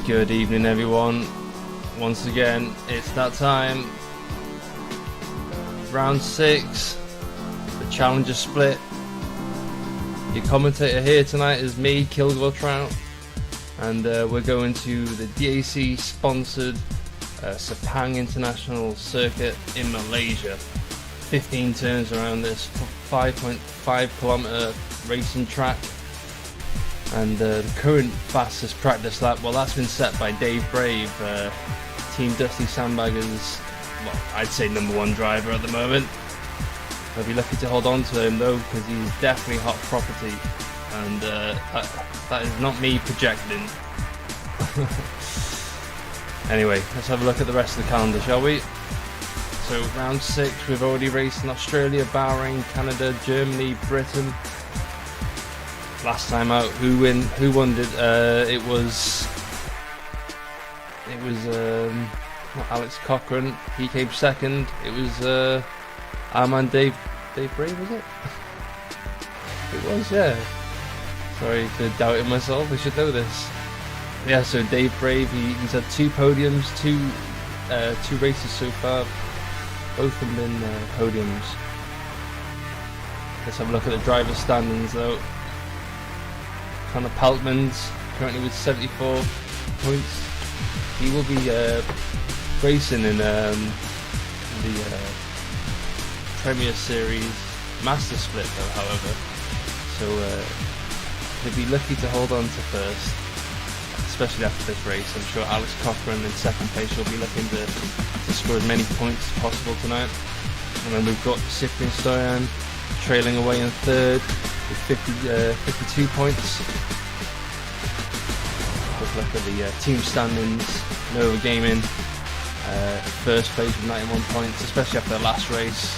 Good evening, everyone. Once again, it's that time. Round 6, the Challenger split. Your commentator here tonight is me, Kilgore Trout, and we're going to the DAC sponsored Sepang International Circuit in Malaysia. 15 turns around this 5.5 kilometer racing track. And the current fastest practice lap, well, that's been set by Dave Brave, Team Dusty Sandbagger's, well, I'd say #1 driver at the moment. I'll be lucky to hold on to him though, because he's definitely hot property, and that is not me projecting. Anyway, let's have a look at the rest of the calendar, shall we? So round 6, we've already raced in Australia, Bahrain, Canada, Germany, Britain. Last time out, who won it? It was Alex Cochran. He came second. It was our man Dave Brave, was it? It was, yeah. Sorry to doubt it myself. I should know this. Yeah, so Dave Brave, he's had 2 podiums, two races so far. Both have been podiums. Let's have a look at the driver standings though. Connor Paltman's currently with 74 points. He will be racing in the Premier Series Master Split though, however. So he'll be lucky to hold on to first, especially after this race. I'm sure Alex Cochran in second place will be looking to score as many points as possible tonight. And then we've got Cyprian Stoyan trailing away in third with 52 points. Let's look at the team standings. Nova Gaming first place with 91 points, especially after the last race.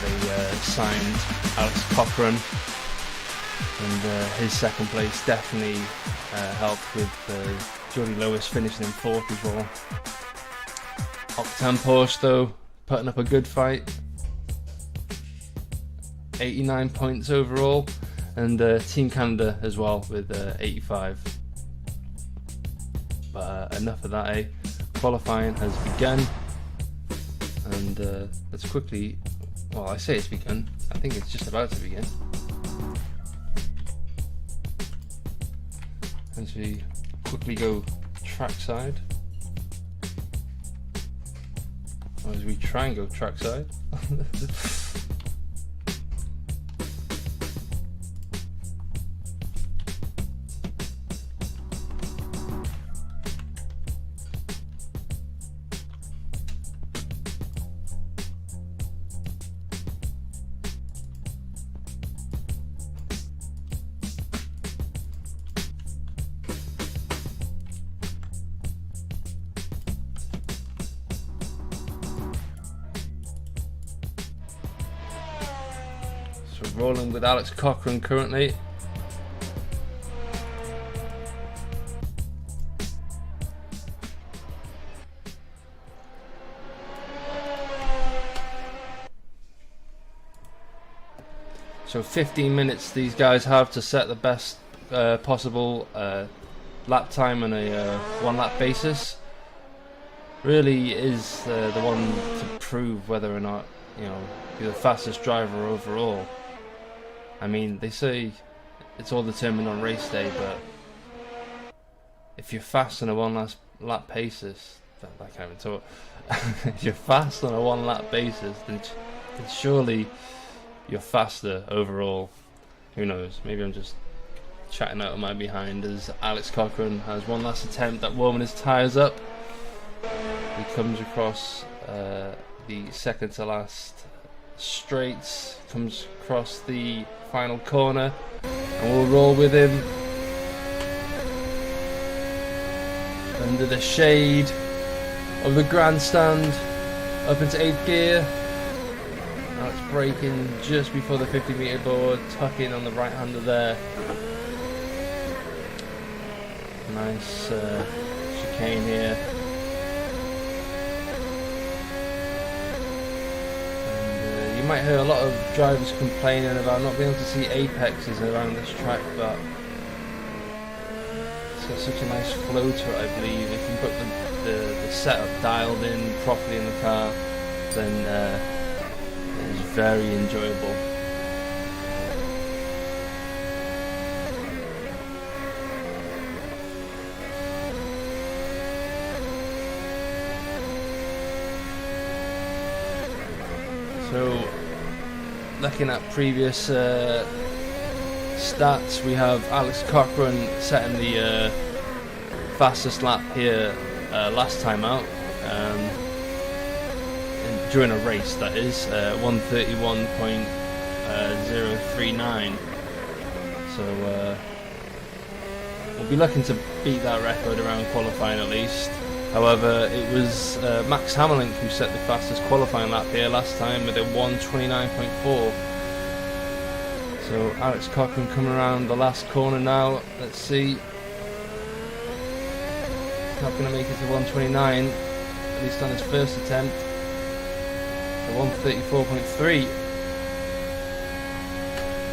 They signed Alex Cochran, and his second place definitely helped with Jordy Lewis finishing in fourth as well. Octan Porsche though, putting up a good fight. 89 points overall, and Team Canada as well with 85. But enough of that, eh? Qualifying has begun, and let's quickly, well, I say it's begun, I think it's just about to begin. As we quickly go trackside, or as we try and go trackside. rolling with Alex Cochran currently. So 15 minutes these guys have to set the best possible lap time on a one lap basis. Really is the one to prove whether or not, you know, you're the fastest driver overall. I mean, they say it's all determined on race day, but if you're fast on a one lap basis, I can't even talk. If you're fast on a one lap basis, then surely you're faster overall. Who knows? Maybe I'm just chatting out of my behind as Alex Cochran has one last attempt at warming his tyres up. He comes across the second to last straights, comes across the final corner, and we'll roll with him under the shade of the grandstand up into 8th gear. Now it's braking just before the 50-meter board, tuck in on the right hander there. Nice chicane here. And you might hear a lot of drivers complaining about not being able to see apexes around this track, but it's got such a nice flow to it, I believe. If you put the setup dialed in properly in the car, then it's very enjoyable. So, looking at previous stats, we have Alex Cochran setting the fastest lap here last time out. During a race, that is 1:31.039. So we'll be looking to beat that record around qualifying at least. However, it was Max Hammerlink who set the fastest qualifying lap here last time with a 1:29.4. So Alex Cochran coming around the last corner now. Let's see. Not going to make it to 1:29, at least on his first attempt. 1:34.3,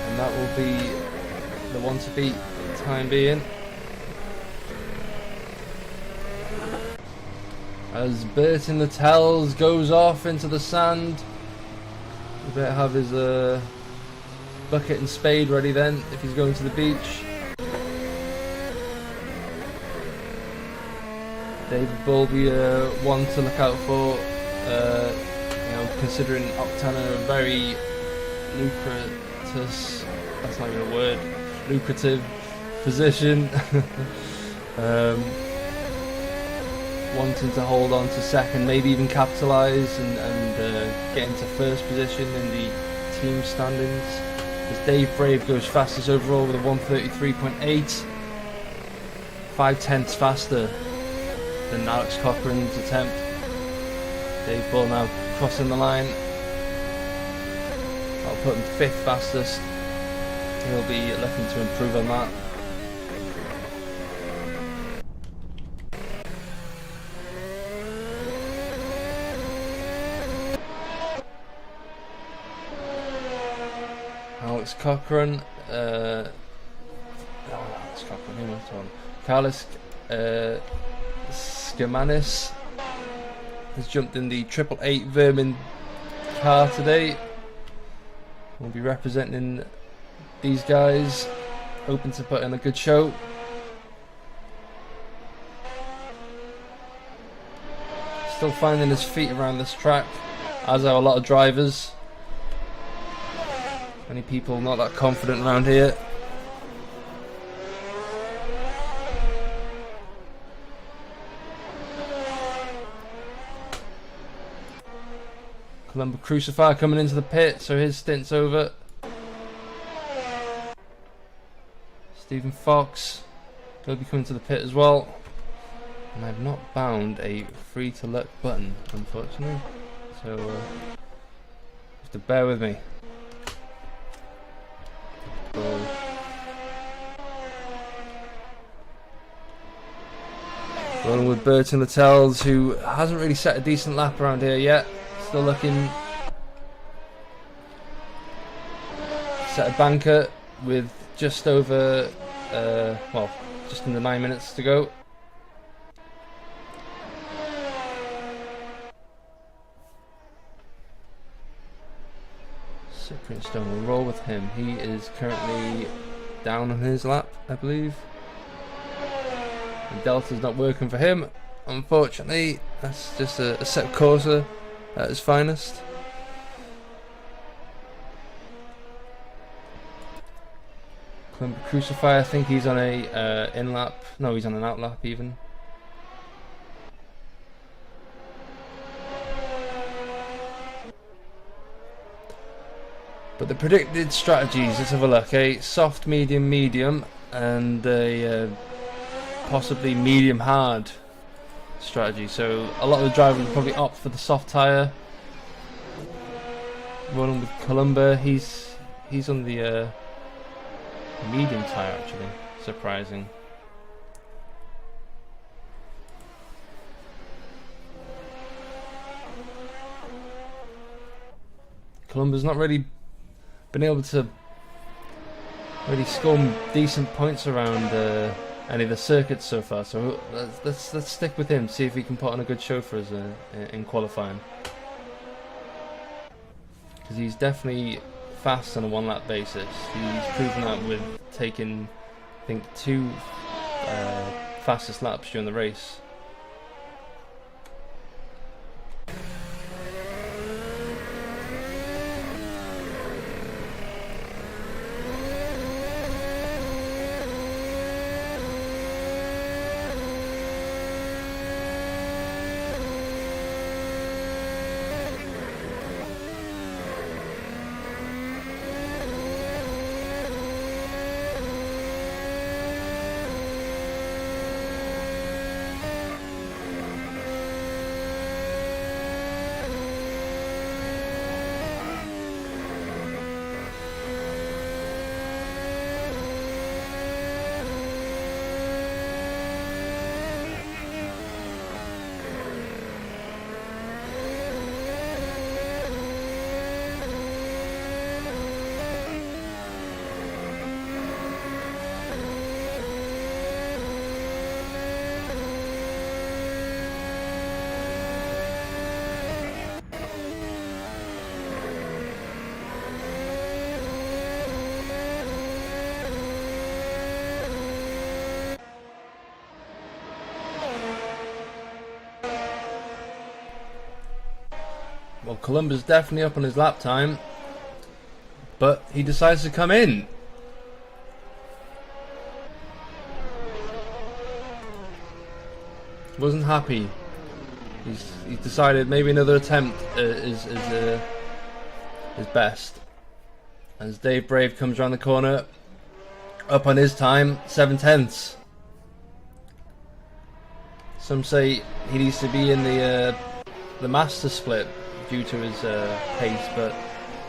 and that will be the one to beat for the time being. As Burton Littels goes off into the sand, we better have his bucket and spade ready then if he's going to the beach. David Bulby, one to look out for. Considering Octana a very that's not even a word, lucrative position. Wanting to hold on to second, maybe even capitalise and get into first position in the team standings. As Dave Brave goes fastest overall with a 1:33.8, 5/10 faster than Alex Cochran's attempt. Dave Bull now crossing the line. I'll put him 5th fastest. He'll be looking to improve on that. Alex Cochran, who went on? Carlos Skamanis has jumped in the 888 Vermin car today. We'll be representing these guys, hoping to put in a good show. Still finding his feet around this track, as are a lot of drivers. Many people not that confident around here. Columba Crucifier coming into the pit, so his stint's over. Stephen Fox will be coming to the pit as well. And I've not bound a free to look button, unfortunately. So, have to bear with me. goal. Rolling with Burton Latels, who hasn't really set a decent lap around here yet. Still looking. Set a banker with just over, well, just under 9 minutes to go. Cyprian Stone will roll with him. He is currently down on his lap, I believe. The Delta's not working for him, unfortunately. That's just a Sepp Corsa at its finest. Crucify, I think he's on a in lap. No, he's on an out lap even. But the predicted strategies, let's have a look. A soft, medium, medium, and a possibly medium hard strategy. So a lot of the drivers will probably opt for the soft tyre. Rolling with Columba, he's on the medium tyre actually. Surprising. Columba's not really been able to really score decent points around any of the circuits so far, so let's stick with him, see if he can put on a good show for us in qualifying, because he's definitely fast on a one lap basis. He's proven that with taking, I think, 2 fastest laps during the race. Well, Columba's definitely up on his lap time, but he decides to come in. Wasn't happy. He's decided maybe another attempt is best. As Dave Brave comes around the corner, up on his time, 7/10. Some say he needs to be in the master split due to his pace, but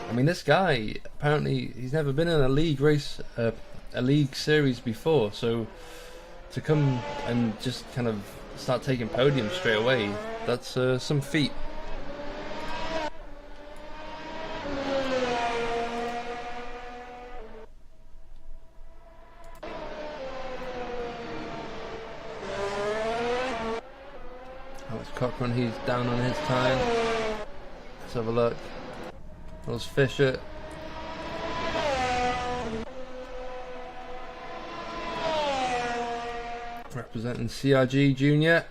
I mean, this guy apparently he's never been in a league race, a league series before, so to come and just kind of start taking podiums straight away, that's some feat. Alex Cochran, he's down on his time. Let's have a look. There's Fisher. Representing CRG Junior.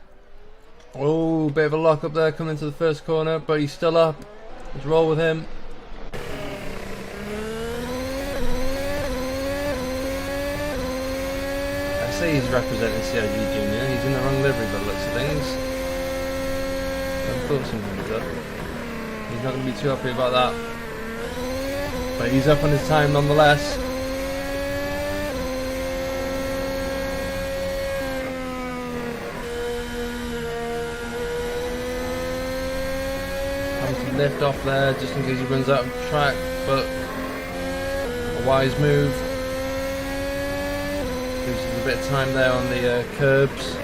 Oh, bit of a lock up there coming into the first corner, but he's still up. Let's roll with him. I say he's representing CRG Junior. He's in the wrong livery by the looks of things. I thought something was up. He's not going to be too happy about that. But he's up on his time nonetheless. Having to lift off there just in case he runs out of track, but a wise move. bit of time there on the curbs.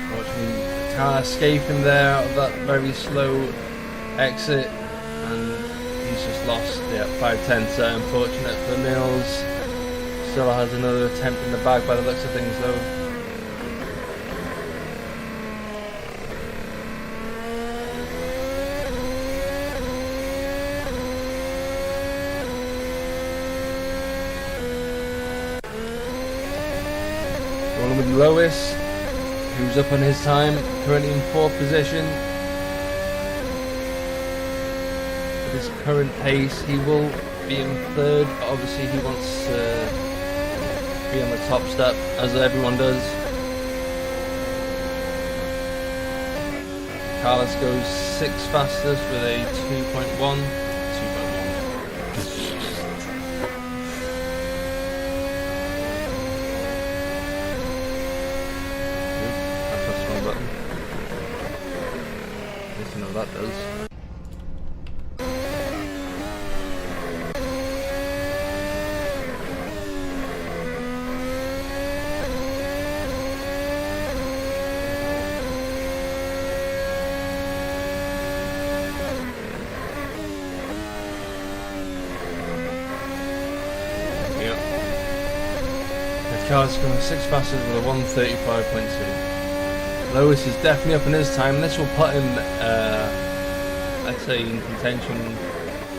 Unfortunately, car escaping there out of that very slow exit, and he's just lost 5/10. Unfortunate for Mills. Still has another attempt in the bag by the looks of things though. Rolling with Lewis, who's up on his time, currently in 4th position. At his current pace, he will be in 3rd, but obviously he wants to be on the top step, as everyone does. Carlos goes 6th fastest with a 2.1. I pressed the wrong button. At least I know what that does. Car's going 6th fastest with a 1:35.2. Lewis is definitely up in his time. This will put him, I'd say, in contention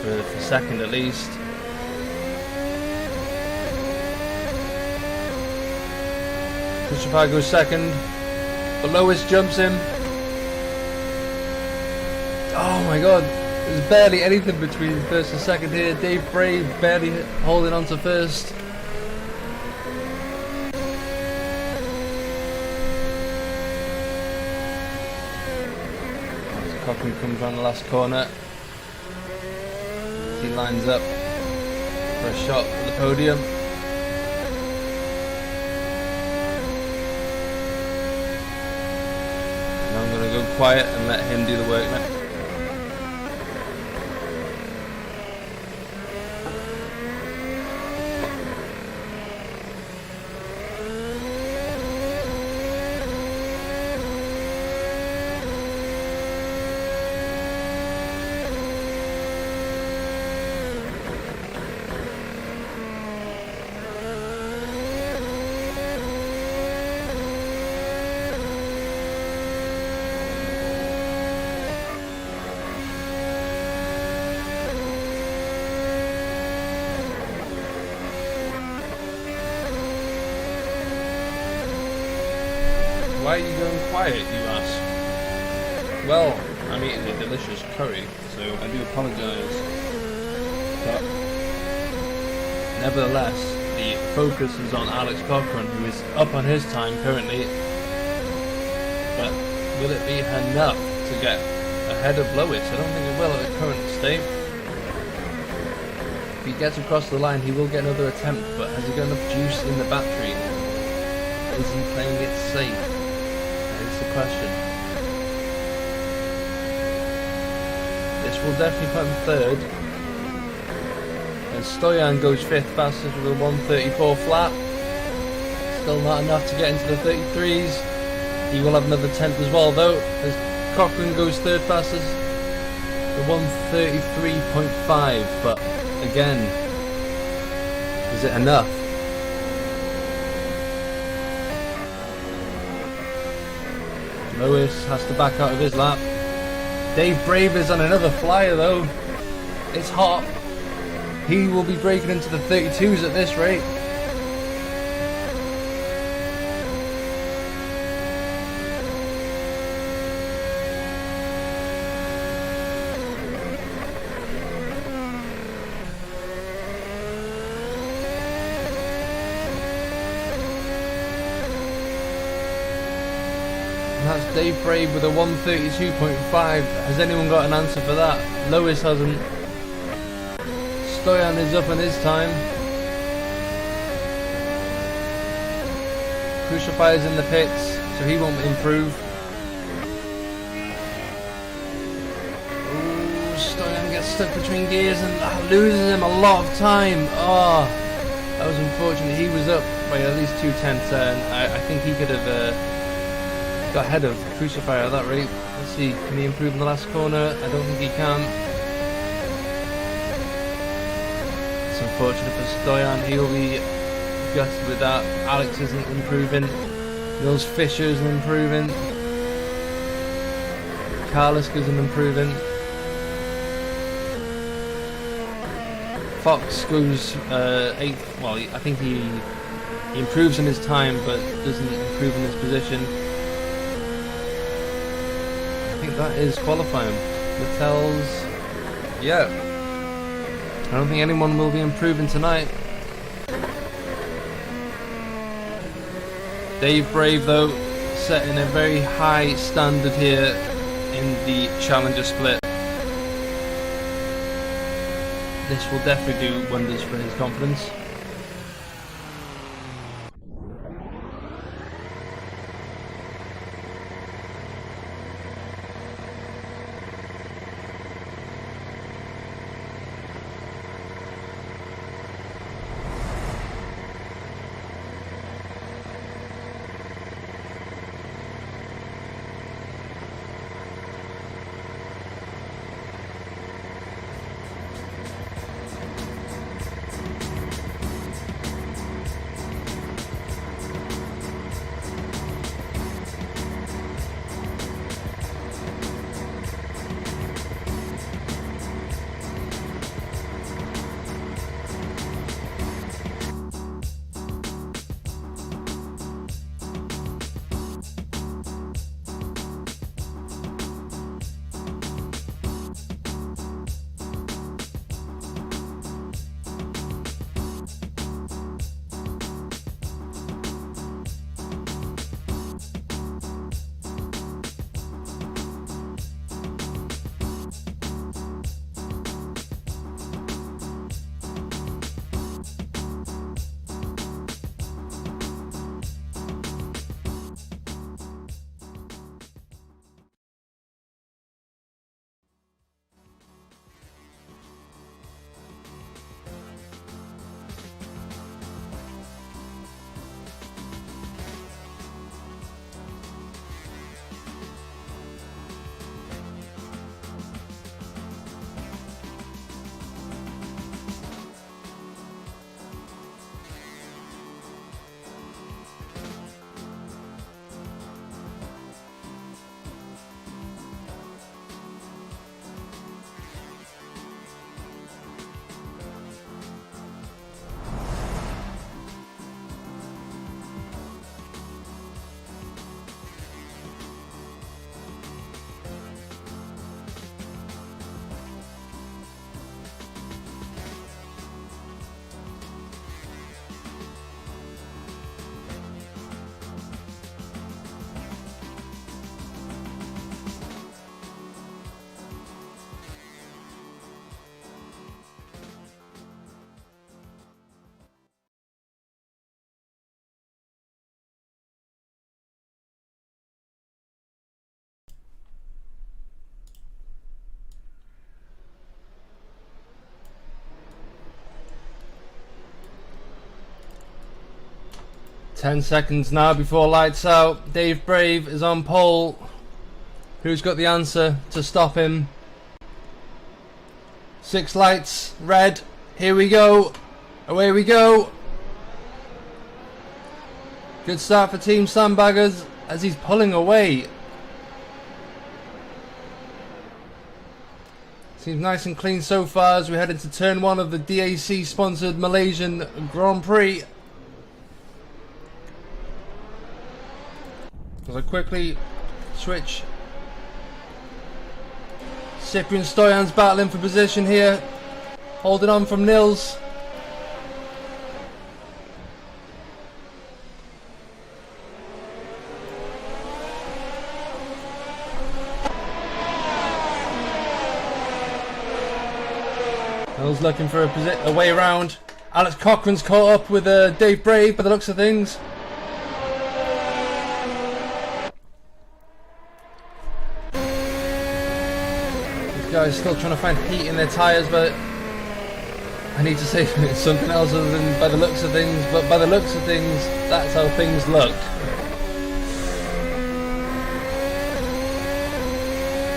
for 2nd at least. Christopher goes 2nd, but Lewis jumps him. Oh my god, there's barely anything between 1st and 2nd here. Dave Brave barely holding on to 1st. Cochran comes around the last corner. He lines up for a shot at the podium. And I'm going to go quiet and let him do the work now. Why are you going quiet, you ask? Well, I'm eating a delicious curry, so I do apologise. But nevertheless, the focus is on Alex Cochran, who is up on his time currently. But will it be enough to get ahead of Lewis? I don't think it will at the current state. If he gets across the line, he will get another attempt, but has he got enough juice in the battery? Is he playing it safe? That's the question. This will definitely put him 3rd. And Stoyan goes 5th fastest with a 1:34 flat. Still not enough to get into the 33s. He will have another 10th as well though, as Cochran goes 3rd fastest with 1:33.5. But again, is it enough? Lewis has to back out of his lap. Dave Brave is on another flyer though. It's hot. He will be breaking into the 32s at this rate. And that's Dave Brave with a 1:32.5. Has anyone got an answer for that? Lewis hasn't. Stoyan is up on his time. Crucifier's in the pits, so he won't improve. Ooh, Stoyan gets stuck between gears and loses him a lot of time. Oh, that was unfortunate. He was up by at least 2/10 and I think he could have got ahead of Crucifier at that rate. Let's see, can he improve in the last corner? I don't think he can. It's unfortunate for Stoyan. He'll be gutted with that. Alex isn't improving. Nils Fischer isn't improving. Carlos isn't improving. Fox goes 8th. Well, I think he improves in his time, but doesn't improve in his position. I think that is qualifying. Littell's, yeah. I don't think anyone will be improving tonight. Dave Brave, though, setting a very high standard here in the Challenger split. This will definitely do wonders for his confidence. Ten seconds now before lights out. Dave Brave is on pole. Who's got the answer to stop him? 6 lights, red. Here we go. Away we go. Good start for Team Sandbaggers as he's pulling away. Seems nice and clean so far as we head into turn 1 of the DAC sponsored Malaysian Grand Prix. As I quickly switch. Cyprian Stoyan's battling for position here. Holding on from Nils. Nils looking for a way around. Alex Cochran's caught up with Dave Brave by the looks of things. guys still trying to find heat in their tyres, but I need to say something else other than by the looks of things, but by the looks of things, that's how things look.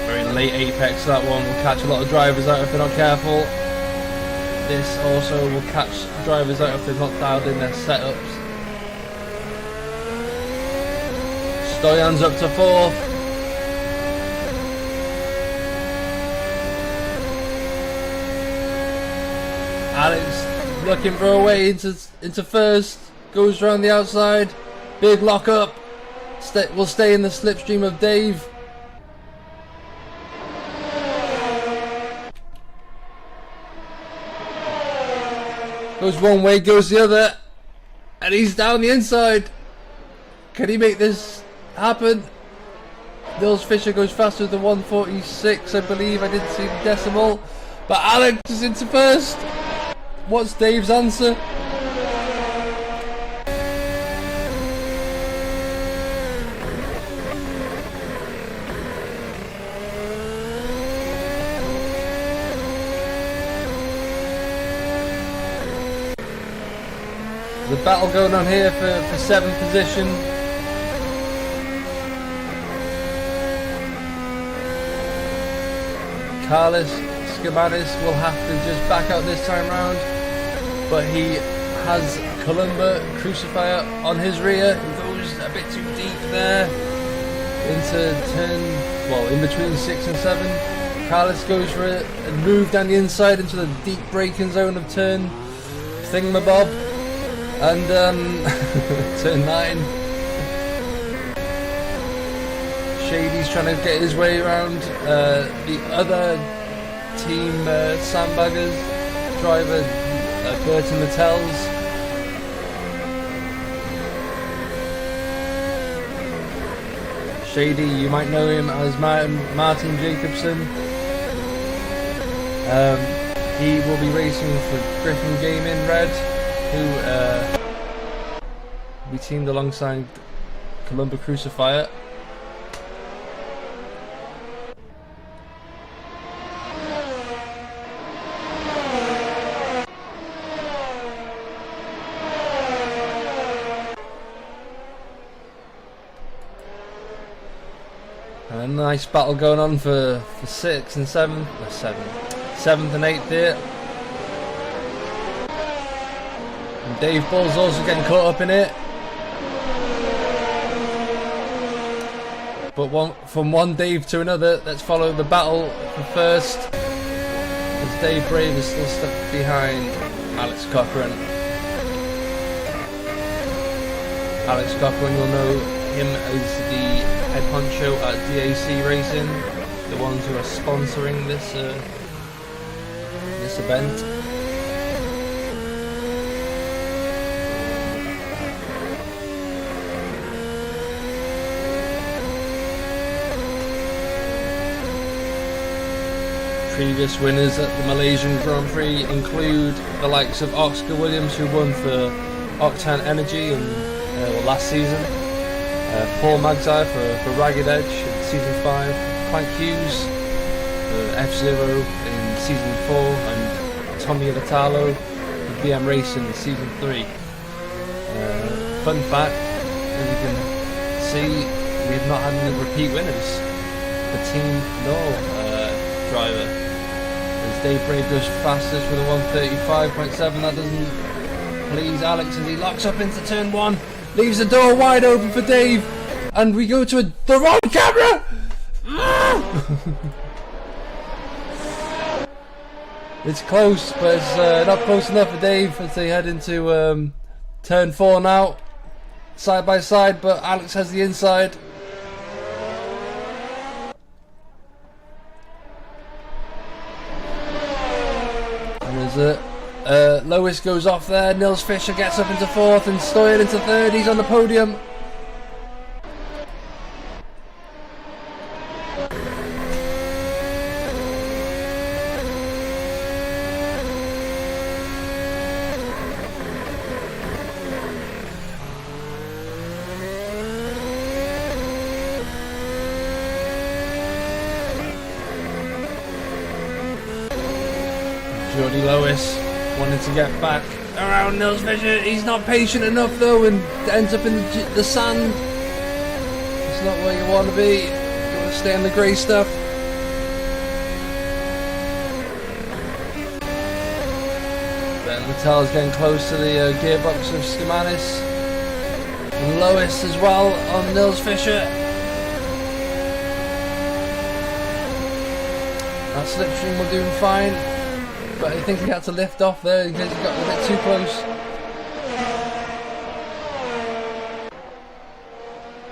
Very late apex, that one will catch a lot of drivers out if they're not careful. This also will catch drivers out if they've not dialed in their setups. Stoyan's up to 4th. Alex looking for a way into 1st. Goes around the outside. Big lock up. Will stay in the slipstream of Dave. Goes one way, goes the other, and he's down the inside. Can he make this happen? Nils Fisher goes faster than 146, I believe. I didn't see the decimal, but Alex is into 1st. What's Dave's answer? There's a battle going on here for 7th position. Carlos Skymanis will have to just back out this time round, but he has Columba Crucifier on his rear. He goes a bit too deep there into turn, well, in between 6 and 7. Carlos goes for a move down the inside into the deep braking zone of turn thingamabob, and turn 9. Shady's trying to get his way around the other team sandbaggers, driver Burton Mattel's. Shady, you might know him as Martin Jacobson. He will be racing for Griffin Gaming Red, who we teamed alongside Columba Crucifier. A nice battle going on for 6th and 7th, 7th and 8th here. And Dave Bull's also getting caught up in it. But from one Dave to another, let's follow the battle for 1st. As Dave Brave is still stuck behind Alex Cochran. Alex Cochran, you'll know him as the head honcho at DAC Racing, the ones who are sponsoring this this event. Previous winners at the Malaysian Grand Prix include the likes of Oscar Williams, who won for Octane Energy in last season. Paul Magzai for Ragged Edge in Season 5, Clank Hughes for F-Zero in Season 4, and Tommy Vitalo for BM Racing in Season 3. Fun fact, as you can see, we have not had any repeat winners for Team No driver. As Dave Brave goes fastest with a 135.7, that doesn't please Alex as he locks up into turn 1. Leaves the door wide open for Dave, and we go to the wrong camera! It's close, but it's not close enough for Dave as they head into turn 4 now. Side by side, but Alex has the inside. And there's it. Lois goes off there, Nils Fisher gets up into 4th, and Stoyan into 3rd. He's on the podium. Apparently Lewis wanted to get back around Nils Fischer. He's not patient enough though and ends up in the sand. It's not where you want to be. You want to stay in the grey stuff. Then Littell's getting close to the gearbox of Skimanis. And Lewis as well on Nils Fischer. That slipstream will do him fine, but I think he had to lift off there because he got a bit too close.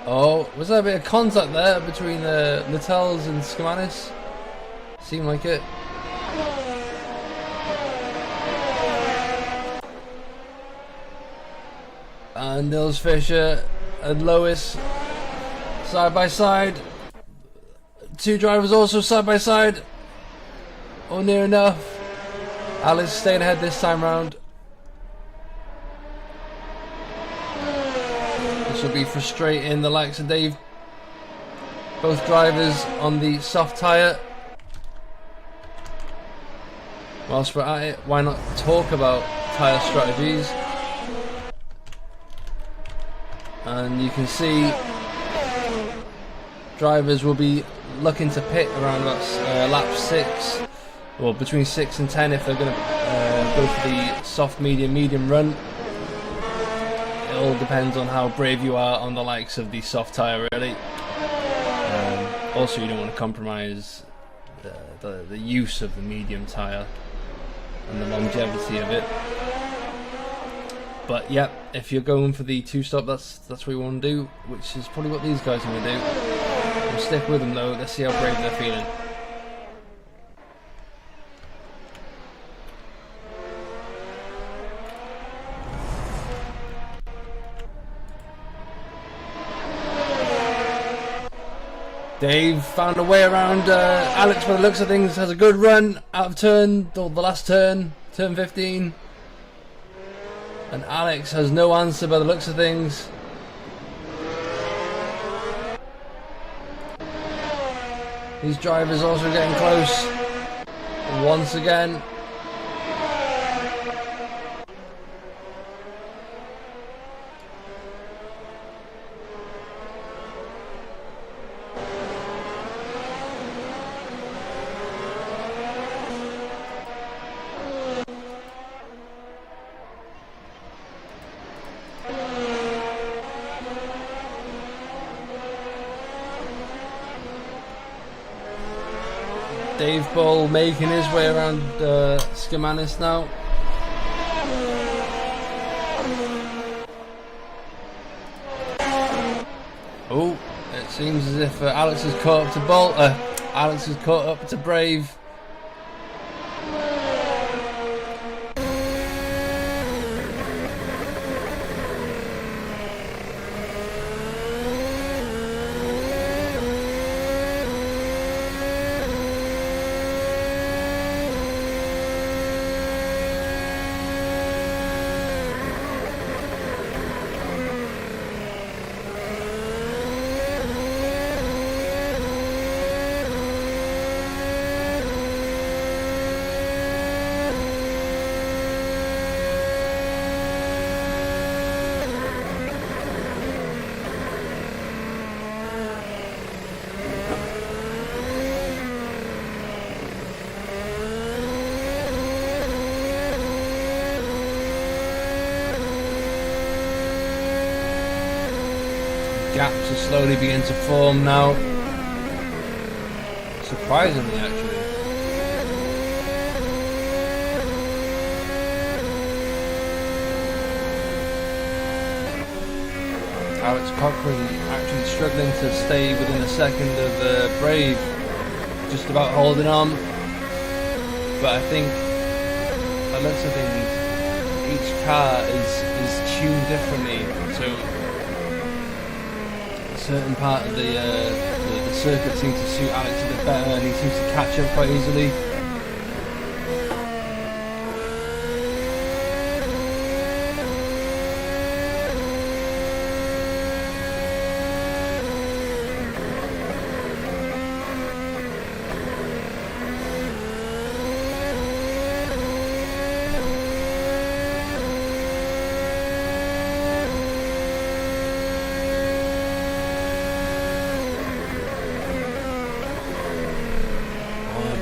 Oh, was there a bit of contact there between Littell's and Skimanis? Seemed like it. And Nils Fischer and Lewis side by side. Two drivers also side by side. Oh, near enough. Alex staying ahead this time round. This will be frustrating the likes of Dave. Both drivers on the soft tyre. Whilst we're at it, why not talk about tyre strategies? And you can see drivers will be looking to pit around about lap 6, or between 6 and 10 if they're going to go for the soft medium run. It all depends on how brave you are on the likes of the soft tyre, really. Also, you don't want to compromise the use of the medium tyre and the longevity of it. But yeah, if you're going for the 2-stop, that's what you want to do, which is probably what these guys are going to do. We'll stick with them though. Let's see how brave they're feeling. Dave found a way around Alex by the looks of things. Has a good run out of turn, the last turn, turn 15. And Alex has no answer by the looks of things. These drivers also getting close once again. Dave Bull making his way around Skimanis now. Oh, it seems as if Alex has caught up to Bull. Alex has caught up to Brave. Gaps are slowly beginning to form now. Surprisingly, actually. Alex Cochran actually struggling to stay within a second of Brave, just about holding on. But I think, by the looks of things, each car is tuned differently, so certain part of the circuit seems to suit Alex a bit better, and he seems to catch up quite easily.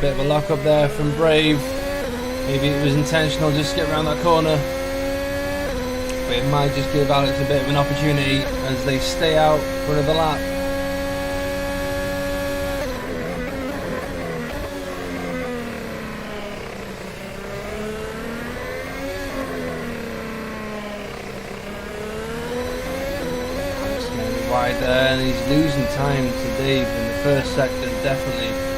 bit of a lock up there from Brave. Maybe it was intentional just to get around that corner. But it might just give Alex a bit of an opportunity as they stay out for another lap. Wide there, and he's losing time to Dave in the first sector, definitely.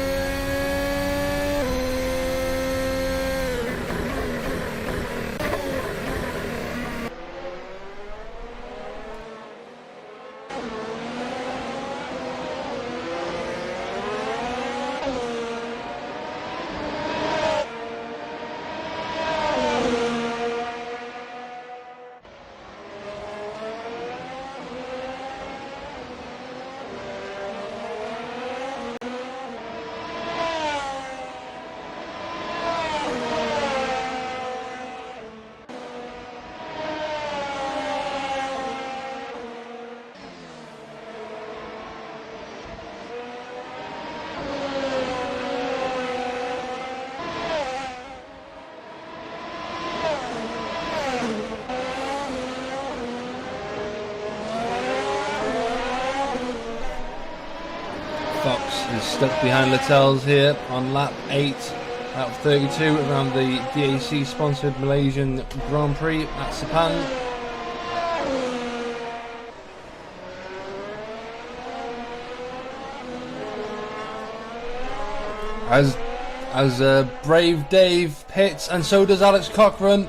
Fox is stuck behind Littell's here on lap 8 out of 32 around the DAC sponsored Malaysian Grand Prix at Sepang. As Brave Dave pits, and so does Alex Cochran.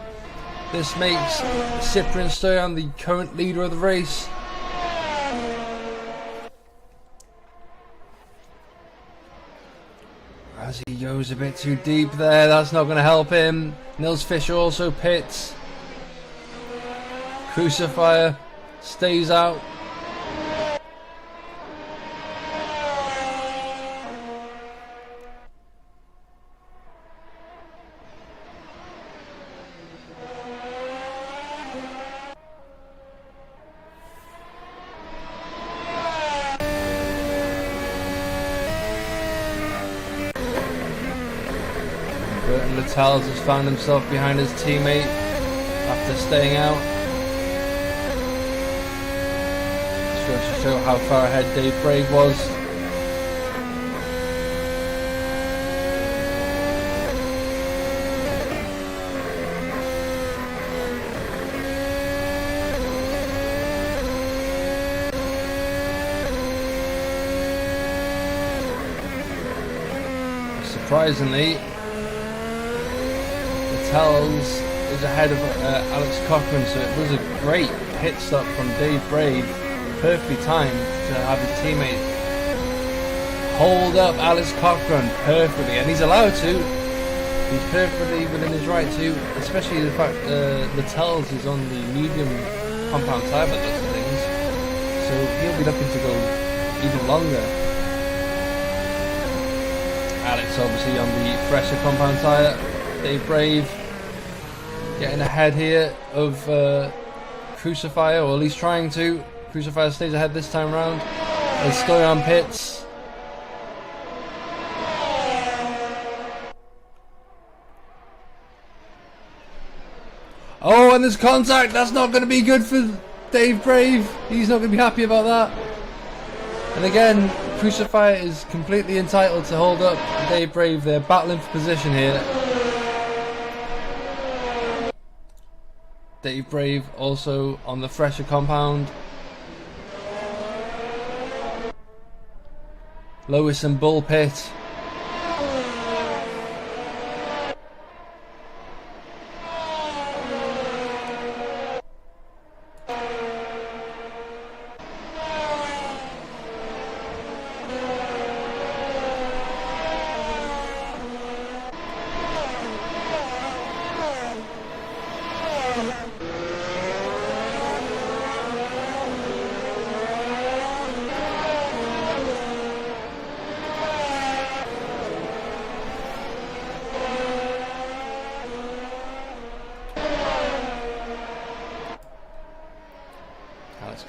This makes Cyprian Stoyan the current leader of the race. As he goes a bit too deep there, that's not going to help him. Nils Fischer also pits. Crucifier stays out. Burton Littell has found himself behind his teammate after staying out. This goes to show how far ahead Dave Brave was. Surprisingly, Littell's is ahead of Alex Cochran, so it was a great pit stop from Dave Brave, perfectly timed to have his teammate hold up Alex Cochran perfectly, and he's allowed to. He's perfectly within his right to, especially the fact Littell's is on the medium compound tyre by those things, so he'll be looking to go even longer. Alex obviously on the fresher compound tyre. Dave Brave getting ahead here of Crucifier, or at least trying to. Crucifier stays ahead this time round. As Stoyan pits. Oh, and there's contact. That's not going to be good for Dave Brave. He's not going to be happy about that. And again, Crucifier is completely entitled to hold up Dave Brave. They're battling for position here. Dave Brave also on the fresher compound. Lewis and Bull pit.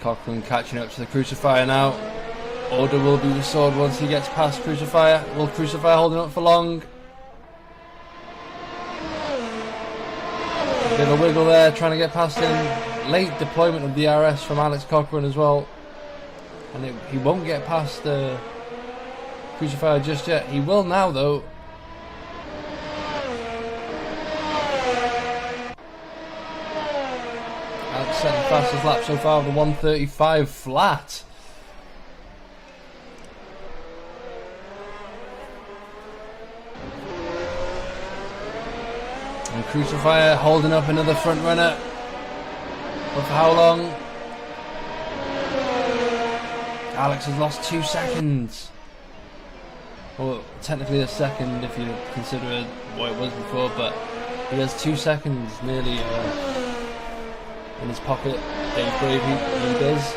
Cochran catching up to the Crucifier now. Order will be restored once he gets past Crucifier. Will Crucifier holding up for long? Bit of a wiggle there, trying to get past him. Late deployment of the RS from Alex Cochran as well. And he won't get past the Crucifier just yet. He will now though. Alex set the fastest lap so far, the 1:35 flat. And Crucifier holding up another front runner. But for how long? Alex has lost 2 seconds. Well, technically a second if you consider it what it was before, but he has 2 seconds nearly in his pocket. Dave Brave, he does.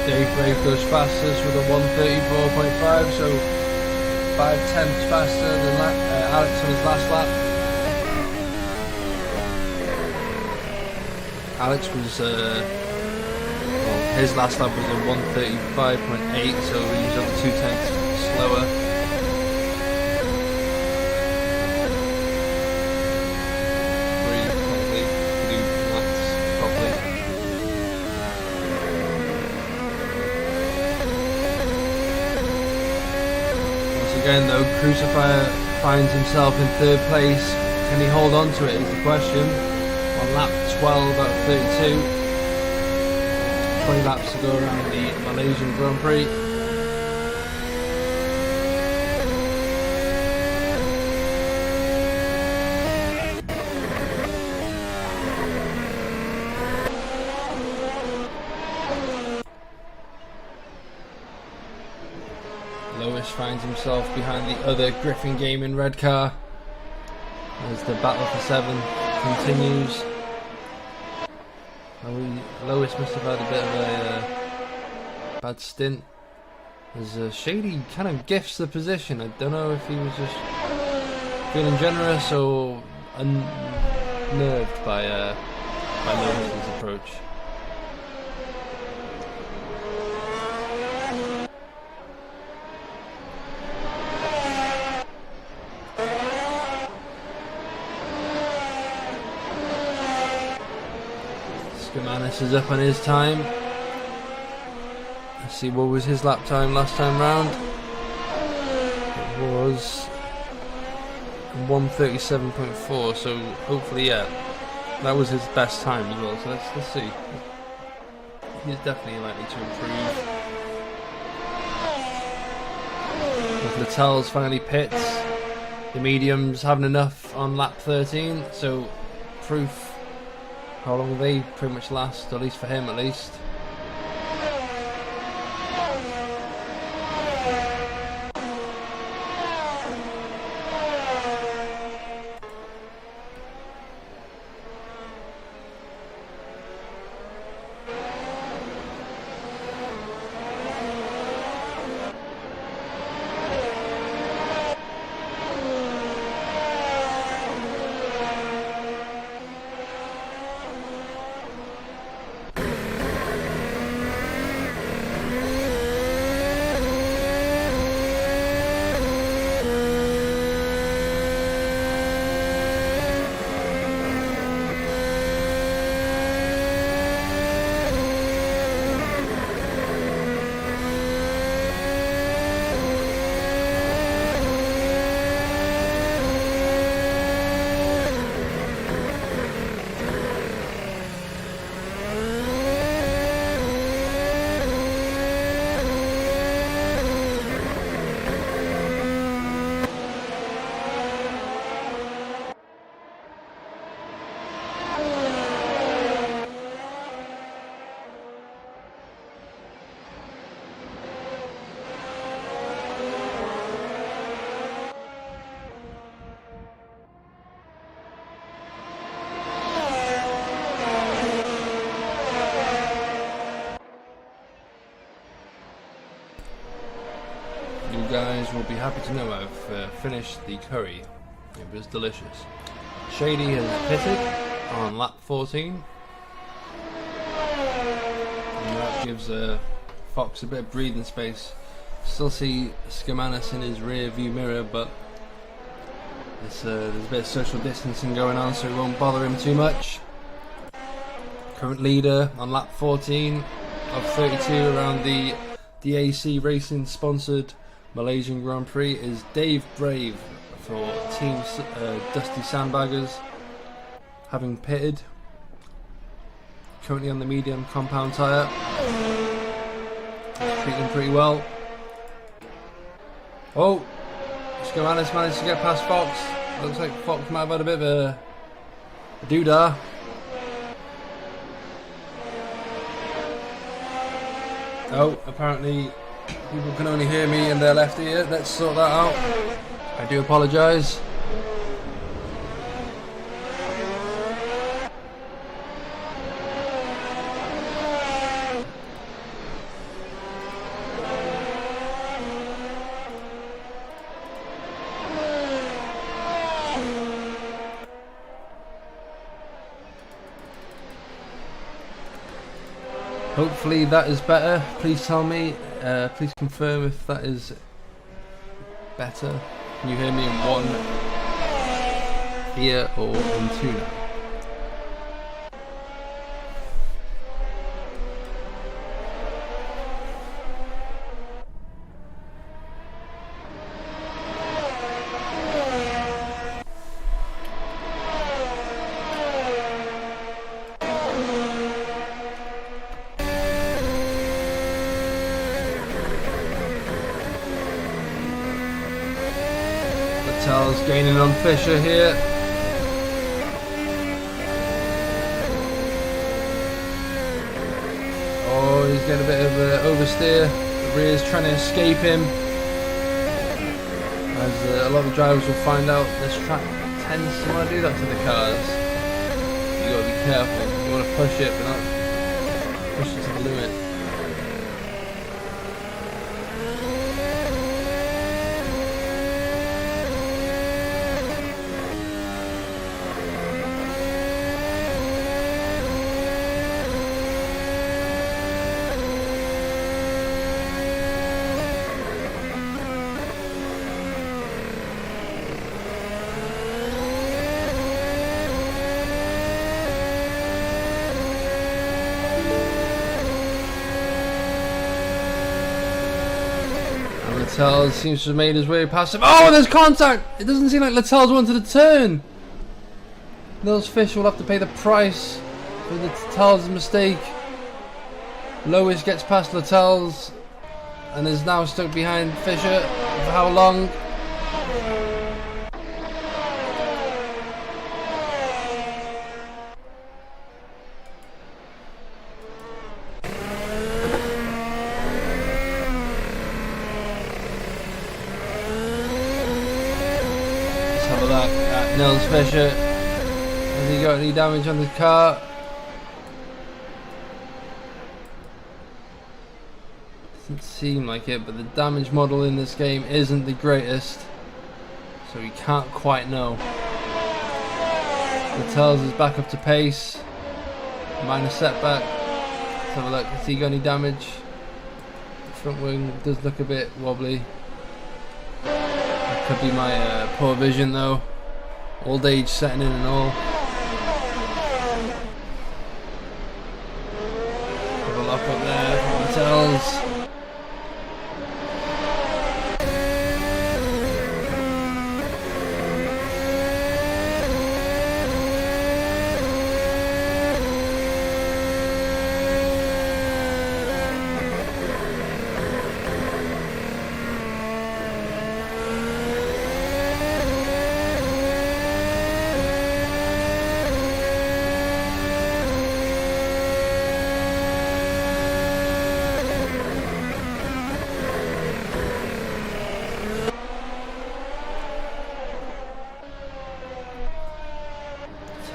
Dave Brave goes fastest with a 1:34.5, so 5/10 faster than Alex on his last lap. Alex was, well, his last lap was a 1:35.8, so he was on 2/10 slower. Again though, Crucifier finds himself in 3rd place. Can he hold on to it is the question. On lap 12 out of 32. 20 laps to go around the Malaysian Grand Prix. Lewis finds himself behind the other Griffin Gaming red car as the battle for 7 continues. Lewis must have had a bit of a bad stint as Shady kind of gifts the position. I don't know if he was just feeling generous or unnerved by Lewis's approach. Manis is up on his time. Let's see, what was his lap time last time round? It was 1:37.4, so hopefully, yeah, that was his best time as well. So let's see. He's definitely likely to improve. If Littell's finally pits, the mediums having enough on lap 13, so proof. How long will they pretty much last, at least for him at least. guys will be happy to know I've finished the curry. It was delicious. Shady has pitted on lap 14. And that gives Fox a bit of breathing space. Still see Skamanis in his rear view mirror, but there's a bit of social distancing going on, so it won't bother him too much. Current leader on lap 14 of 32 around the DAC Racing sponsored Malaysian Grand Prix is Dave Brave for Team Dusty Sandbaggers, having pitted. Currently on the medium compound tyre. Treating pretty well. Oh! Skamanis managed to get past Fox. Looks like Fox might have had a bit of a doodah. Oh, apparently people can only hear me in their left ear. Let's sort that out. I do apologise. Hopefully that is better. Please tell me, please confirm if that is better. Can you hear me in one ear or in two now? Charles gaining on Fisher here. Oh, he's getting a bit of oversteer. The rear's trying to escape him. As a lot of drivers will find out, this track tends to want to do that to the cars. You got to be careful. You want to push it, but not push it to the limit. Littell seems to have made his way past him. Oh, there's contact! It doesn't seem like Littell's wanted to turn. Nils Fisher will have to pay the price for Littell's mistake. Lois gets past Littell's and is now stuck behind Fisher. For how long? Nils Fisher, has he got any damage on the car? Doesn't seem like it, but the damage model in this game isn't the greatest, so we can't quite know. Littell's is back up to pace, minor setback. Let's have a look, has he got any damage? The front wing does look a bit wobbly. That could be my poor vision though. Old age setting in and all. Have a lock up there from Littell's.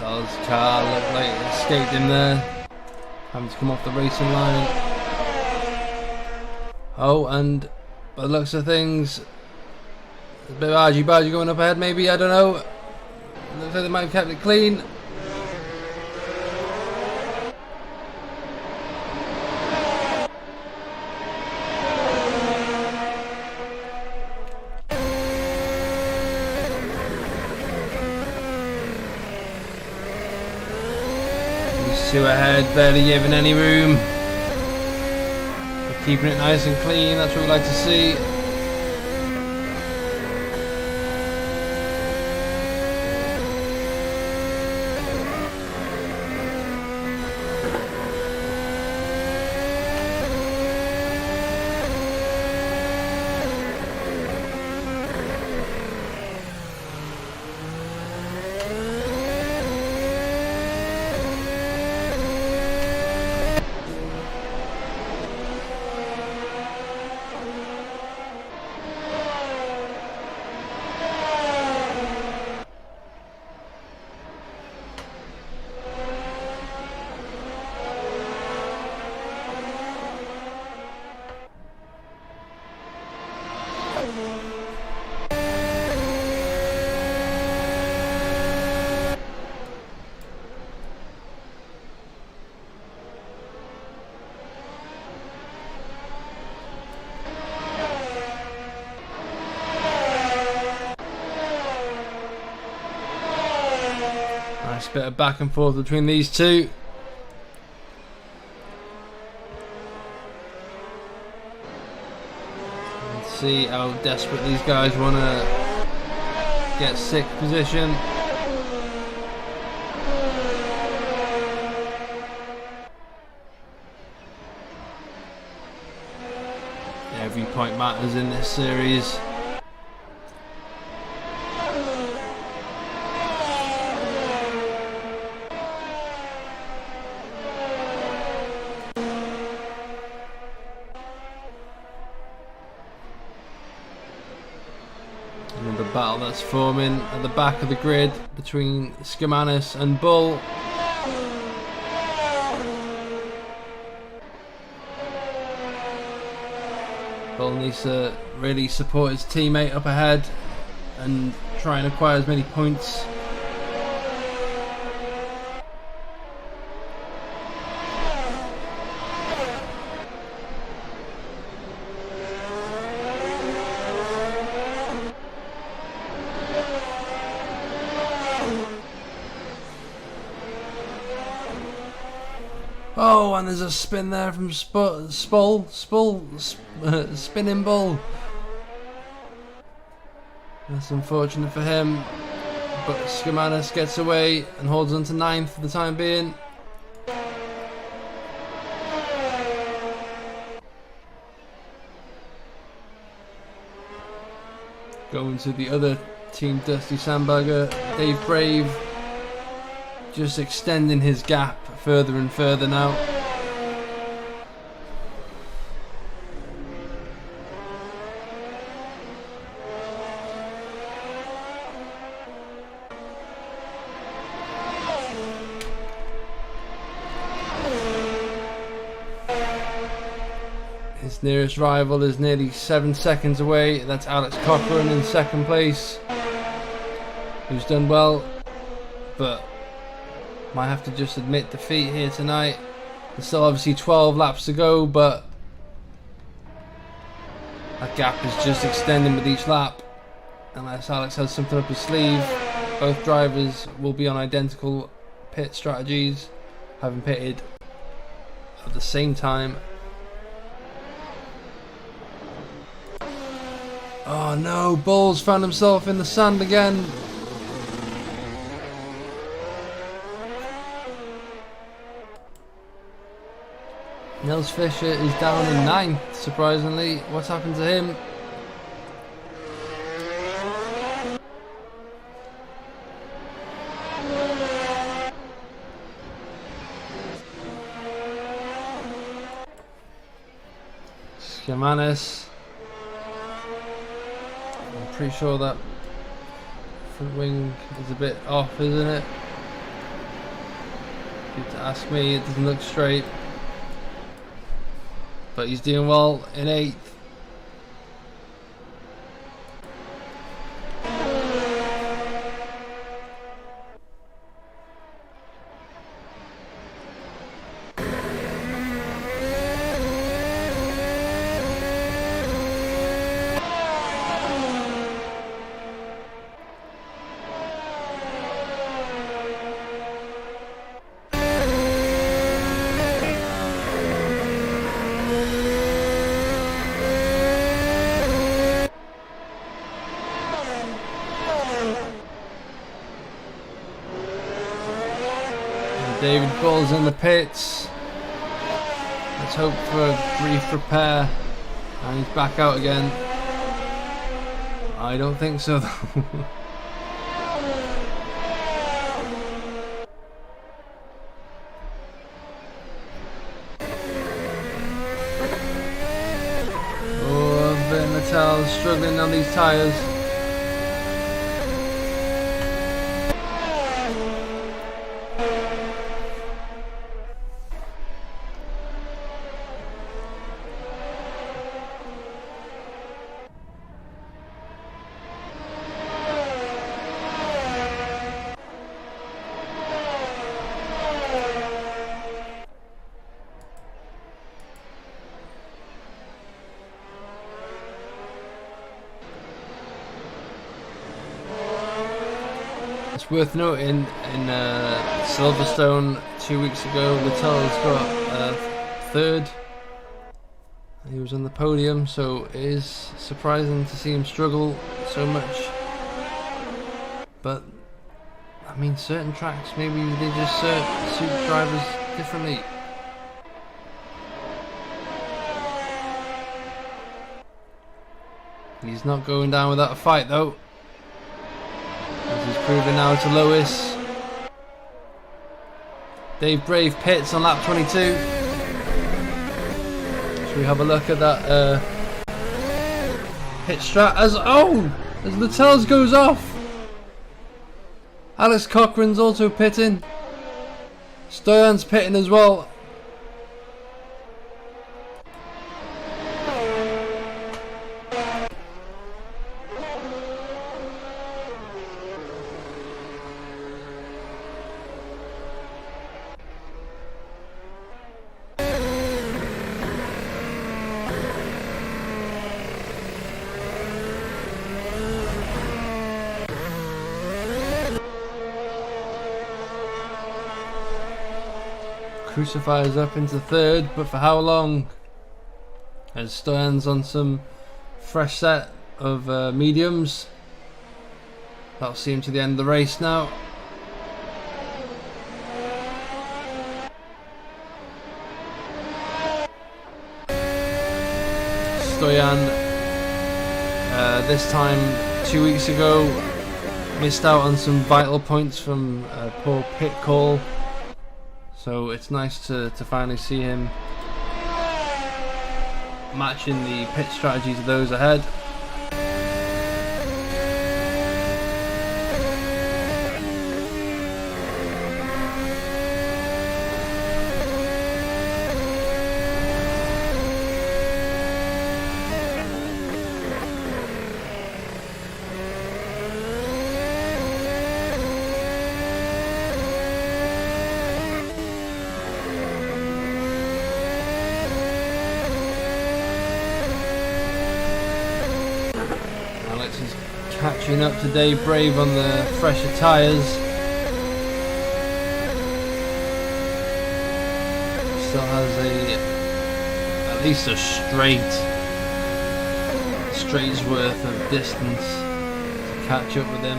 Littell's car looked like it escaped him there, having to come off the racing line. Oh, and by the looks of things, There's a bit of argy-bargy going up ahead, maybe, I don't know. Looks like they might have kept it clean. Two ahead, barely giving any room. We're keeping it nice and clean, that's what we like to see. Nice bit of back and forth between these two. Let's see how desperate these guys want to get sixth position. Every point matters in this series. And the battle that's forming at the back of the grid between Skimanis and Bull. Bull needs to really support his teammate up ahead and try and acquire as many points. Oh, and there's a spin there from Spinning Bull. That's unfortunate for him, but Skimanis gets away and holds on to 9th for the time being. Going to the other Team Dusty Sandbagger, Dave Brave, just extending his gap further and further now. His nearest rival is nearly 7 seconds away. That's Alex Cochran in second place, who's done well, but might have to just admit defeat here tonight. There's still obviously 12 laps to go, but that gap is just extending with each lap. Unless Alex has something up his sleeve, both drivers will be on identical pit strategies, having pitted at the same time. Oh no, Bull's found himself in the sand again. Nils Fischer is down in 9th, surprisingly. What's happened to him? Skimanis. I'm pretty sure that front wing is a bit off, isn't it? If you to ask me, it doesn't look straight. But he's doing well in 8th. David Bull's in the pits. Let's hope for a brief repair. And he's back out again. I don't think so though. Vettel's struggling on these tyres. It's worth noting in Silverstone 2 weeks ago, Vettel's got third. He was on the podium, so it is surprising to see him struggle so much. But I mean, certain tracks, maybe they just suit drivers differently. He's not going down without a fight though. As he's proving now to Lewis. Dave Brave pits on lap 22. Should we have a look at that pit strat as Latels goes off. Alex Cochran's also pitting. Stoyan's pitting as well. Crucifier's up into third, but for how long? As Stoyan's on some fresh set of mediums. That'll see him to the end of the race now. Stoyan, this time 2 weeks ago, missed out on some vital points from a poor pit call. So it's nice to finally see him matching the pit strategies of those ahead. Catching up to Dave Brave on the fresher tyres. Still has at least a straight's worth of distance to catch up with him.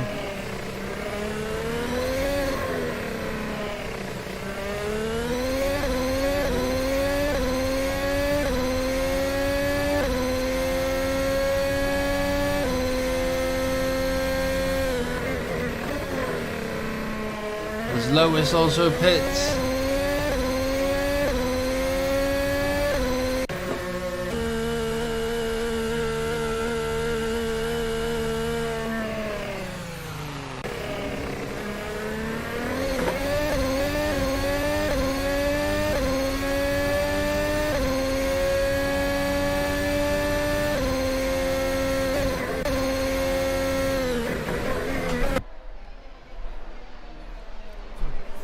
Lewis also pits.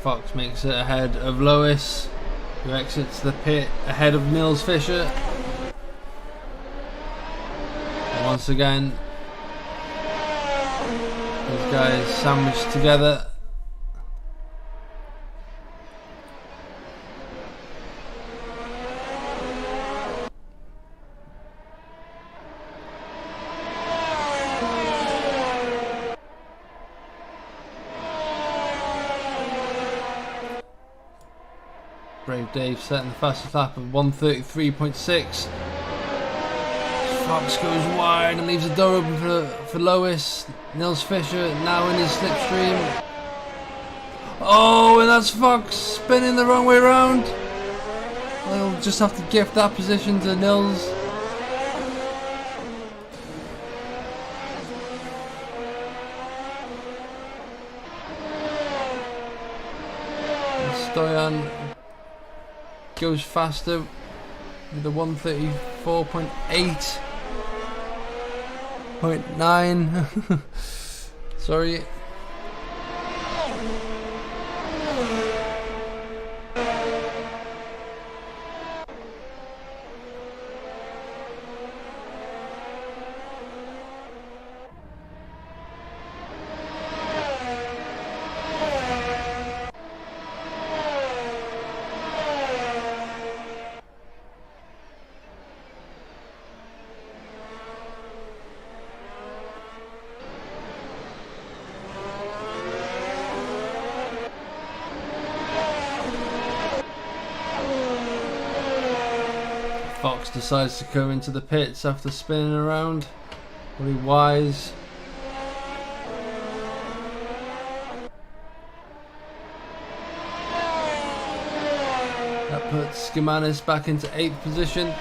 Fox makes it ahead of Lewis, who exits the pit ahead of Nils Fischer. And once again, these guys sandwiched together. Brave Dave setting the fastest lap of 1:33.6. Fox goes wide and leaves the door open for Lewis. Nils Fischer now in his slipstream. Oh, and that's Fox spinning the wrong way around. They'll just have to gift that position to Nils. Stoyan goes faster with the 1:34.8.9. Sorry. Fox decides to go into the pits after spinning around. Really wise. That puts Skimanis back into 8th position.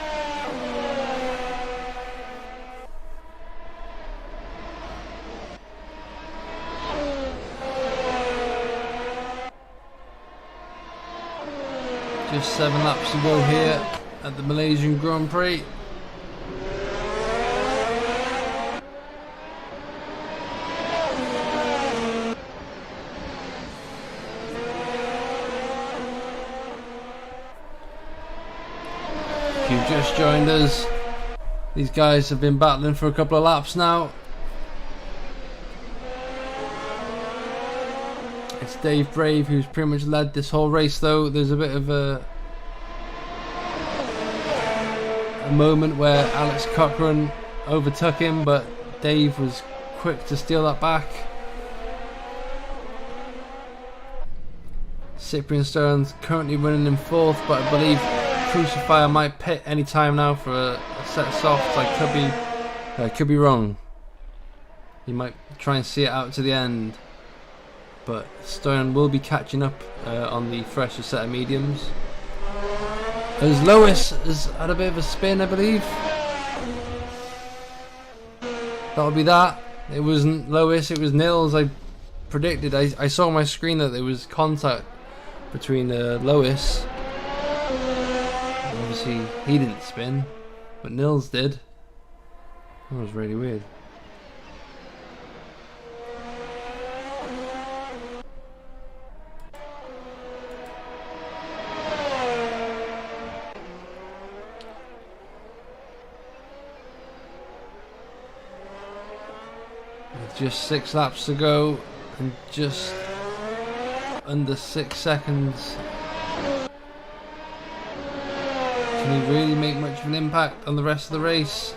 Just 7 laps to go here at the Malaysian Grand Prix. If you've just joined us, these guys have been battling for a couple of laps now. It's Dave Brave who's pretty much led this whole race, though. There's a bit of a moment where Alex Cochran overtook him, but Dave was quick to steal that back. Cyprian Stone's currently running in 4th, but I believe Crucifier might pit any time now for a set of softs. I could be wrong. He might try and see it out to the end, but Stone will be catching up on the fresher set of mediums. As Lewis has had a bit of a spin, I believe. That'll be that. It wasn't Lewis, it was Nils. I predicted. I saw on my screen that there was contact between Lewis. Obviously, he didn't spin, but Nils did. That was really weird. Just 6 laps to go and just under 6 seconds. Can he really make much of an impact on the rest of the race?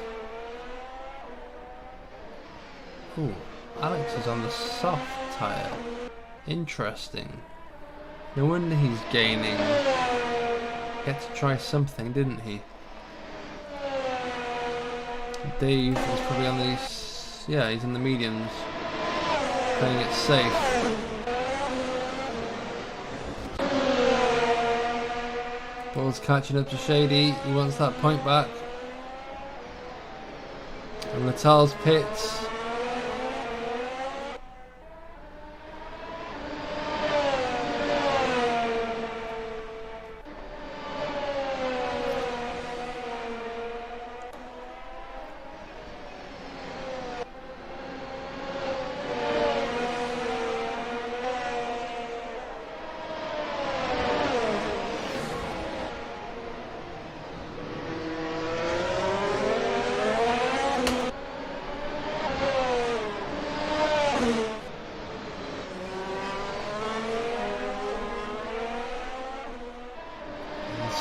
Ooh, Alex is on the soft tyre. Interesting. No wonder he's gaining. He had to try something, didn't he? Dave is probably on these. Yeah, he's in the mediums, playing it safe. Ball's catching up to Shady. He wants that point back. And Natal's pits.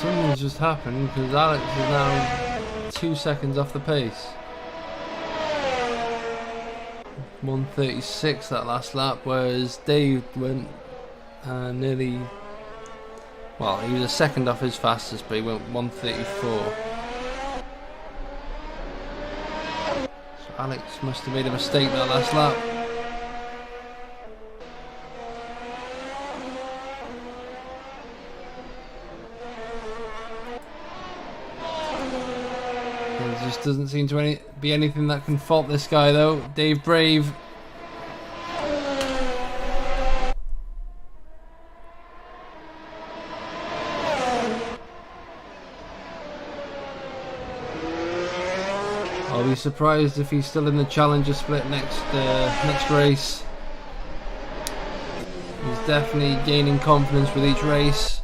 Something's just happened because Alex is now 2 seconds off the pace. 1:36 that last lap, whereas Dave went nearly Well, he was a second off his fastest, but he went 1:34. So Alex must have made a mistake that last lap. There just doesn't seem to be anything that can fault this guy, though. Dave Brave. I'll be surprised if he's still in the Challenger split next race. He's definitely gaining confidence with each race.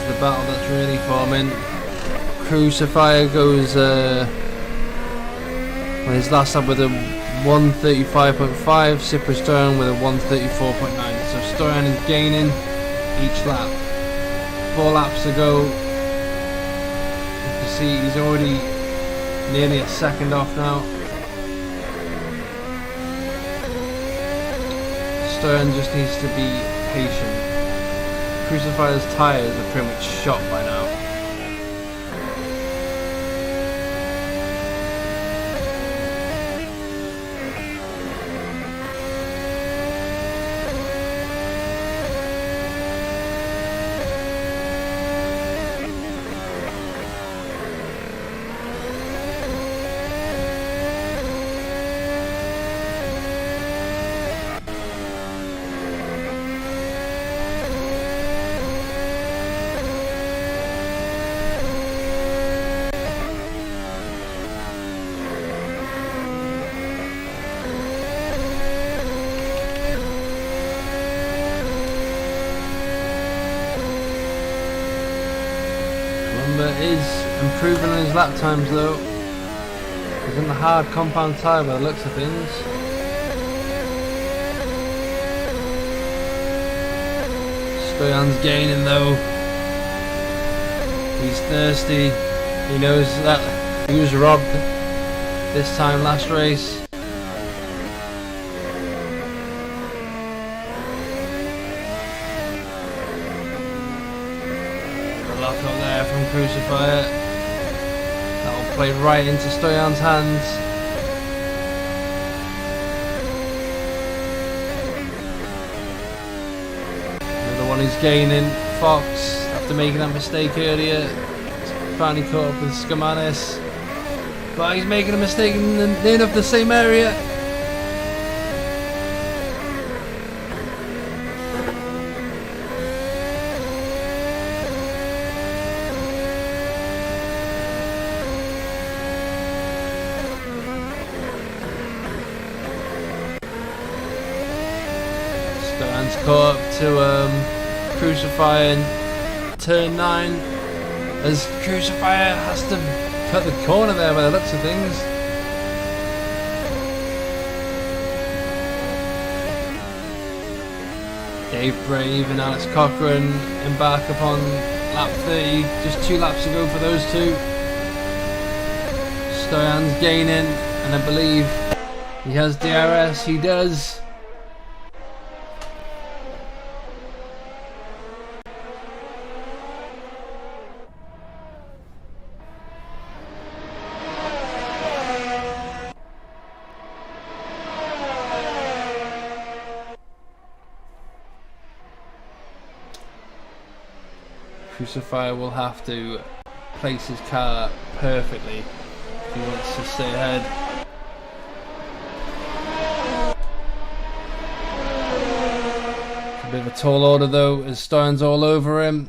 The battle that's really forming. Crucifier goes his last lap with a 1:35.5, Cyprus Stoyan with a 1:34.9. So Stoyan is gaining each lap. 4 laps to go. You can see he's already nearly a second off now. Stoyan just needs to be patient. Crucifier's tyres are pretty much shot by now. Is improving on his lap times though. He's in the hard compound tyre by the looks of things. Stoyan's gaining though. He's thirsty. He knows that he was robbed this time last race. Crucifier. That'll play right into Stoyan's hands. Another one who's gaining. Fox, after making that mistake earlier, finally caught up with Skamanis. But he's making a mistake in the near enough the same area. Caught up to Crucifier in turn 9 as Crucifier has to cut the corner there by the looks of things. Dave Brave and Alex Cochran embark upon lap 30, just 2 laps to go for those two. Stoyan's gaining, and I believe he has DRS, he does. Crucifier will have to place his car perfectly if he wants to stay ahead. A bit of a tall order though, as Stoyan's all over him.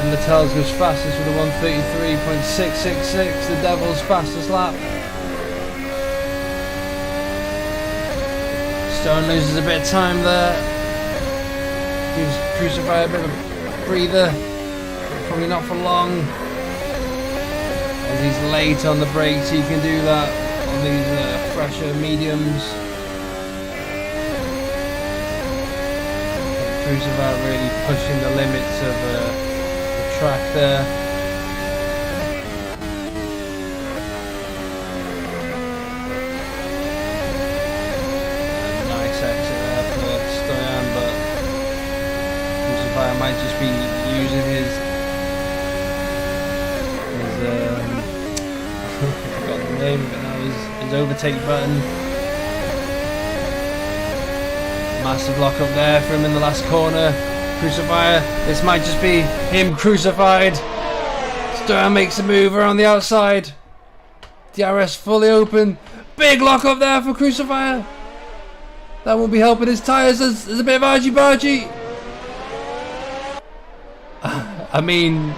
Latels goes fastest with a 133.666, the Devil's fastest lap. Stone loses a bit of time there. Gives Crucifier a bit of a breather. Probably not for long. As he's late on the brakes, he can do that on these fresher mediums. Crucifier really pushing the limits of track there. Nice exit there for Stoyan, but Crucifier might just be using his I forgot the name of it now, his overtake button. Massive lock up there for him in the last corner. Crucifier, this might just be him crucified. Stoyan makes a move around the outside. DRS fully open. Big lock up there for Crucifier. That won't be helping his tyres. There's a bit of argy-bargy. I mean,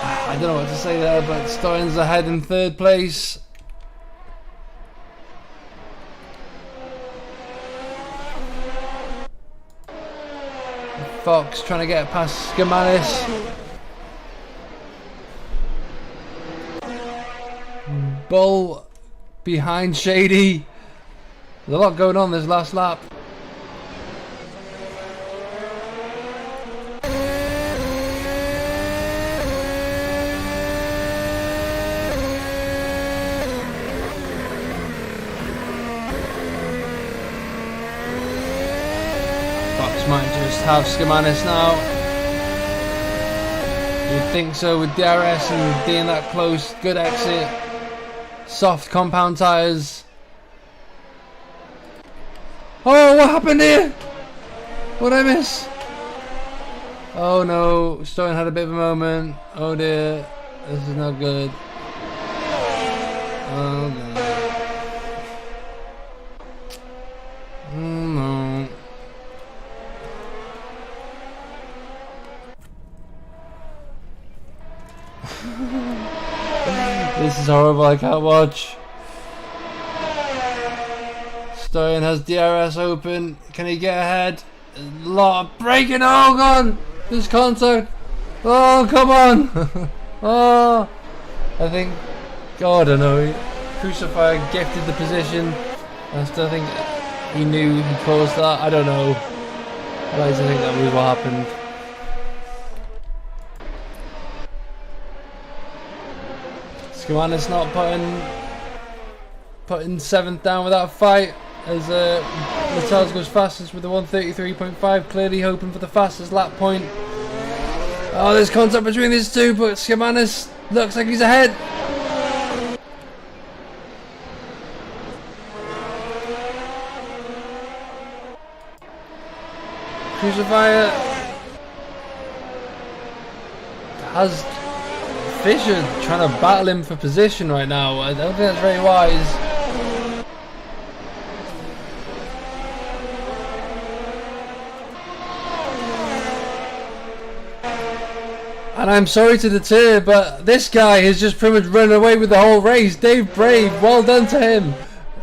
I don't know what to say there, but Stoyan's ahead in third place. Fox trying to get past Skamanis. Bull behind Shady. There's a lot going on this last lap. Might just have Skamanis now. You'd think so with DRS and being that close. Good exit. Soft compound tyres. Oh, what happened here? What did I miss? Oh no, Stoyan had a bit of a moment. Oh dear, this is not good. Oh no. No. This is horrible, I can't watch. Stoyan has DRS open. Can he get ahead? A lot of braking. Oh god! This contact. Oh, come on! Oh, I think. God, I don't know. Crucifier gifted the position. I still think he knew he caused that. I don't know. I like to think that was what happened. Skamanis not putting 7th down without a fight, as Latels goes fastest with the 133.5, clearly hoping for the fastest lap point. Oh, there's contact between these two, but Skamanis looks like he's ahead. Crucifier has Fisher trying to battle him for position right now. I don't think that's very wise. And I'm sorry to deter, but this guy has just pretty much run away with the whole race. Dave Brave, well done to him.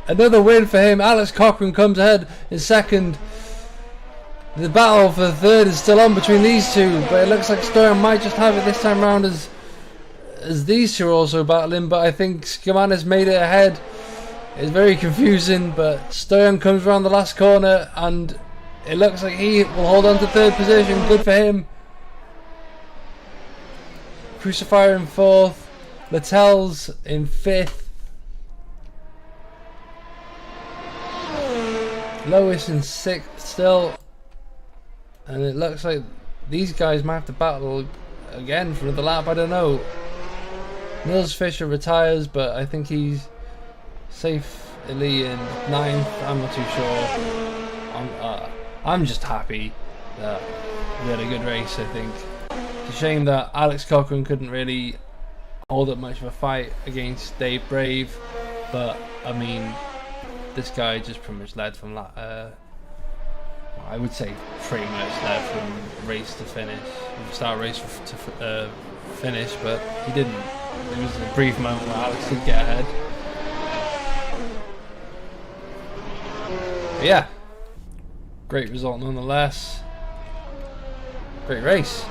Another win for him. Alex Cochran comes ahead in second. The battle for third is still on between these two, but it looks like Stoyan might just have it this time round as these two are also battling, but I think Skamanis made it ahead. It's very confusing, but Stoyan comes around the last corner and it looks like he will hold on to third position. Good for him. Crucifier in fourth, Latels in fifth, Lois in sixth still, and it looks like these guys might have to battle again for another lap. I don't know. Nils Fischer retires, but I think he's safely in 9th. I'm not too sure. I'm just happy that we had a good race. I think it's a shame that Alex Cochran couldn't really hold up much of a fight against Dave Brave, but I mean, this guy just pretty much led from I would say pretty much led from race to finish, start race to finish, but he didn't. There was a brief moment where Alex did get ahead. But yeah, great result nonetheless. Great race.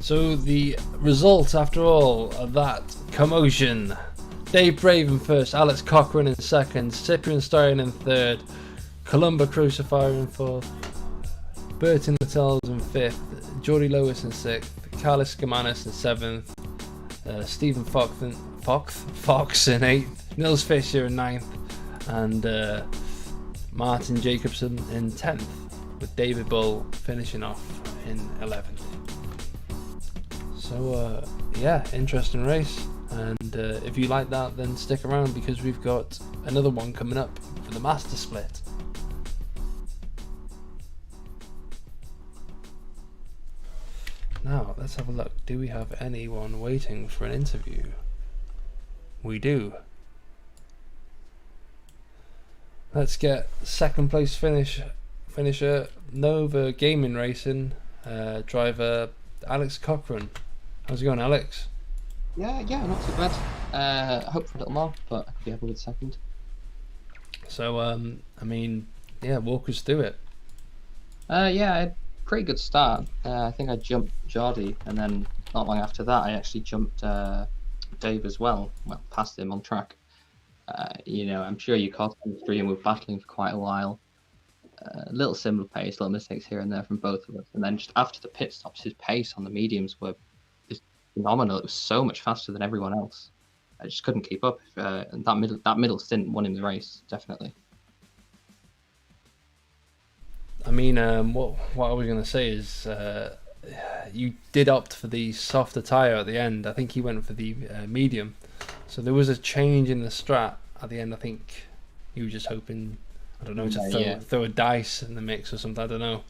So the results, after all, of that commotion: Dave Brave in first, Alex Cochran in second, Cyprian Starion in third, Columba Crucifier in fourth, Bertin Littels in fifth, Geordie Lewis in sixth, Carlos Gamanis in seventh, Stephen Fox in eighth, Nils Fischer in ninth, and Martin Jacobson in 10th, with David Bull finishing off in 11th. So yeah, interesting race, and if you like that, then stick around because we've got another one coming up for the Master Split. Now let's have a look. Do we have anyone waiting for an interview? We do. Let's get second place finisher Nova Gaming Racing driver Alex Cochran. How's it going, Alex? Yeah, not too bad. Hope for a little more, but I could be able with second. So, I mean, yeah, walk us through it. Yeah, I had a pretty good start. I think I jumped Geordie, and then not long after that, I actually jumped Dave as well. Well, past him on track. I'm sure you caught on the stream. We were battling for quite a while. A little similar pace, little mistakes here and there from both of us. And then just after the pit stops, his pace on the mediums were just phenomenal. It was so much faster than everyone else. I just couldn't keep up. And that middle stint won him the race, definitely. I mean, what I was going to say is you did opt for the softer tyre at the end. I think he went for the medium. So there was a change in the strat at the end. I think he was just hoping, I don't know, to throw a dice in the mix or something. I don't know.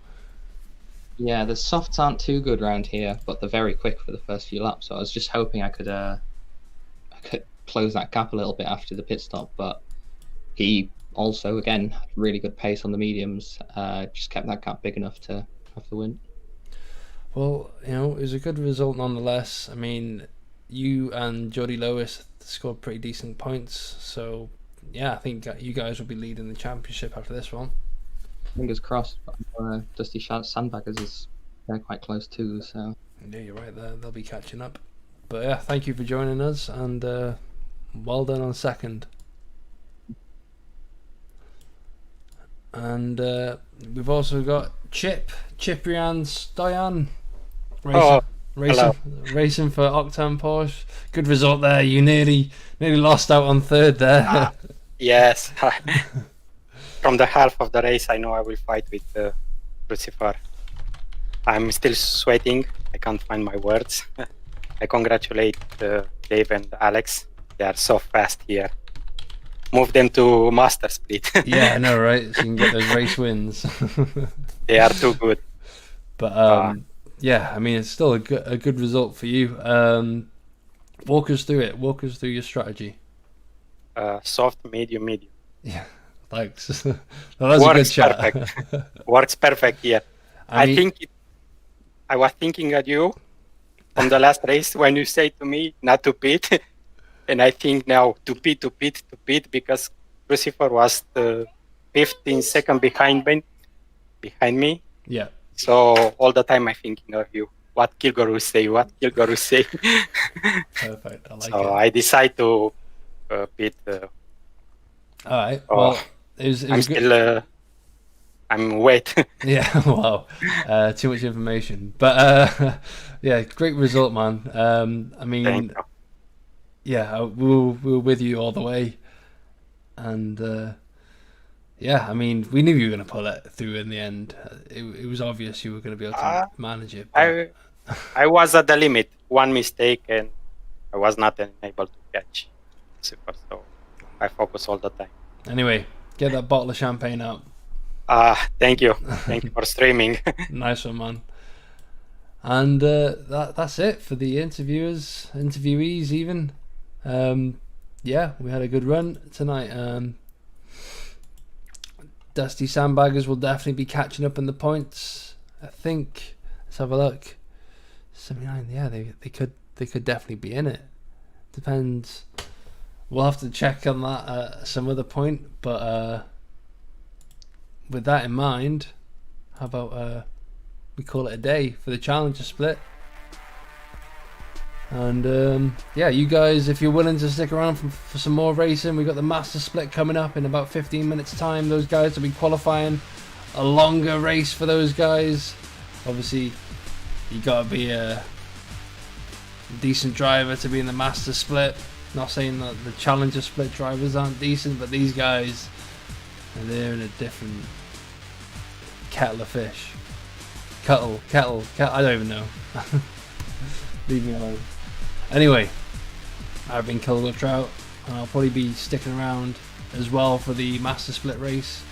Yeah, the softs aren't too good around here, but they're very quick for the first few laps. So I was just hoping I could close that gap a little bit after the pit stop. But he also, again, had really good pace on the mediums. Just kept that gap big enough to have the win. Well, it was a good result nonetheless. I mean, you and Geordie Lewis scored pretty decent points. So yeah, I think you guys will be leading the championship after this one. Fingers crossed. Dusty Sandbaggers is quite close too. So yeah, you're right there. They'll be catching up. But yeah, thank you for joining us, and well done on second. And we've also got Cyprian Stoyan racing for Octane Porsche. Good result there. You nearly lost out on third there. Yes. From the half of the race, I know I will fight with Lucifer. I'm still sweating. I can't find my words. I congratulate Dave and Alex. They are so fast here. Move them to Master Split. Yeah, I know, right? So you can get those race wins. They are too good. But yeah, I mean, it's still a good result for you. Walk us through it. Walk us through your strategy. Soft, medium. Yeah, thanks. Well, that's a good chat. Perfect. Works perfect here. I was thinking at you. from the last race when you say to me not to pit, and I think now to pit because Lucifer was the 15 second behind me. Yeah. So all the time I thinking of you. What Kilgore will say? What Kilgore will say? Perfect. I like So it. I decide to pit. All right. Oh, Well, it was I'm good. still. I'm wet. Yeah, wow. Too much information. But yeah, great result, man. I Thank mean, you. yeah, we were with you all the way. And yeah, I mean, we knew you were going to pull it through in the end. It was obvious you were going to be able to manage it. But I was at the limit. One mistake, and I was not able to catch Lucifer. So I focus all the time. anyway, get that bottle of champagne out. Thank you. Thank you for streaming. Nice one, man. And that's it for the interviewees even. Yeah, we had a good run tonight. Dusty Sandbaggers will definitely be catching up in the points. I think. Let's have a look. 79. Yeah, they could definitely be in it. Depends. We'll have to check on that at some other point. But with that in mind, how about we call it a day for the Challenger split? And yeah, you guys, if you're willing to stick around for some more racing, we've got the Master Split coming up in about 15 minutes time. Those guys will be qualifying. A longer race for those guys. Obviously, you got to be a decent driver to be in the Master Split. Not saying that the Challenger Split drivers aren't decent, but these guys, they're in a different kettle of fish. Kettle, I don't even know. Leave me alone. Anyway, I've been Kilgore Trout, and I'll probably be sticking around as well for the Master Split race.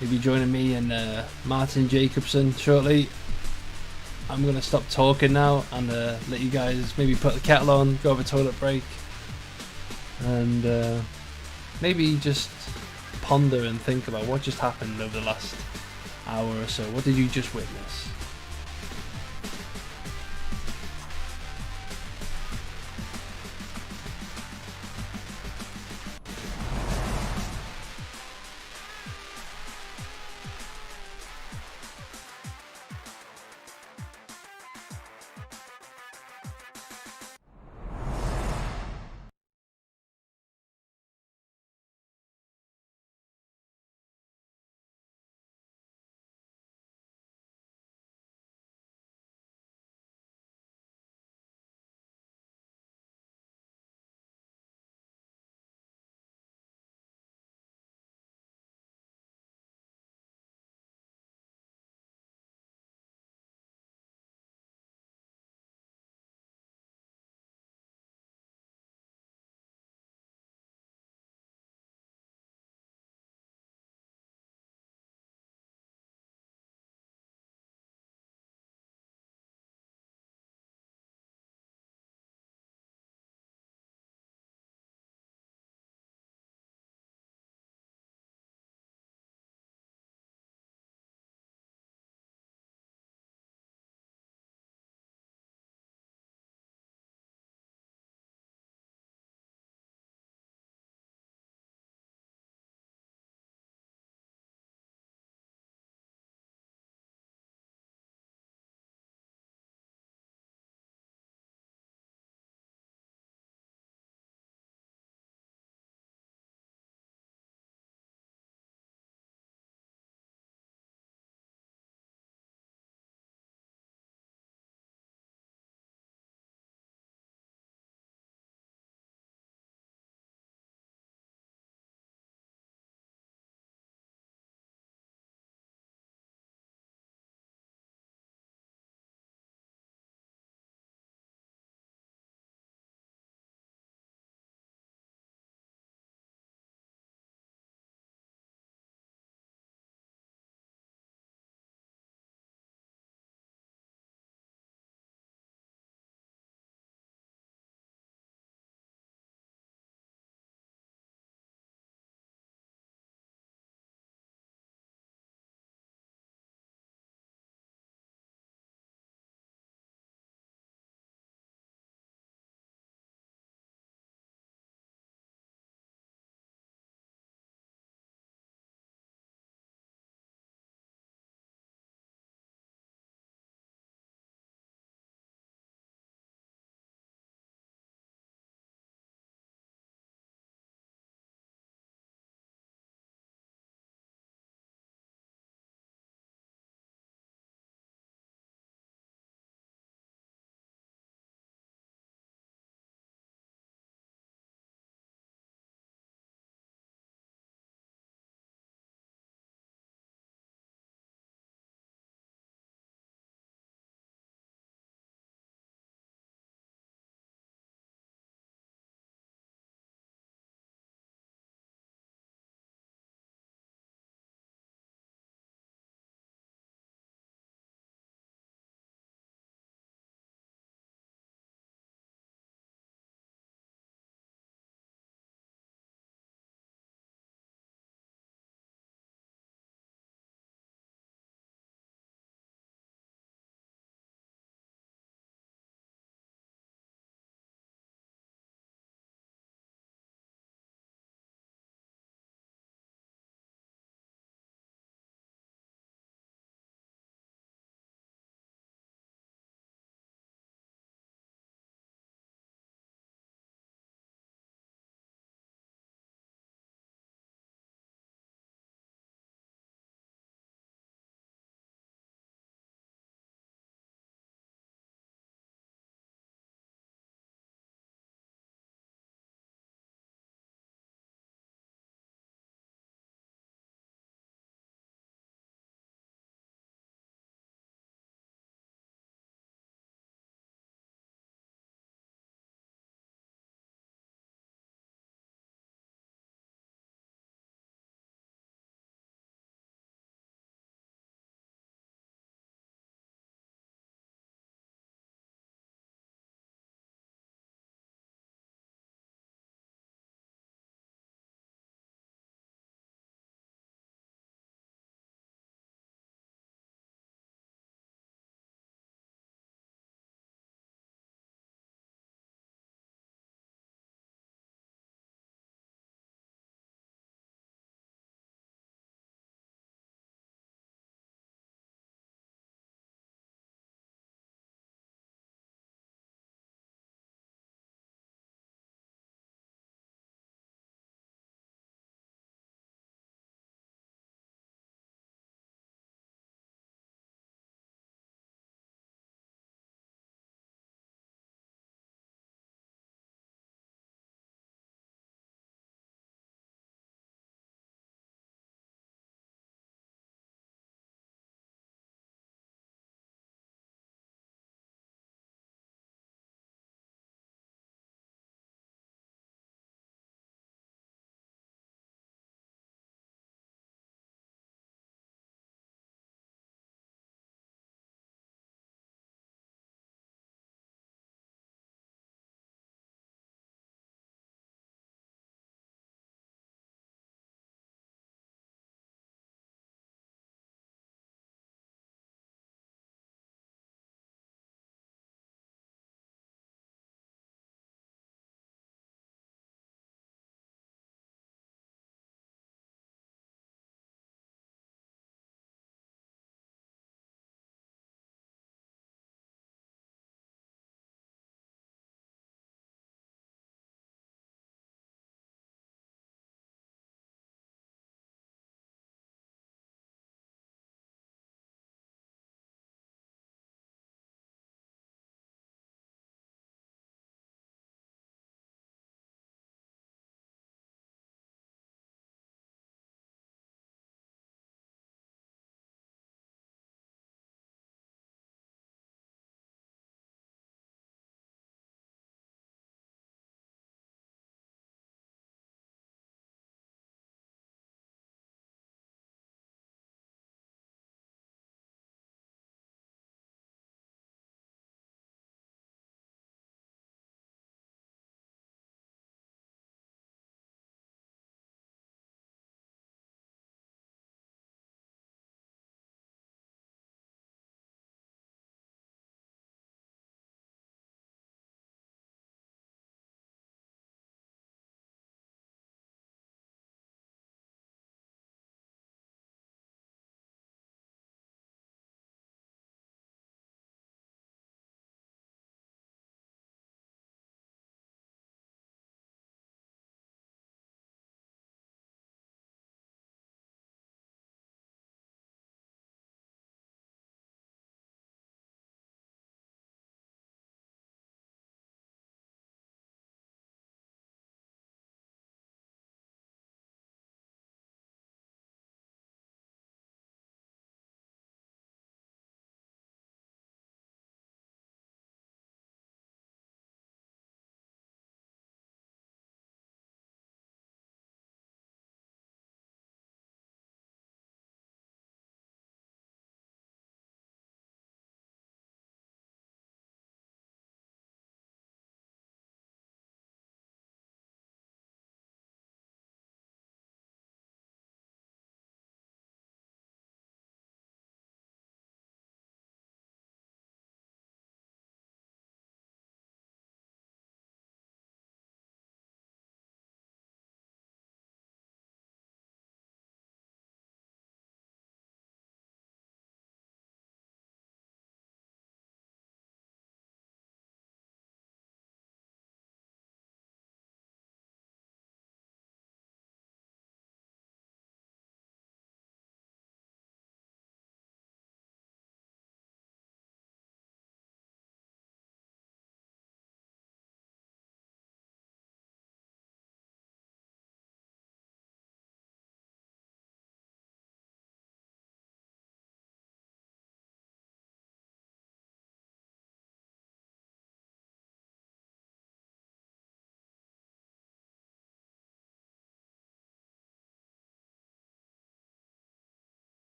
You'll be joining me and Martin Jacobson shortly. I'm going to stop talking now and let you guys maybe put the kettle on, go have a toilet break, and maybe just ponder and think about what just happened over the last hour or so. What did you just witness?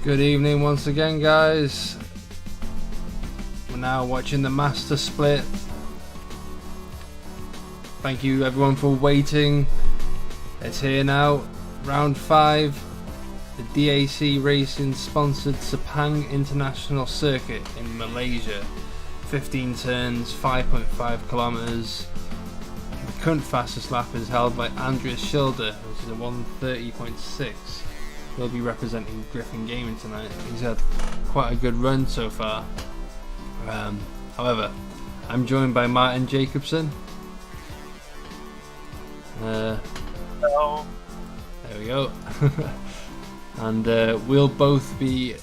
Good evening once again, guys. We're now watching the Master Split. Thank you everyone for waiting. It's here now. Round 5. The DAC Racing sponsored Sepang International Circuit in Malaysia. 15 turns, 5.5 kilometers. The current fastest lap is held by Andreas Schilder, which is a 1:30.6. He'll be representing Griffin Gaming tonight. He's had quite a good run so far. However, I'm joined by Martin Jacobson. Hello. There we go. And we'll both be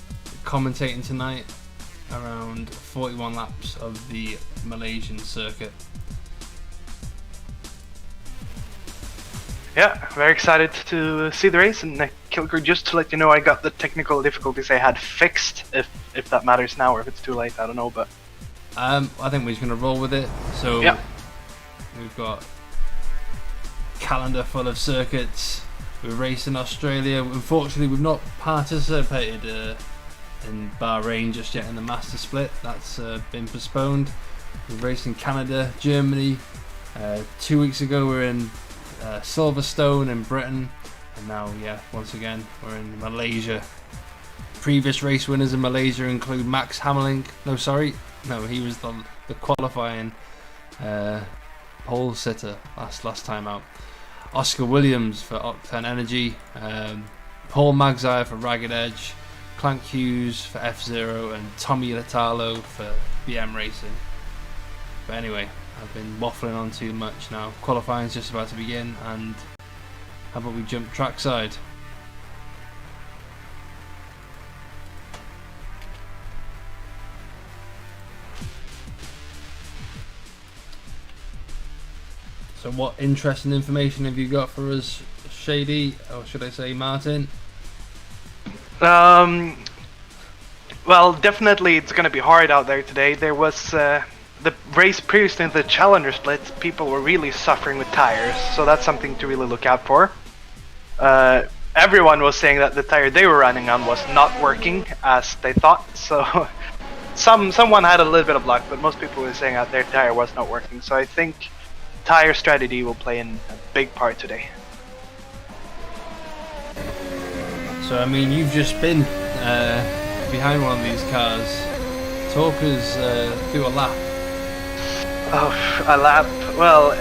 commentating tonight around 41 laps of the Malaysian circuit. Yeah, very excited to see the race. And Kilgore, just to let you know, I got the technical difficulties I had fixed. If that matters now, or if it's too late, I don't know. But I think we're just gonna roll with it. So yeah. We've got calendar full of circuits. We're racing Australia. Unfortunately, we've not participated in Bahrain just yet in the Master Split. That's been postponed. We're racing Canada, Germany. 2 weeks ago, we were in Silverstone in Britain, and now, once again, we're in Malaysia. Previous race winners in Malaysia include Max Hammerling. No, he was the qualifying pole sitter last time out. Oscar Williams for Octane Energy, Paul Magzire for Ragged Edge, Clank Hughes for F-Zero, and Tommy Latalo for BM Racing. But anyway, I've been waffling on too much now. Qualifying's just about to begin, and how about we jump trackside? So what interesting information have you got for us, Shady, or should I say Martin? Well, definitely it's going to be hard out there today. There was the race previously in the Challenger Split. People were really suffering with tires, so that's something to really look out for. Everyone was saying that the tire they were running on was not working as they thought, so someone had a little bit of luck, but most people were saying that their tire was not working. So I think tire strategy will play in a big part today. So I mean, you've just been behind one of these cars. Talk us through a lap. Oh, a lap. Well,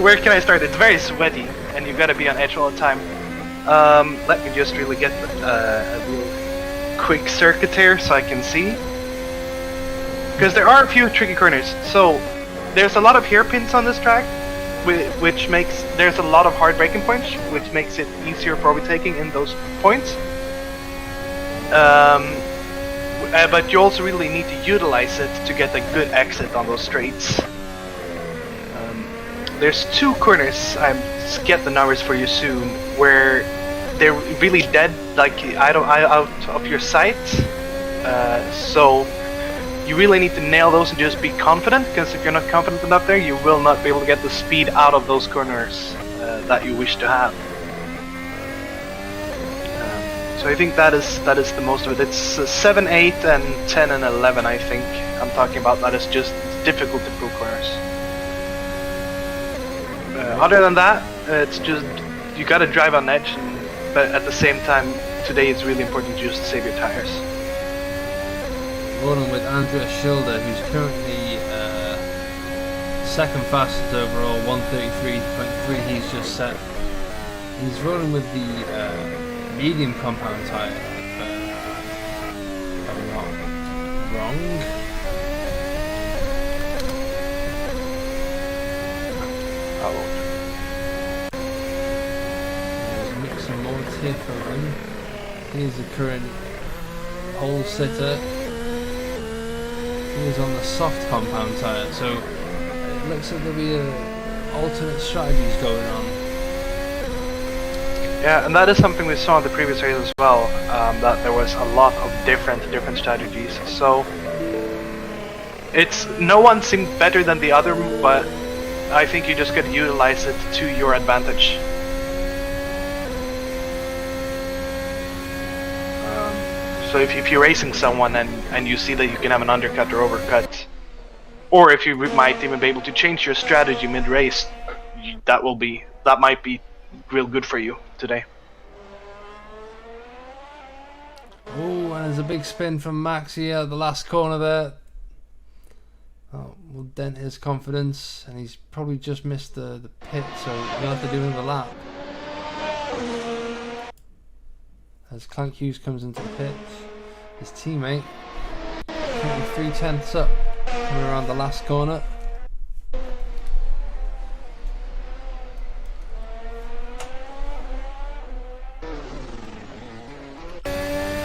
where can I start? It's very sweaty, and you've got to be on edge all the time. Let me just really get a real quick circuit here so I can see. Because there are a few tricky corners. So there's a lot of hairpins on this track, which makes there's a lot of hard braking points, which makes it easier for overtaking in those points. But you also really need to utilize it to get a good exit on those straights. There's 2 corners, I get the numbers for you soon, where they're really dead, like out of your sight. So you really need to nail those and just be confident, because if you're not confident enough there, you will not be able to get the speed out of those corners that you wish to have. So I think that is the most of it. It's 7, 8, and 10 and 11. I think I'm talking about. That is just difficult to prove corners. Other than that, it's just you got to drive on edge, but at the same time, today it's really important to just save your tires. Rolling with Andreas Schilder, who's currently second fastest overall, 1:33.3. He's just set. He's rolling with the medium compound tyre, if I'm not wrong. There's a mix of modes here for him. Here's the current pole sitter. He's on the soft compound tyre, so it looks like there'll be alternate strategies going on. Yeah, and that is something we saw in the previous race as well, that there was a lot of different strategies. So it's no one seemed better than the other, but I think you just got to utilize it to your advantage. So if you're racing someone and you see that you can have an undercut or overcut, or if you might even be able to change your strategy mid-race, that might be real good for you today. Oh, and there's a big spin from Max here at the last corner there. Oh, will dent his confidence, and he's probably just missed the pit, so he'll have to do another lap. As Clank Hughes comes into the pit, his teammate currently 3/10 up, coming around the last corner.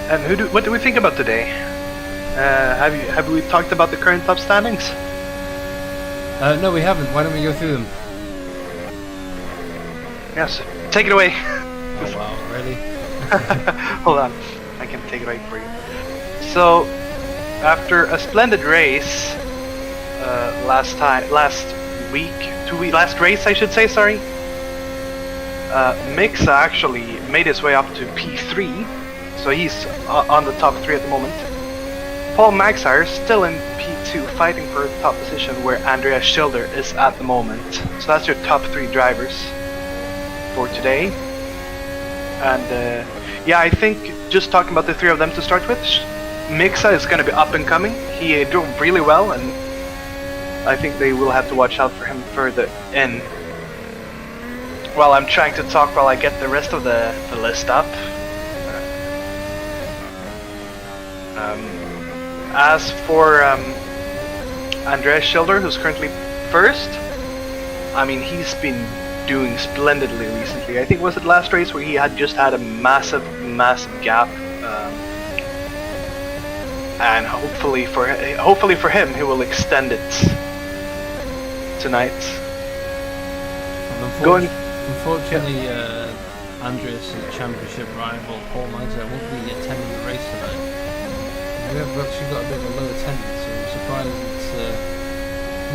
And what do we think about today? Have we talked about the current top standings? No, we haven't. Why don't we go through them? Yes, take it away. Oh wow, really? Hold on, I can take it away for you. So, after a splendid race last race I should say, sorry. Mixa actually made his way up to P3, so he's on the top 3 at the moment. Paul Maxire still in P2, fighting for the top position where Andreas Schilder is at the moment. So that's your top 3 drivers for today. And yeah, I think just talking about the 3 of them to start with, Mixa is going to be up and coming. He drove really well, and I think they will have to watch out for him further in. Well, I'm trying to talk while I get the rest of the list up. As for Andreas Schilder, who's currently first, I mean, he's been doing splendidly recently. I think was it last race where he had just had a massive gap, and hopefully for him, he will extend it tonight. Unfortunately, Andreas' championship rival Paul Maxire won't be attending the race tonight. We have actually got a bit of a low attendance, so I'm surprised it's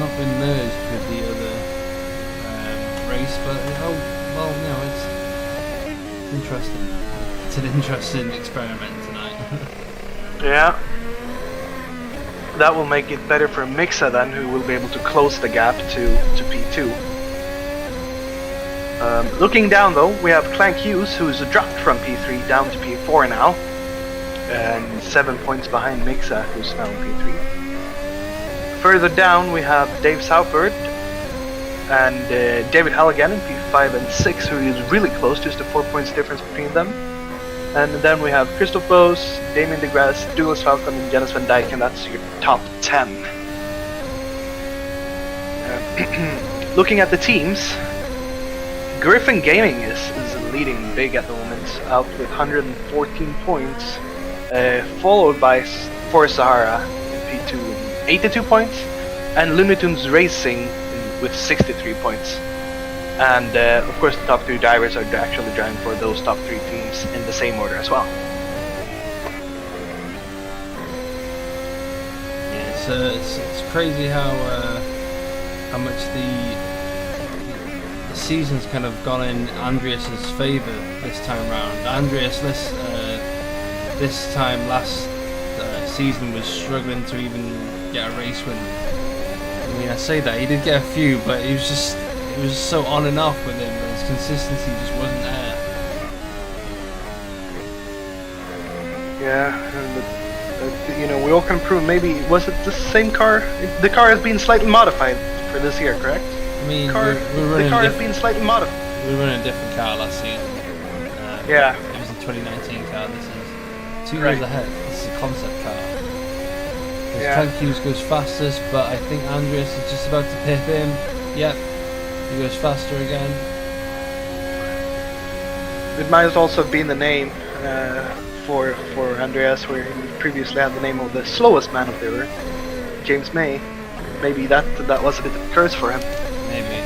not been merged with the other race. But oh well, you know, it's interesting. It's an interesting experiment tonight. Yeah, that will make it better for Mixa then, who will be able to close the gap to P2. Looking down though, we have Clank Hughes, who's dropped from P3 down to P4 now, and 7 points behind Mixa, who's now in P3. Further down we have Dave Southbird and David Halligan in P5 and 6, who is really close, just a 4 points difference between them. And then we have Christoph Bose, Damien DeGrasse, Douglas Falcon, and Jonas Van Dijk, and that's your top 10. Looking at the teams, Griffin Gaming is leading big at the moment, out with 114 points, followed by For Sahara in P2 with 82 points, and Looney Tunes Racing with 63 points. And of course the top 3 drivers are actually driving for those top 3 teams in the same order as well. Yeah, it's crazy how much the season's kind of gone in Andreas' favour this time round. Andreas this time last season was struggling to even get a race win. I mean, I say that he did get a few, but it was so on and off with him, and his consistency just wasn't there. Yeah, and you know, we all can prove. Maybe was it the same car? The car has been slightly modified for this year, correct? I mean, the car has been slightly modified. We were running a different car last season. Yeah. It was a 2019 car. This is 2 Right. years ahead. This is a concept car. Yeah. Clank Hughes goes fastest, but I think Andreas is just about to pip him. Yep, he goes faster again. It might have also been the name for Andreas, where he previously had the name of the slowest man of the earth, James May. Maybe that was a bit of a curse for him. Maybe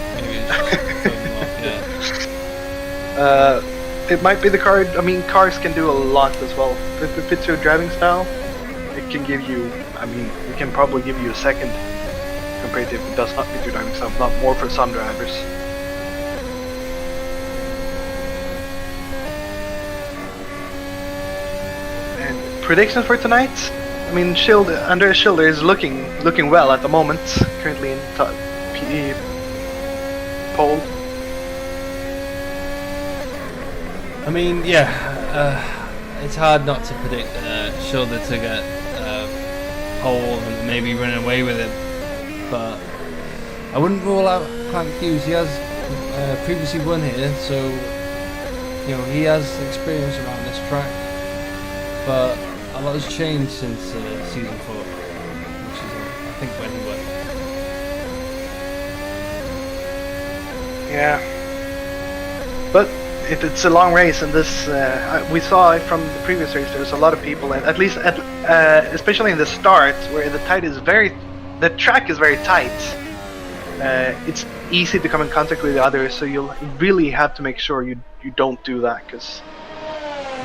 it's just yeah. It might be the car. I mean, cars can do a lot as well. If it fits your driving style, it can give you. I mean, it can probably give you a second compared to if it does not fit your driving style. Not more for some drivers. And predictions for tonight? I mean, Andreas Schilder is looking well at the moment, currently in top PE pole. I mean, yeah, it's hard not to predict Schilder to get pole and maybe run away with it, but I wouldn't rule out Clank Hughes. He has previously won here, so you know he has experience around this track, but a lot has changed since season 4, which is I think when he won. Yeah, but it's a long race, and this we saw it from the previous race. There's a lot of people, and at least especially in the start, where the track is very tight. It's easy to come in contact with the others, so you'll really have to make sure you don't do that, because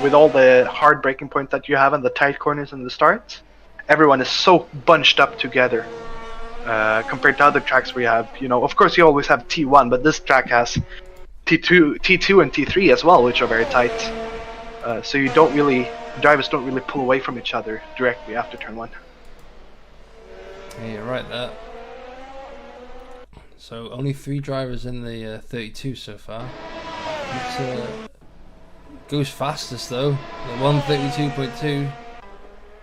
with all the hard braking points that you have and the tight corners in the start, everyone is so bunched up together compared to other tracks where you have, of course you always have T1, but this track has T2 and T3 as well, which are very tight. So drivers don't really pull away from each other directly after turn 1. Yeah, you're right there. So only 3 drivers in the 32 so far. It goes fastest though, the 1:32.2.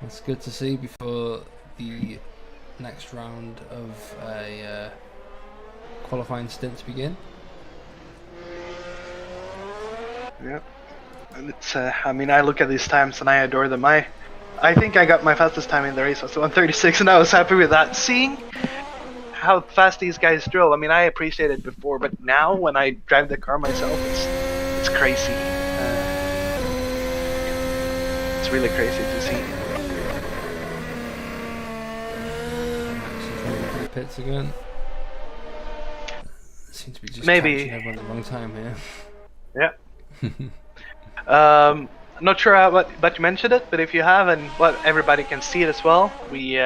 That's good to see before the next round of a qualifying stint to begin. Yeah, and it's. I mean, I look at these times and I adore them. I think I got my fastest time in the race was 1:36, and I was happy with that. Seeing how fast these guys drove, I mean, I appreciated it before, but now when I drive the car myself, it's crazy. It's really crazy to see. To the pits again. Seem to be just Maybe catching everyone at the wrong time here. Yeah. Not sure but you mentioned it, but if you have, and everybody can see it as well, we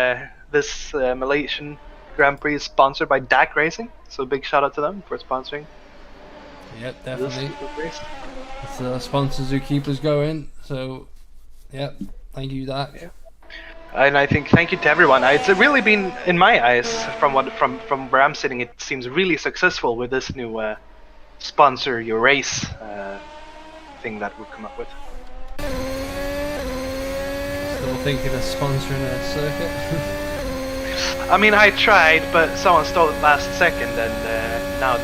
this Malaysian Grand Prix is sponsored by DAC Racing, so big shout out to them for sponsoring. Yep, definitely. This race. It's the sponsors who keep us going, so yep, thank you DAC. Yeah. And I think thank you to everyone. It's really been, in my eyes, from where I'm sitting, it seems really successful with this new sponsor your race thing that we've come up with. Still thinking of sponsoring a circuit? I mean, I tried, but someone stole it last second, and now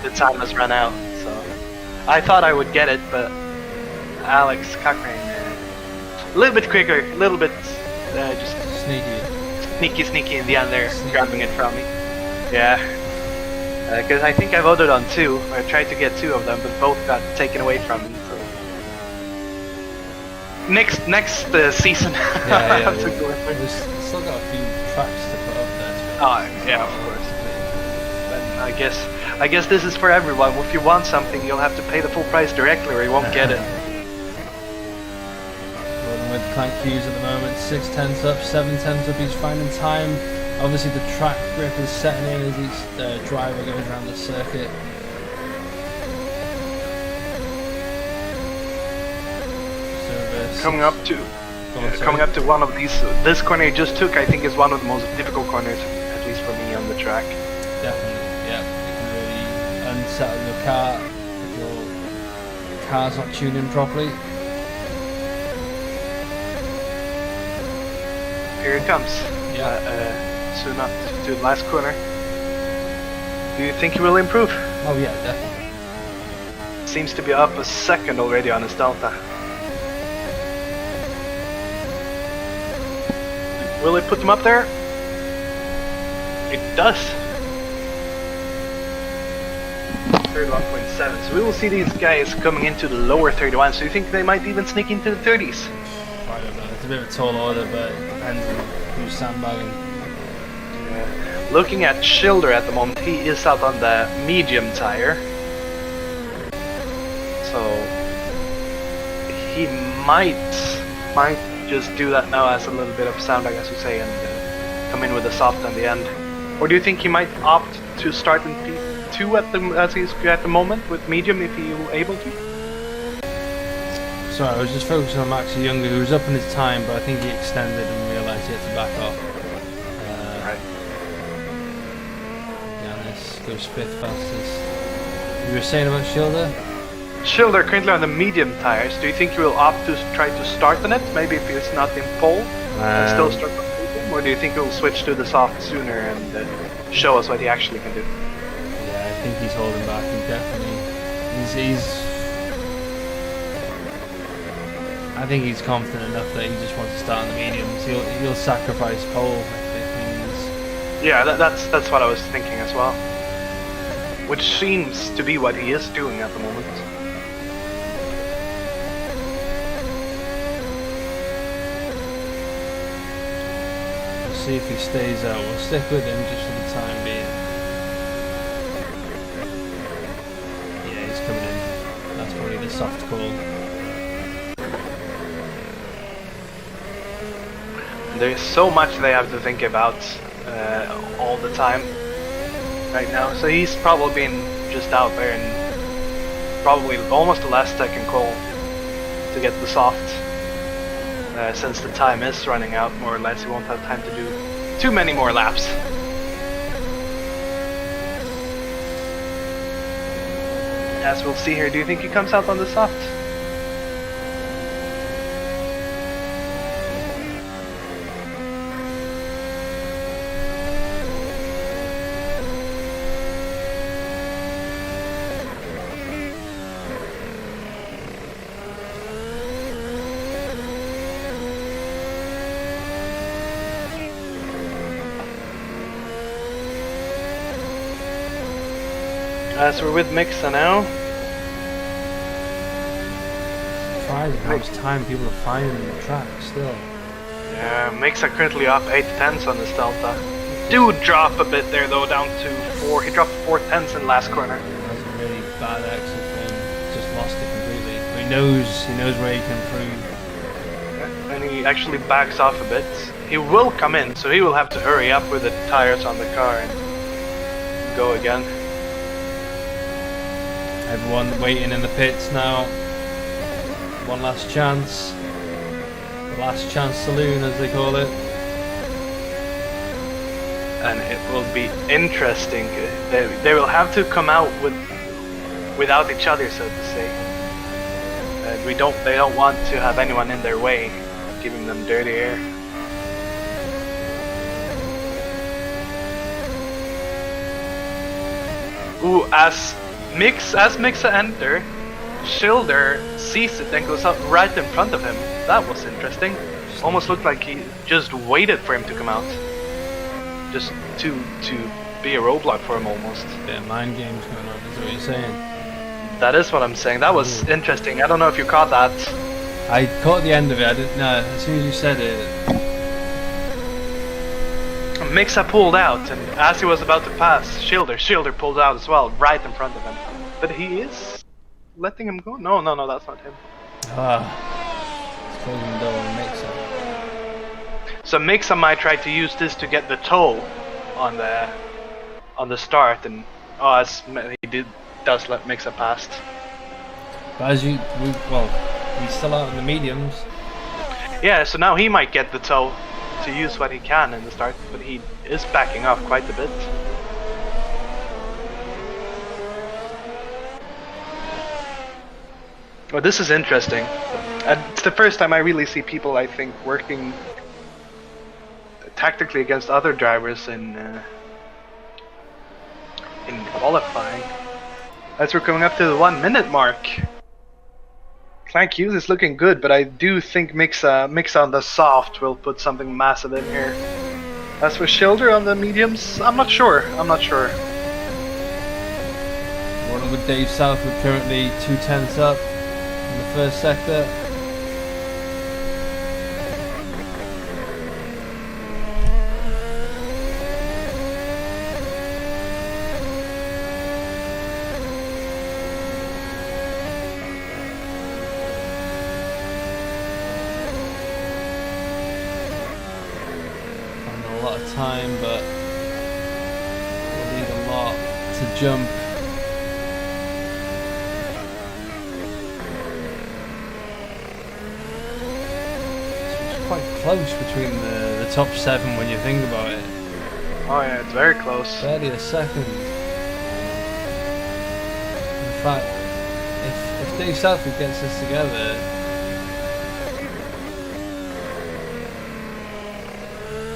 the time has run out. So I thought I would get it, but Alex Cochrane, a little bit quicker, a little bit just sneaky in the end there, grabbing it from me. Yeah. Because I think I voted on 2. I tried to get 2 of them, but both got taken away from me. So next season, I have to go for it. We've still got a few tracks to put up there. Oh yeah, of course. But I guess this is for everyone. If you want something, you'll have to pay the full price directly, or you won't get it. Rolling with Clank Hughes at the moment, 6/10 up, 7/10 up. He's finding time. Obviously the track grip is setting in as each driver goes around the circuit. Service. Coming up to one of these, this corner he just took, I think is one of the most difficult corners, at least for me, on the track. Definitely, yeah. You can really unsettle your car if your car's not tuned in properly. Here it comes. Yeah. Soon up to the last corner. Do you think he will improve? Oh yeah, definitely. Seems to be up a second already on his delta. Will it put him up there? It does. 31.7. So we will see these guys coming into the lower 31. So you think they might even sneak into the 30s? I don't know. It's a bit of a tall order, but it depends on who's sandbagging. Looking at Schilder at the moment, he is out on the medium tire. So he might just do that now as a little bit of sound, as you say, and come in with a soft on the end. Or do you think he might opt to start in P2 as he's at the moment with medium if he were able to? Sorry, I was just focusing on Maxi Younger, who was up in his time, but I think he extended and realised he had to back off. Right. Giannis goes 5th fastest. You were saying about Schilder? Schilder currently on the medium tires. Do you think he will opt to try to start on it? Maybe if he's not in pole, and still start on the medium? Or do you think he'll switch to the soft sooner and show us what he actually can do? Yeah, I think he's holding back. He definitely. I think he's confident enough that he just wants to start on the mediums. He'll sacrifice pole if it means. Yeah, that's what I was thinking as well. Which seems to be what he is doing at the moment. We'll see if he stays out. We'll stick with him just for the time being. Yeah, he's coming in. That's probably the soft call. There's so much they have to think about all the time right now. So he's probably been just out there and probably almost the last second call to get the soft. Since the time is running out, more or less, he won't have time to do too many more laps. As we'll see here, do you think he comes out on the soft? So we're with Mixa now. Surprising how much time people are finding the track still. Yeah, Mixa currently up 8 tenths on this Delta. Do drop a bit there though, down to 4. He dropped 4 tenths in the last corner. That was a really bad exit for him. Just lost it completely. But he knows where he can improve. Yeah, and he actually backs off a bit. He will come in, so he will have to hurry up with the tires on the car and go again. Everyone waiting in the pits now. One last chance. The last chance saloon, as they call it. And it will be interesting. They will have to come out without each other, so to say. And they don't want to have anyone in their way, giving them dirty air. Ooh, as Mixa enter, Schilder sees it and goes up right in front of him. That was interesting. Almost looked like he just waited for him to come out. Just to be a roadblock for him almost. Yeah, mind games going on, is what you're saying. That is what I'm saying. That was interesting. I don't know if you caught that. I caught the end of it, I didn't know. As soon as you said it. Mixa pulled out, and as he was about to pass Schilder pulled out as well, right in front of him. But he is letting him go? No, that's not him. It's closing the door on Mixa. So Mixa might try to use this to get the toe on the start, and does let Mixa past. But as he's still out in the mediums. Yeah, so now he might get the toe to use what he can in the start, but he is backing off quite a bit. Well, this is interesting. It's the first time I really see people, I think, working tactically against other drivers in qualifying. As we're coming up to the 1 minute mark. Clank Hughes is looking good, but I do think Mixa on the soft will put something massive in here. As for Schilder on the mediums, I'm not sure. Running with Dave Southwood currently 2 tenths up in the first sector. Time, but we'll need a lot to jump. quite close between the top 7 when you think about it. Oh yeah, it's very close. Barely a second. In fact, if Dave Southwood gets this together,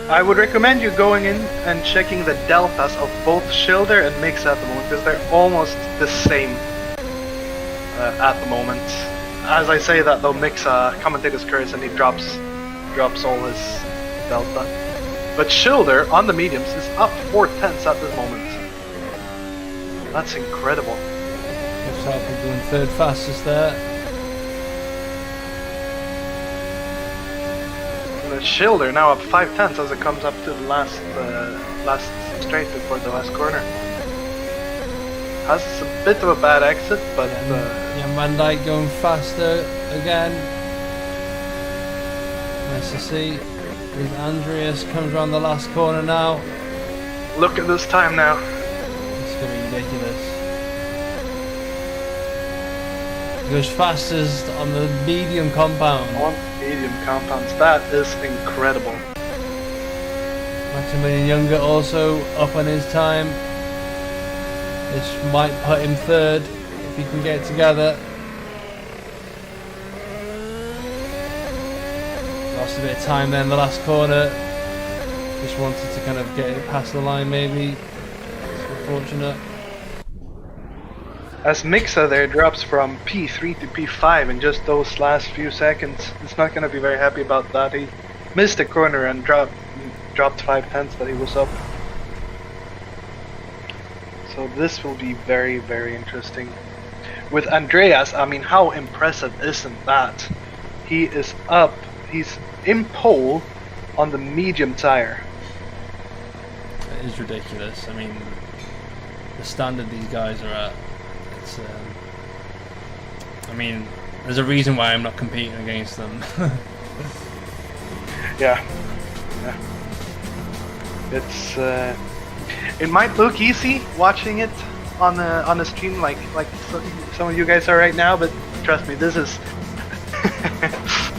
I would recommend you going in and checking the deltas of both Schilder and Mix at the moment, because they're almost the same at the moment. As I say that though, Mix commentator's curse and he drops all his delta. But Schilder on the mediums is up 4/10 at this moment. That's incredible. Dave Southwood doing 3rd fastest there. Schilder now up 5/10 as it comes up to the last straight before the last corner. Has a bit of a bad exit, but Yeah, Van Dijk going faster again. Nice to see. With Andreas comes around the last corner now. look at this time now. It's gonna be ridiculous. He goes fastest on the medium compound. On medium compounds, that is incredible. Maximilian Younger also up on his time. This might put him 3rd if he can get it together. Lost a bit of time there in the last corner. Just wanted to kind of get it past the line maybe. It's unfortunate. As Mixa there drops from P3 to P5 in just those last few seconds, he's not going to be very happy about that. He missed a corner and dropped 5/10 that he was up. So this will be very, very interesting. With Andreas, I mean, how impressive isn't that? He is up, he's in pole on the medium tire. It is ridiculous. I mean, the standard these guys are at. It's, I mean, there's a reason why I'm not competing against them. Yeah. It's it might look easy watching it on the stream like some of you guys are right now, but trust me, this is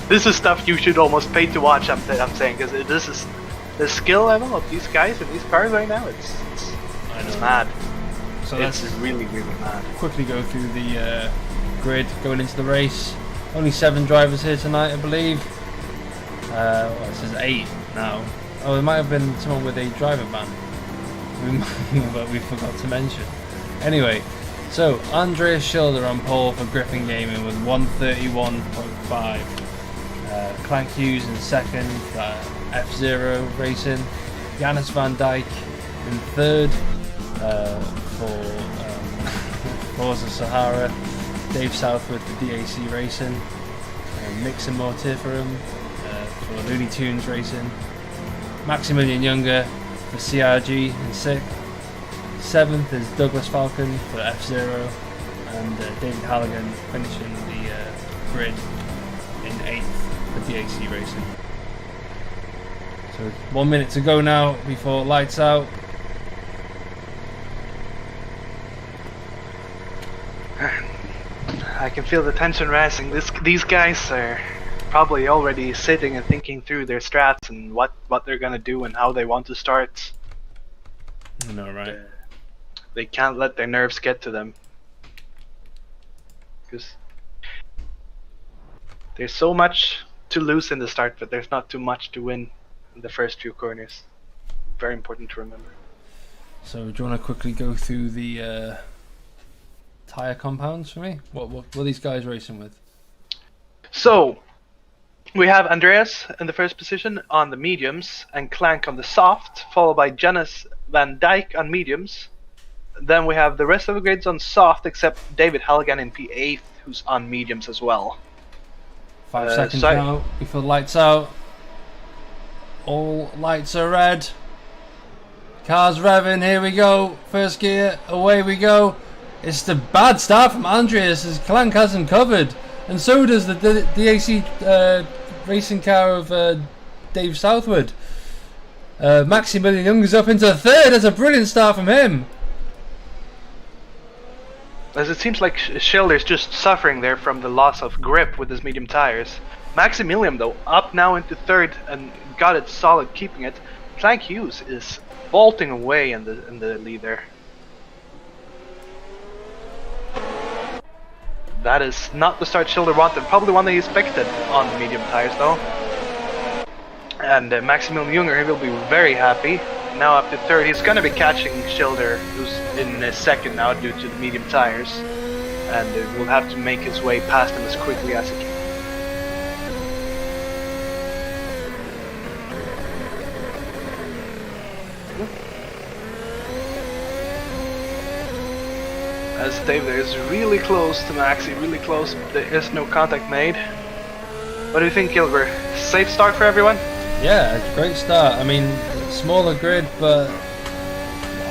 this is stuff you should almost pay to watch. I'm saying, because this is the skill level of these guys in these cars right now. It's mad. So It's let's really mad. quickly go through the grid going into the race. Only 7 drivers here tonight, I believe. Well, it says 8 now. Oh, there might have been someone with a driver ban, but we forgot to mention. Anyway, so Andreas Schilder on pole for Griffin Gaming with 131.5. Clank Hughes in 2nd, F-Zero Racing. Janus Van Dijk in 3rd for Forza Sahara. Dave Southwood for DAC Racing. Mixon Mortiferum for Looney Tunes Racing. Maximilian Younger for CRG in 6th. 7th is Douglas Falcon for F-Zero, and David Halligan finishing the grid in 8th for DAC Racing. So 1 minute to go now before lights out. I can feel the tension rising. These guys are probably already sitting and thinking through their strats and what they're gonna do and how they want to start. I know, right? They can't let their nerves get to them, because there's so much to lose in the start, but there's not too much to win in the first few corners. Very important to remember. So do you want to quickly go through the tyre compounds for me? What are these guys racing with? So we have Andreas in the first position on the mediums and Clank on the soft, followed by Janus Van Dijk on mediums. Then we have the rest of the grids on soft, except David Halligan in P8, who's on mediums as well. 5 seconds now before the lights out. All lights are red. Cars revving, here we go. First gear, away we go. It's the bad start from Andreas as Clank has him covered. And so does the DAC racing car of Dave Southwood. Maximilian Young is up into 3rd. That's a brilliant start from him. as it seems like Schilder's just suffering there from the loss of grip with his medium tires. Maximilian, though, up now into third and got it solid, keeping it. Plank Hughes is vaulting away in the lead there. That is not the start Schilder wanted, probably one that he expected on the medium tires though. And Maximilian Junger, he will be very happy. Now up to third, he's going to be catching Schilder, who's in second now due to the medium tires. And will have to make his way past him as quickly as he can. As Dave there is really close to Maxi, really close, but there is no contact made. What do you think, Gilbert? Safe start for everyone? Yeah, great start. I mean, smaller grid, but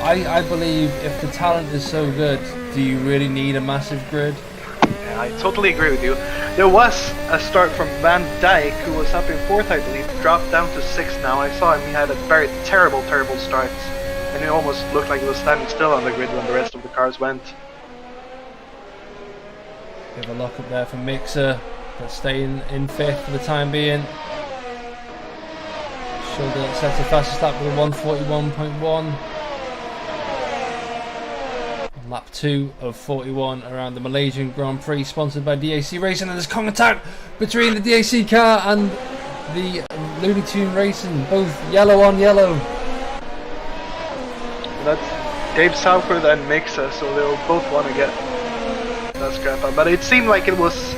I believe if the talent is so good, do you really need a massive grid? Yeah, I totally agree with you. There was a start from Van Dijk, who was up in 4th, I believe, dropped down to 6th now. I saw him, he had a very terrible start. And it almost looked like he was standing still on the grid when the rest of the cars went. Bit of a lock up there for Mixer, but staying in 5th for the time being. Schilder sets the fastest lap with a 1:41.1. Lap 2 of 41 around the Malaysian Grand Prix, sponsored by DAC Racing, and there's contact between the DAC car and the Looney Tune Racing, both yellow on yellow. That's Dave Southworth and Mixer, so they'll both want to get that scrap out. But it seemed like it was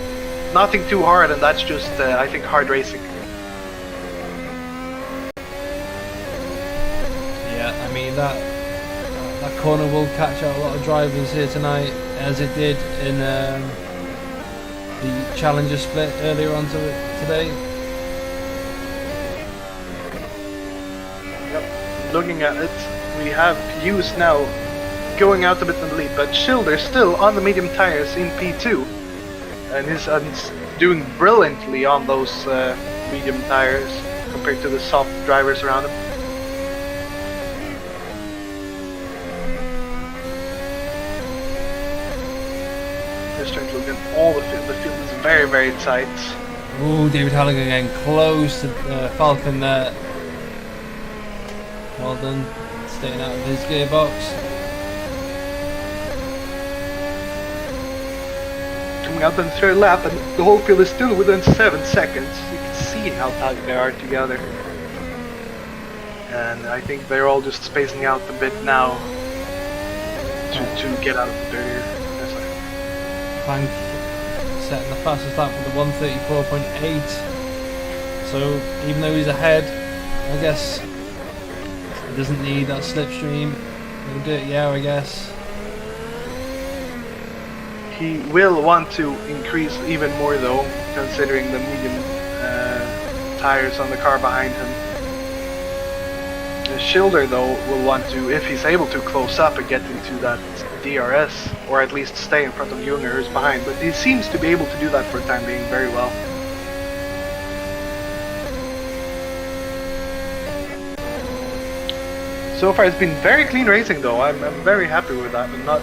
nothing too hard, and that's just, I think, hard racing. Yeah, I mean that corner will catch out a lot of drivers here tonight, as it did in the Challenger split earlier on today. Yep. Looking at it, we have Hughes now going out a bit in the lead, but Schilder still on the medium tires in P2, and he's doing brilliantly on those medium tires compared to the soft drivers around him. Just trying to look at all the field. The field is very, very tight. Ooh, David Halligan getting close to Falcon there. Well done, staying out of his gearbox. Coming up in the third lap, and the whole field is still within 7 seconds. You can see how tight they are together. And I think they're all just spacing out a bit now to get out of the dirt here. Plank setting the fastest lap with a 1:34.8. So even though he's ahead, I guess he doesn't need that slipstream. He'll do it, yeah, I guess. He will want to increase even more though, considering the medium tires on the car behind him. Schilder though will want to, if he's able to, close up and get into that DRS, or at least stay in front of Junger who's behind, but he seems to be able to do that for the time being very well. So far it's been very clean racing though, I'm very happy with that, and not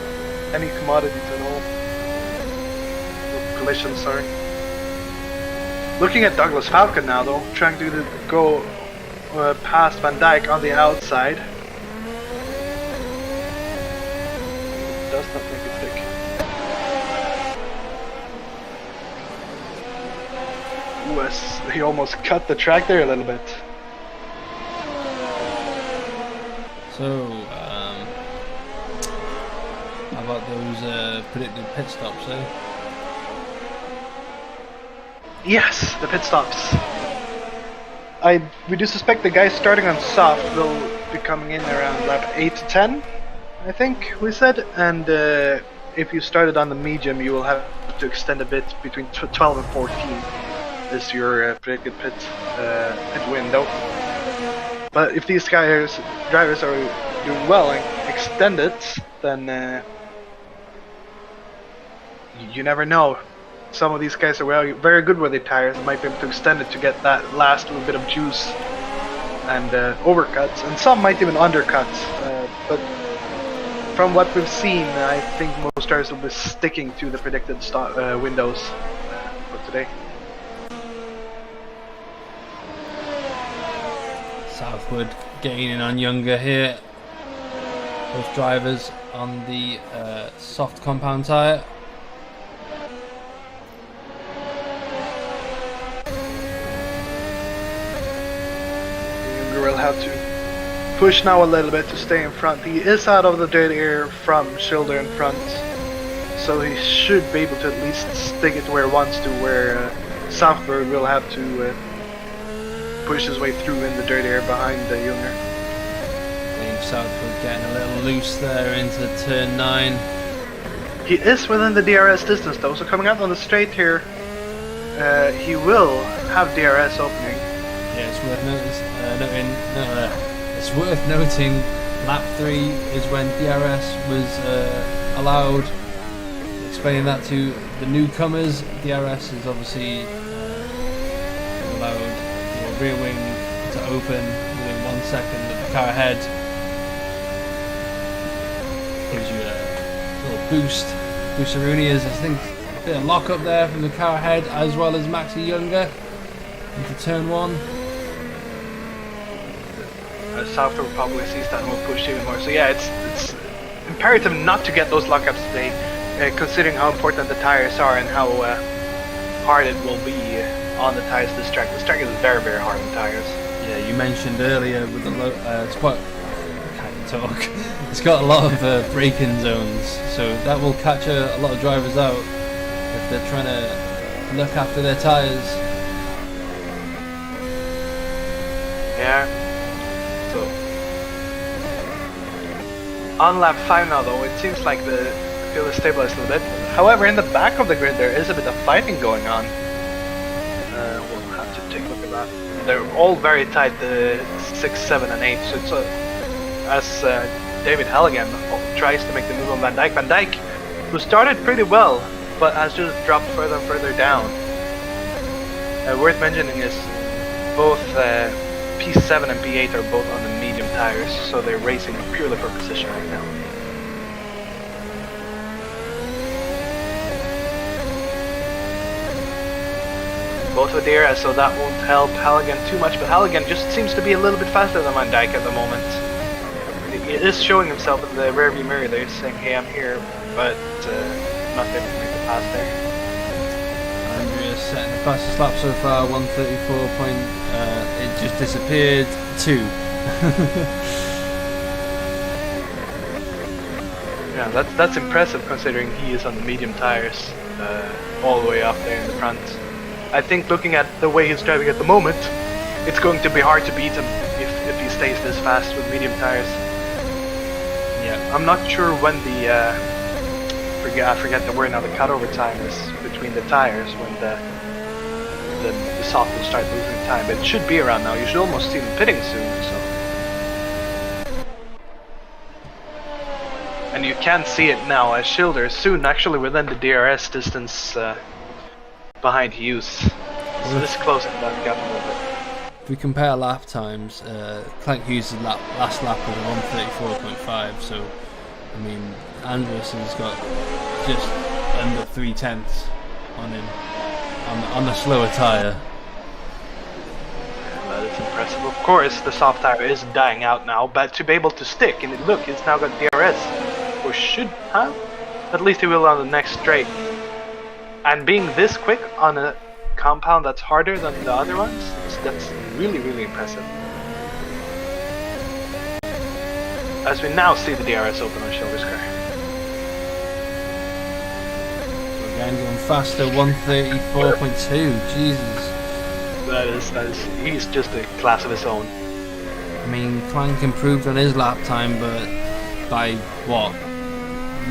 any commodities at all. No collisions, sorry. Looking at Douglas Falcon now though, trying to go past Van Dijk on the outside. Does not make it stick. Ooh, he almost cut the track there a little bit. So, how about those predicted pit stops, eh? Yes, the pit stops. We do suspect the guys starting on soft will be coming in around lap 8 to 10, I think we said, and if you started on the medium, you will have to extend a bit between 12 and 14 is your predicted pit window. But if these drivers are doing well and extend it, then you never know. Some of these guys are very good with their tires, might be able to extend it to get that last little bit of juice and overcuts, and some might even undercut. But from what we've seen, I think most drivers will be sticking to the predicted windows for today. Southwood gaining on Younger here. Both drivers on the soft compound tyre. Younger will have to push now a little bit to stay in front. He is out of the dead air from shoulder in front, so he should be able to at least stick it where he wants to, where Southwood will have to push his way through in the dirt air behind the Younger. James Southwood getting a little loose there into turn 9. He is within the DRS distance though, so coming out on the straight here, he will have DRS opening. Yeah, it's worth noting lap 3 is when DRS was allowed. Explaining that to the newcomers, DRS is obviously allowed your rear wing to open within 1 second of the car ahead. Gives you a little boost. Busaruni is, I think, a bit of lock up there from the car ahead, as well as Maxi Younger into turn 1. Southwood will probably sees that and will push even more. So yeah, it's imperative not to get those lockups today, considering how important the tires are and how hard it will be on the tires this track. This track is very, very hard on tires. Yeah, you mentioned earlier with the it's quite. I can't talk. It's got a lot of braking zones, so that will catch a lot of drivers out if they're trying to look after their tires. Yeah. So on lap 5 now though, it seems like the field is stabilized a little bit. However, in the back of the grid there is a bit of fighting going on. We'll have to take a look at that. They're all very tight, the 6, 7 and 8. So it's as David Halligan tries to make the move on Van Dijk. Van Dijk, who started pretty well, but has just dropped further and further down. Worth mentioning is both P7 and P8 are both on the medium tires, so they're racing purely for position right now. Both with DRS, so that won't help Halligan too much, but Halligan just seems to be a little bit faster than Van Dijk at the moment. He is showing himself in the rearview mirror there, saying, hey, I'm here, but not able to make the pass there. Andreas setting the fastest lap so far, 134. It just disappeared. 2. Yeah, that's impressive considering he is on the medium tires, all the way up there in the front. I think looking at the way he's driving at the moment, it's going to be hard to beat him if he stays this fast with medium tires. Yeah. I'm not sure when the I forget the word now. The cutover time is between the tires when the soft will start losing time. But it should be around now. You should almost see them pitting soon. So. And you can see it now as Schilder is soon actually within the DRS distance behind Hughes. So this closing that gap a little bit. If we compare lap times, Clank Hughes' last lap was a 134.5, so I mean Andreas has got just under 3/10 on him on the slower tyre. That is impressive. Of course the soft tyre is dying out now, but to be able to stick, and look, it's now got DRS, or should have, at least he will on the next straight. And being this quick on a compound that's harder than the other ones, that's really, really impressive. As we now see the DRS open on Schilder's car. Again going faster, 134.2, Jesus. That is, he's just a class of his own. I mean, Clank improved on his lap time, but by what?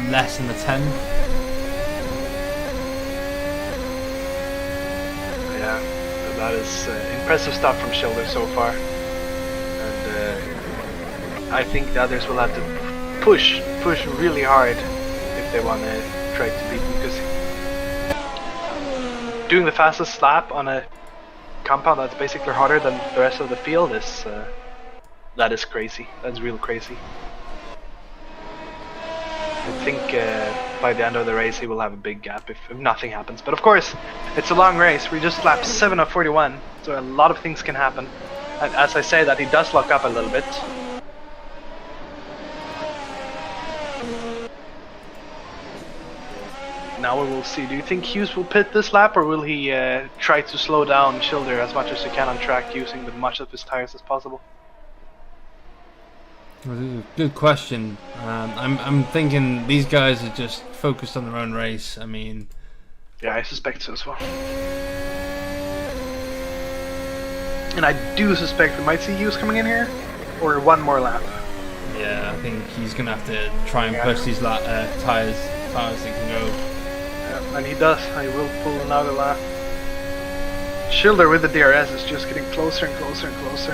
Less than a 10th? Yeah, that is impressive stuff from Schilder so far. And I think the others will have to push really hard if they want to try to beat him, because doing the fastest lap on a compound that's basically harder than the rest of the field is that is crazy. That's real crazy. I think by the end of the race he will have a big gap if nothing happens. But of course, it's a long race. We just lapped 7 of 41, so a lot of things can happen. And as I say that, he does lock up a little bit. Now we will see. Do you think Hughes will pit this lap, or will he try to slow down Schilder as much as he can on track, using as much of his tires as possible? Good question. I'm thinking these guys are just focused on their own race. I mean, yeah, I suspect so as well. And I do suspect we might see Hughes coming in here, or one more lap. yeah, I think he's gonna have to try and push these tires as far as they can go. Yeah, and he does. I will pull another lap. Schilder with the DRS is just getting closer and closer and closer.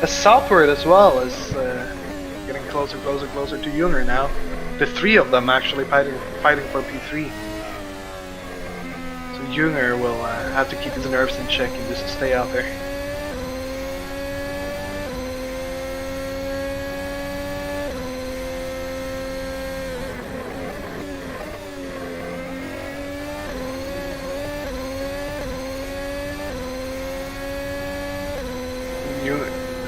The southward as well is getting closer, closer, closer to Junger now. The three of them actually fighting for P3. So Junger will have to keep his nerves in check and just stay out there.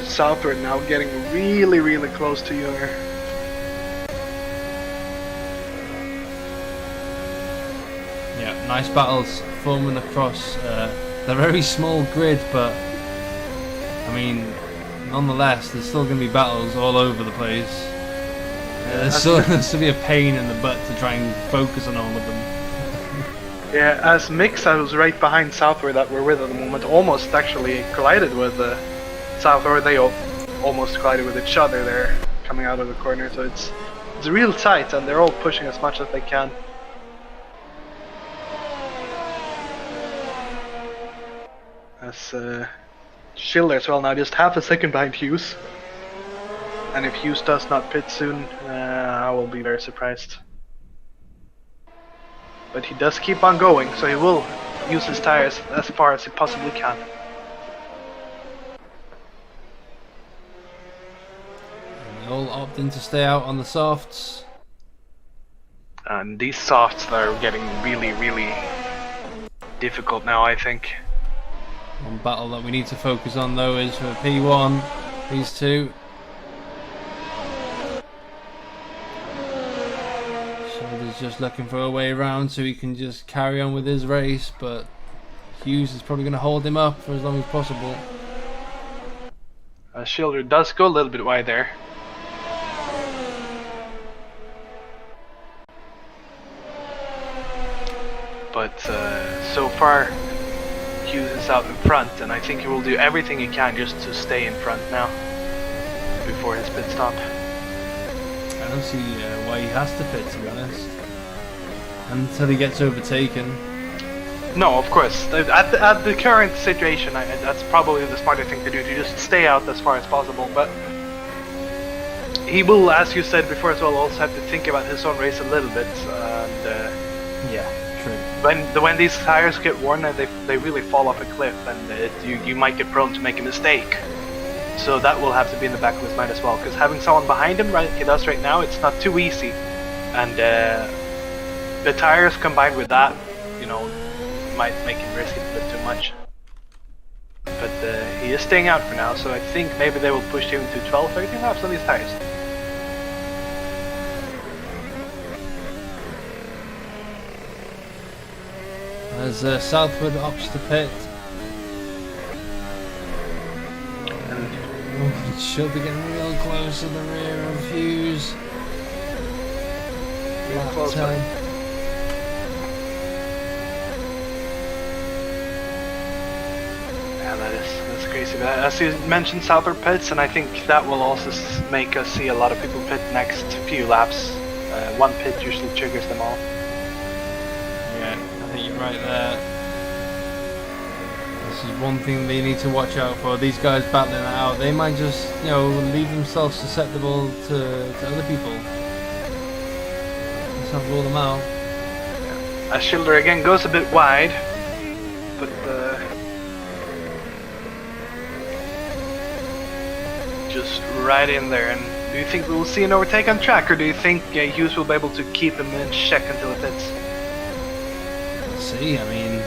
Southward now getting really, really close to Junger. Yeah, nice battles forming across the very small grid, but I mean, nonetheless, there's still going to be battles all over the place. There's still be a pain in the butt to try and focus on all of them. Yeah, as Mix, I was right behind Southward that we're with at the moment, almost actually collided with Southward. They almost collided with each other there, coming out of the corner, so it's real tight, and they're all pushing as much as they can. As Schilder as well now just half a second behind Hughes, and if Hughes does not pit soon, I will be very surprised. But he does keep on going, so he will use his tires as far as he possibly can. They all opting to stay out on the softs. And these softs are getting really, really difficult now, I think. One battle that we need to focus on though is for P1, these two. Schilder's just looking for a way around so he can just carry on with his race, but Hughes is probably going to hold him up for as long as possible. Schilder does go a little bit wide there. But so far, Hughes is out in front, and I think he will do everything he can just to stay in front now, before his pit stop. I don't see why he has to pit, to be honest, until he gets overtaken. No, of course. At the current situation, that's probably the smarter thing to do, to just stay out as far as possible. But he will, as you said before as well, also have to think about his own race a little bit. And yeah, true. When these tires get worn, they really fall off a cliff, and you might get prone to make a mistake. So that will have to be in the back of his mind as well, because having someone behind him, right, he does right now, it's not too easy. And the tires combined with that, you know, might make him risk it a bit too much. But he is staying out for now, so I think maybe they will push him to 12, 13 laps on these tires. As Southwood opts to pit. And Schilder getting real close to the rear of Hughes. Real close. Yeah, that's crazy. But as you mentioned, Southward pits, and I think that will also make us see a lot of people pit next few laps. One pit usually triggers them all. Yeah, I think you're right there. This is one thing they need to watch out for. These guys battling it out, they might just, you know, leave themselves susceptible to other people. Let's not rule them out. As Schilder again goes a bit wide, but just right in there, and Do you think we will see an overtake on track, or do you think Hughes will be able to keep him in check until it hits? Let's see. I mean,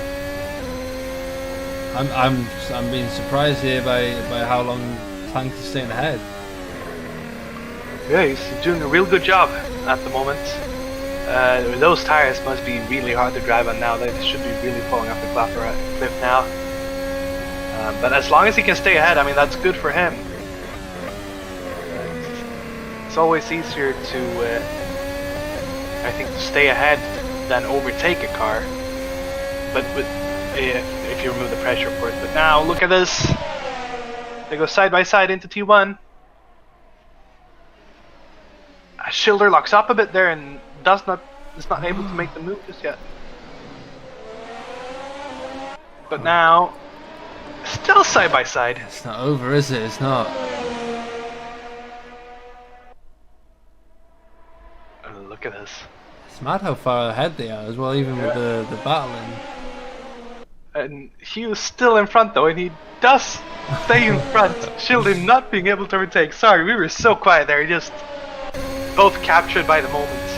I'm being surprised here by how long Tank is staying ahead. Yeah, he's doing a real good job at the moment. Those tires must be really hard to drive on now. They should be really falling off the cliff now. But as long as he can stay ahead, I mean, that's good for him. It's always easier to, I think, to stay ahead than overtake a car. But if you remove the pressure, of course. But now, look at this. They go side by side into T1. Schilder locks up a bit there and is not able to make the move just yet. But now, still side by side. It's not over, is it? It's not. Oh, look at this. It's mad how far ahead they are as well, even with the battling. And he was still in front though, and he does stay in front. Schilder not being able to overtake. Sorry, we were so quiet there. Just both captured by the moment.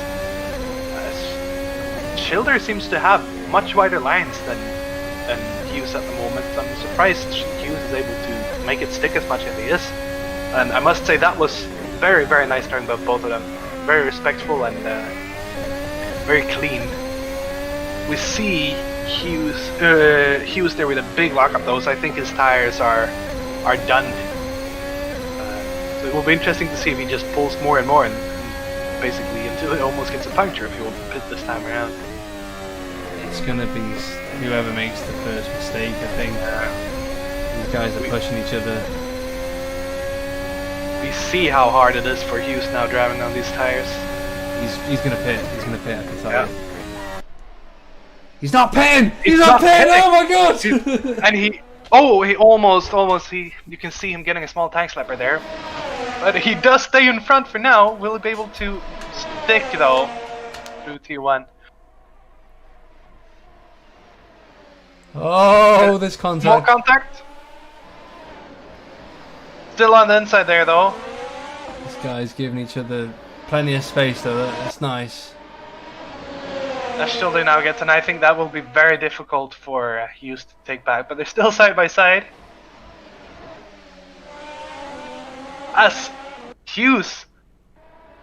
Schilder seems to have much wider lines than Hughes at the moment. I'm surprised Hughes is able to make it stick as much as he is. And I must say that was very, very nice turn by both of them. Very respectful and very clean. We see Hughes there with a big lockup though, so I think his tires are done. So it will be interesting to see if he just pulls more and more and basically until it almost gets a puncture if he won't pit this time around. It's gonna be whoever makes the first mistake, I think. These guys are pushing each other. We see how hard it is for Hughes now driving on these tires. He's gonna pit. He's gonna pit, I can tell you. He's not pitting! He's not pitting! Oh my god! And he almost, you can see him getting a small tank slapper there. But he does stay in front for now. Will he be able to stick though through T1? Oh, this contact. Small contact. Still on the inside there though. These guys giving each other plenty of space though. That's nice. Schilder now gets, and I think that will be very difficult for Hughes to take back. But they're still side by side. As Hughes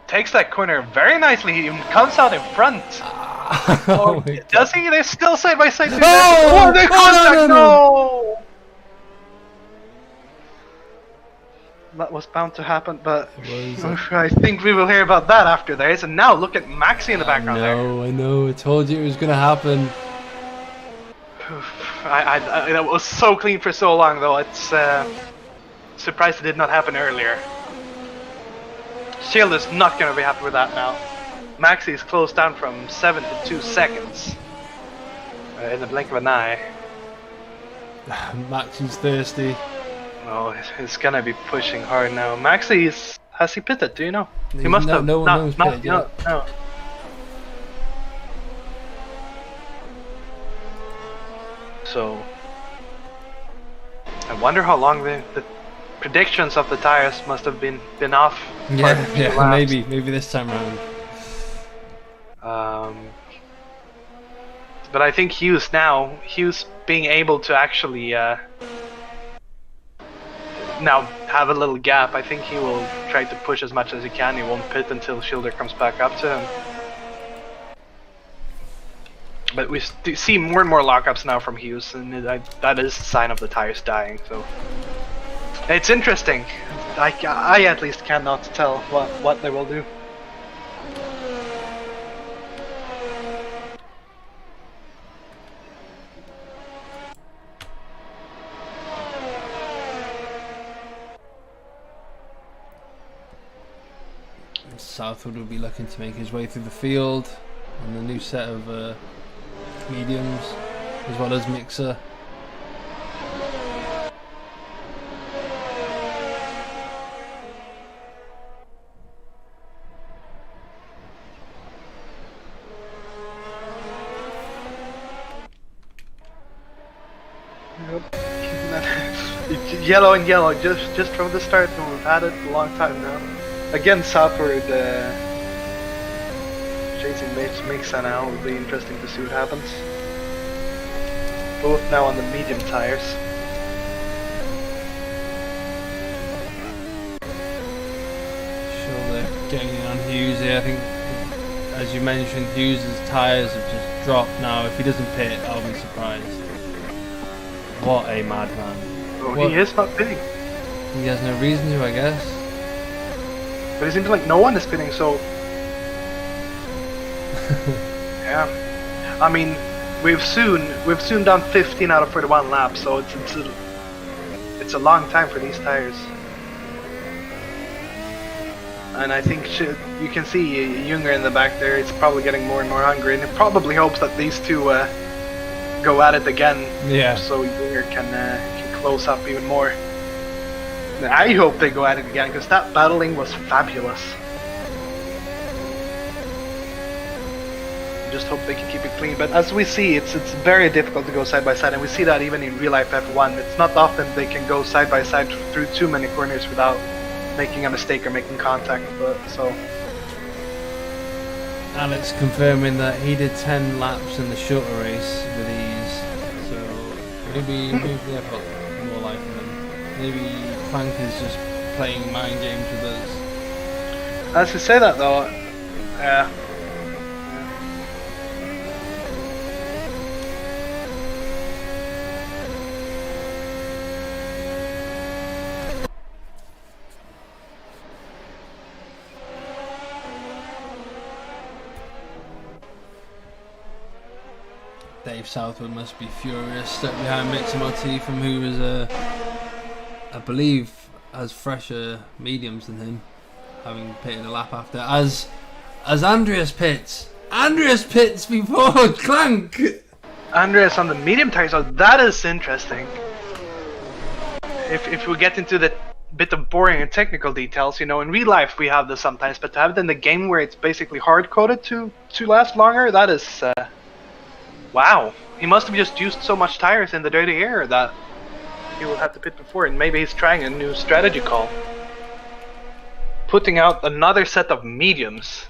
takes that corner very nicely, he comes out in front. Oh my Does he? They're still side by side. Oh, they contact! No! That was bound to happen, but I think we will hear about that after this. And now look at Maxi in the background there. I know. I told you it was gonna happen. It was so clean for so long, though. It's surprised it did not happen earlier. Schilder's not gonna be happy with that now. Maxi is closed down from 7 to 2 seconds in the blink of an eye. Maxi's thirsty. Oh, he's gonna be pushing hard now. Maxi has he pitted? Do you know? He must have. No one knows pitted no. So I wonder how long the predictions of the tires must have been off. Yeah, maybe this time around. But I think Hughes being able to actually now have a little gap, I think he will try to push as much as he can. He won't pit until Schilder comes back up to him. But we see more and more lockups now from Hughes, and that is a sign of the tires dying. So it's interesting. I at least cannot tell what they will do. Southwood will be looking to make his way through the field on the new set of mediums, as well as Mixer. Yellow and yellow, just from the start, and we've had it a long time now. again, southward, chasing Mesa now. It'll be interesting to see what happens. Both now on the medium tires. Sure, they're getting in on Hughes here. I think, as you mentioned, Hughes' tyres have just dropped now. If he doesn't pit, I'll be surprised. What a madman. Oh, What? he is not pitting. He has no reason to, I guess. But it seems like no one is pitting, so... yeah. I mean, we've soon done 15 out of 41 laps, so it's a long time for these tires. And I think you can see Junger in the back there. He's probably getting more and more hungry, and he probably hopes that these two go at it again. Yeah. So Junger can close up even more. I hope they go at it again, because that battling was fabulous. Just hope they can keep it clean. But as we see, it's very difficult to go side by side, and we see that even in real life F1. It's not often they can go side by side through too many corners without making a mistake or making contact. But so Alex confirming that he did 10 laps in the shorter race with ease. So maybe they've got more life in them. Maybe Frank is just playing mind games with us. as we say that though, Dave Southwood must be furious, stuck behind Mix MOT from who was, I believe, has fresher mediums than him, having pitted a lap after. As Andreas pits before Clank. Andreas on the medium tires. So that is interesting. If we get into the bit of boring and technical details, in real life we have this sometimes, but to have it in the game where it's basically hard coded to last longer, that is. Wow, he must have just used so much tires in the dirty air that he will have to pit before, and maybe he's trying a new strategy call. Putting out another set of mediums.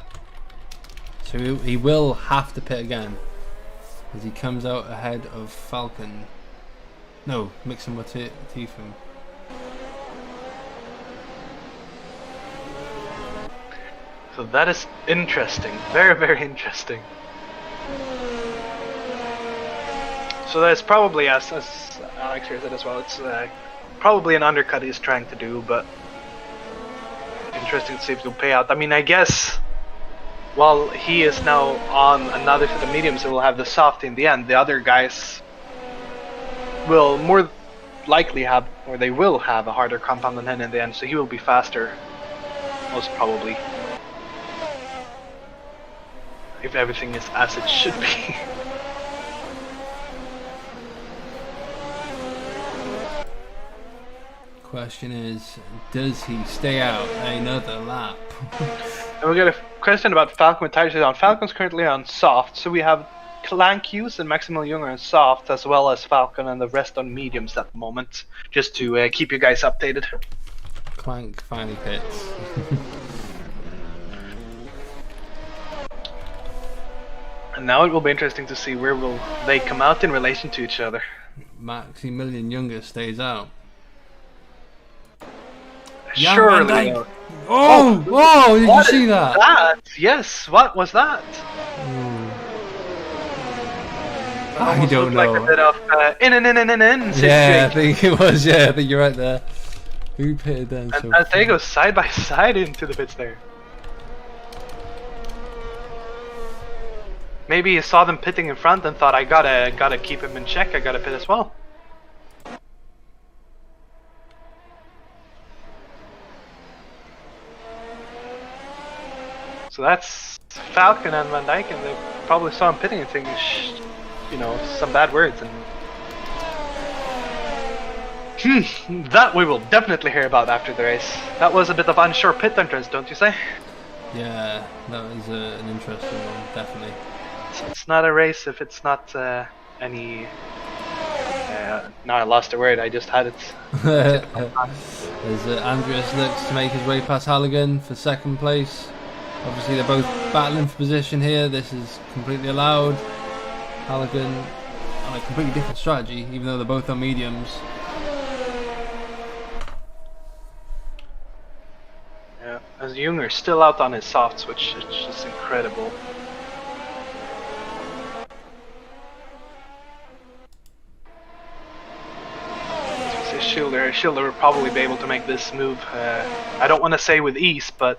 So he will have to pit again, as he comes out ahead of Falcon. No, Mix MOT from. So that is interesting, very, very interesting. So that's probably, as Alex here said as well, it's probably an undercut he's trying to do, but interesting to see if it'll pay out. I mean, I guess while he is now on another set of mediums, he will have the soft in the end. The other guys will more likely have, or they will have, a harder compound than him in the end, so he will be faster, most probably. If everything is as it should be. Question is, does he stay out another lap? And we got a question about Falcon with tires on. Falcon's currently on soft, so we have Clank Hughes and Maximal Junger on soft, as well as Falcon and the rest on mediums at the moment, just to keep you guys updated. Clank finally pits. And now it will be interesting to see where will they come out in relation to each other. Maximilian Junger stays out. Surely. Oh, whoa! Did you see that? Yes. What was that? I Almost don't looked know. like a bit of in situation. Yeah, I think it was. Yeah, I think you're right there. Who pitted then? And as they go side by side into the pits there. Maybe he saw them pitting in front and thought, I gotta keep him in check. I gotta pit as well. So that's Falcon and Van Dyke, and they probably saw him pitting and thinking, some bad words. And that we will definitely hear about after the race. That was a bit of unsure pit entrance, don't you say? Yeah, that was an interesting one, definitely. It's not a race if it's not any Now I lost the word. I just had it. As Andreas looks to make his way past Halligan for second place. Obviously they're both battling for position here. This is completely allowed. Halligan on a completely different strategy, even though they're both on mediums. Yeah, as Junger still out on his softs, which is just incredible. Schilder will probably be able to make this move. I don't want to say with ease, but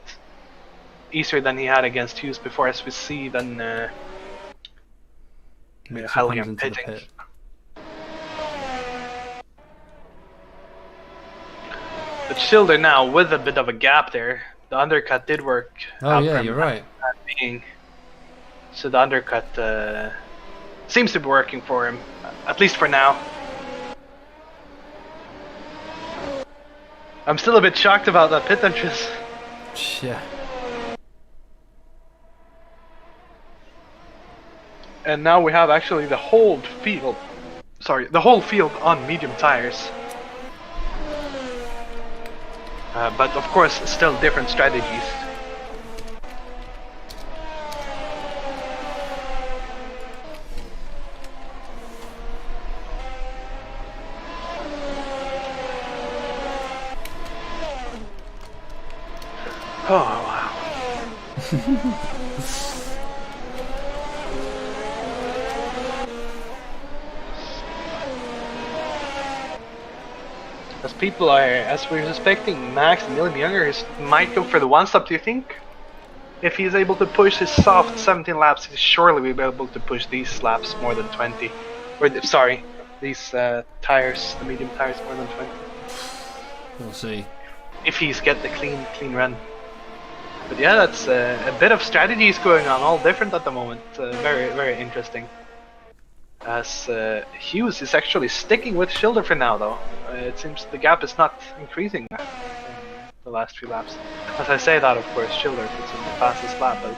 easier than he had against Hughes before, as we see. Then Halligan pitting. Pit. But Schilder now with a bit of a gap there. The undercut did work. Oh yeah, you're right. So the undercut seems to be working for him, at least for now. I'm still a bit shocked about that pit entrance. Yeah. And now we have actually the whole field. Sorry, the whole field on medium tires. But of course, still different strategies. Oh, wow. As we're suspecting, Max and William Younger might go for the one-stop, do you think? If he's able to push his soft 17 laps, he surely will be able to push these laps more than 20. Or, sorry, these tires, the medium tires, more than 20. We'll see. If he's get the clean run. But yeah, that's a bit of strategies going on, all different at the moment. Very, very interesting. As Hughes is actually sticking with Schilder for now, though. It seems the gap is not increasing in the last few laps. As I say that, of course, Schilder puts in the fastest lap, but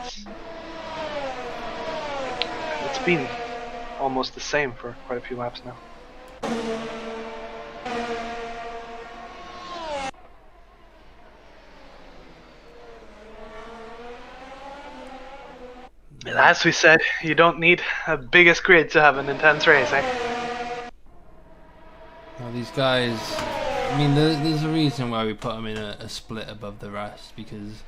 it's been almost the same for quite a few laps now. As we said, you don't need a biggest grid to have an intense race, eh? Well, these guys, I mean, there's a reason why we put them in a split above the rest, because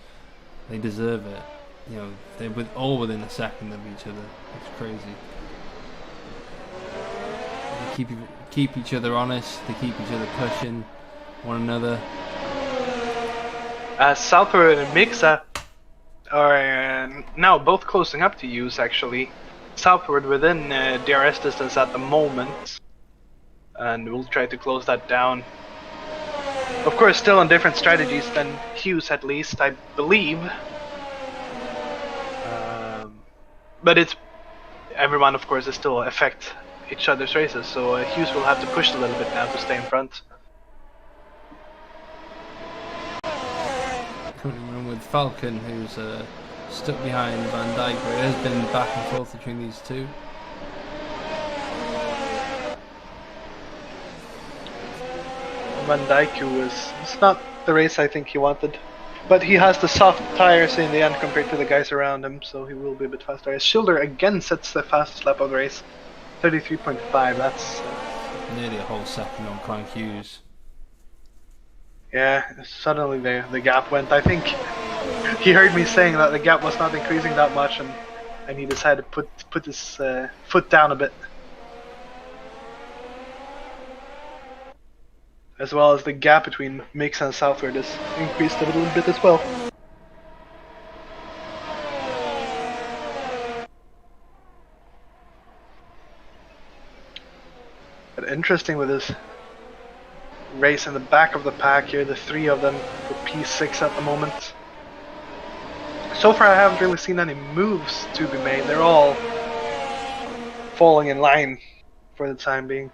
they deserve it. You know, they're all within a second of each other. It's crazy. They keep each other honest. They keep each other pushing one another. Southward and Mixa are now both closing up to use, actually. Southward within DRS distance at the moment, and we'll try to close that down. Of course, still on different strategies than Hughes, at least, I believe. But it's everyone, of course, is still affect each other's races, so Hughes will have to push a little bit now to stay in front. Currently with Falcon, who's stuck behind Van Dijk, but it has been back and forth between these two. Van Dijk, who it's not the race I think he wanted, but he has the soft tires in the end compared to the guys around him, so he will be a bit faster. Schilder again sets the fastest lap of the race, 33.5. That's nearly a whole second on Crank Hughes. Yeah, suddenly the gap went. I think he heard me saying that the gap was not increasing that much, and he decided to put his foot down a bit. As well as the gap between Mix and Southward has increased a little bit as well. But interesting with this race in the back of the pack here, the three of them for P6 at the moment. So far I haven't really seen any moves to be made, they're all falling in line for the time being.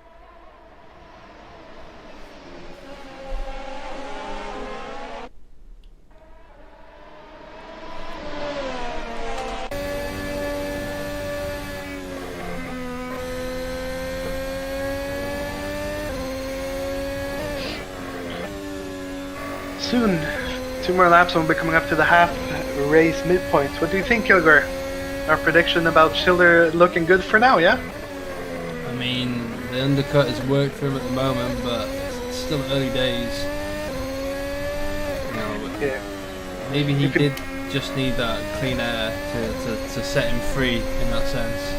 soon. 2 more laps and we'll be coming up to the half race midpoint. What do you think, Kilgore? Our prediction about Schilder looking good for now, yeah? I mean, the undercut has worked for him at the moment, but it's still early days. You know, Yeah. maybe he did just need that clean air to set him free in that sense.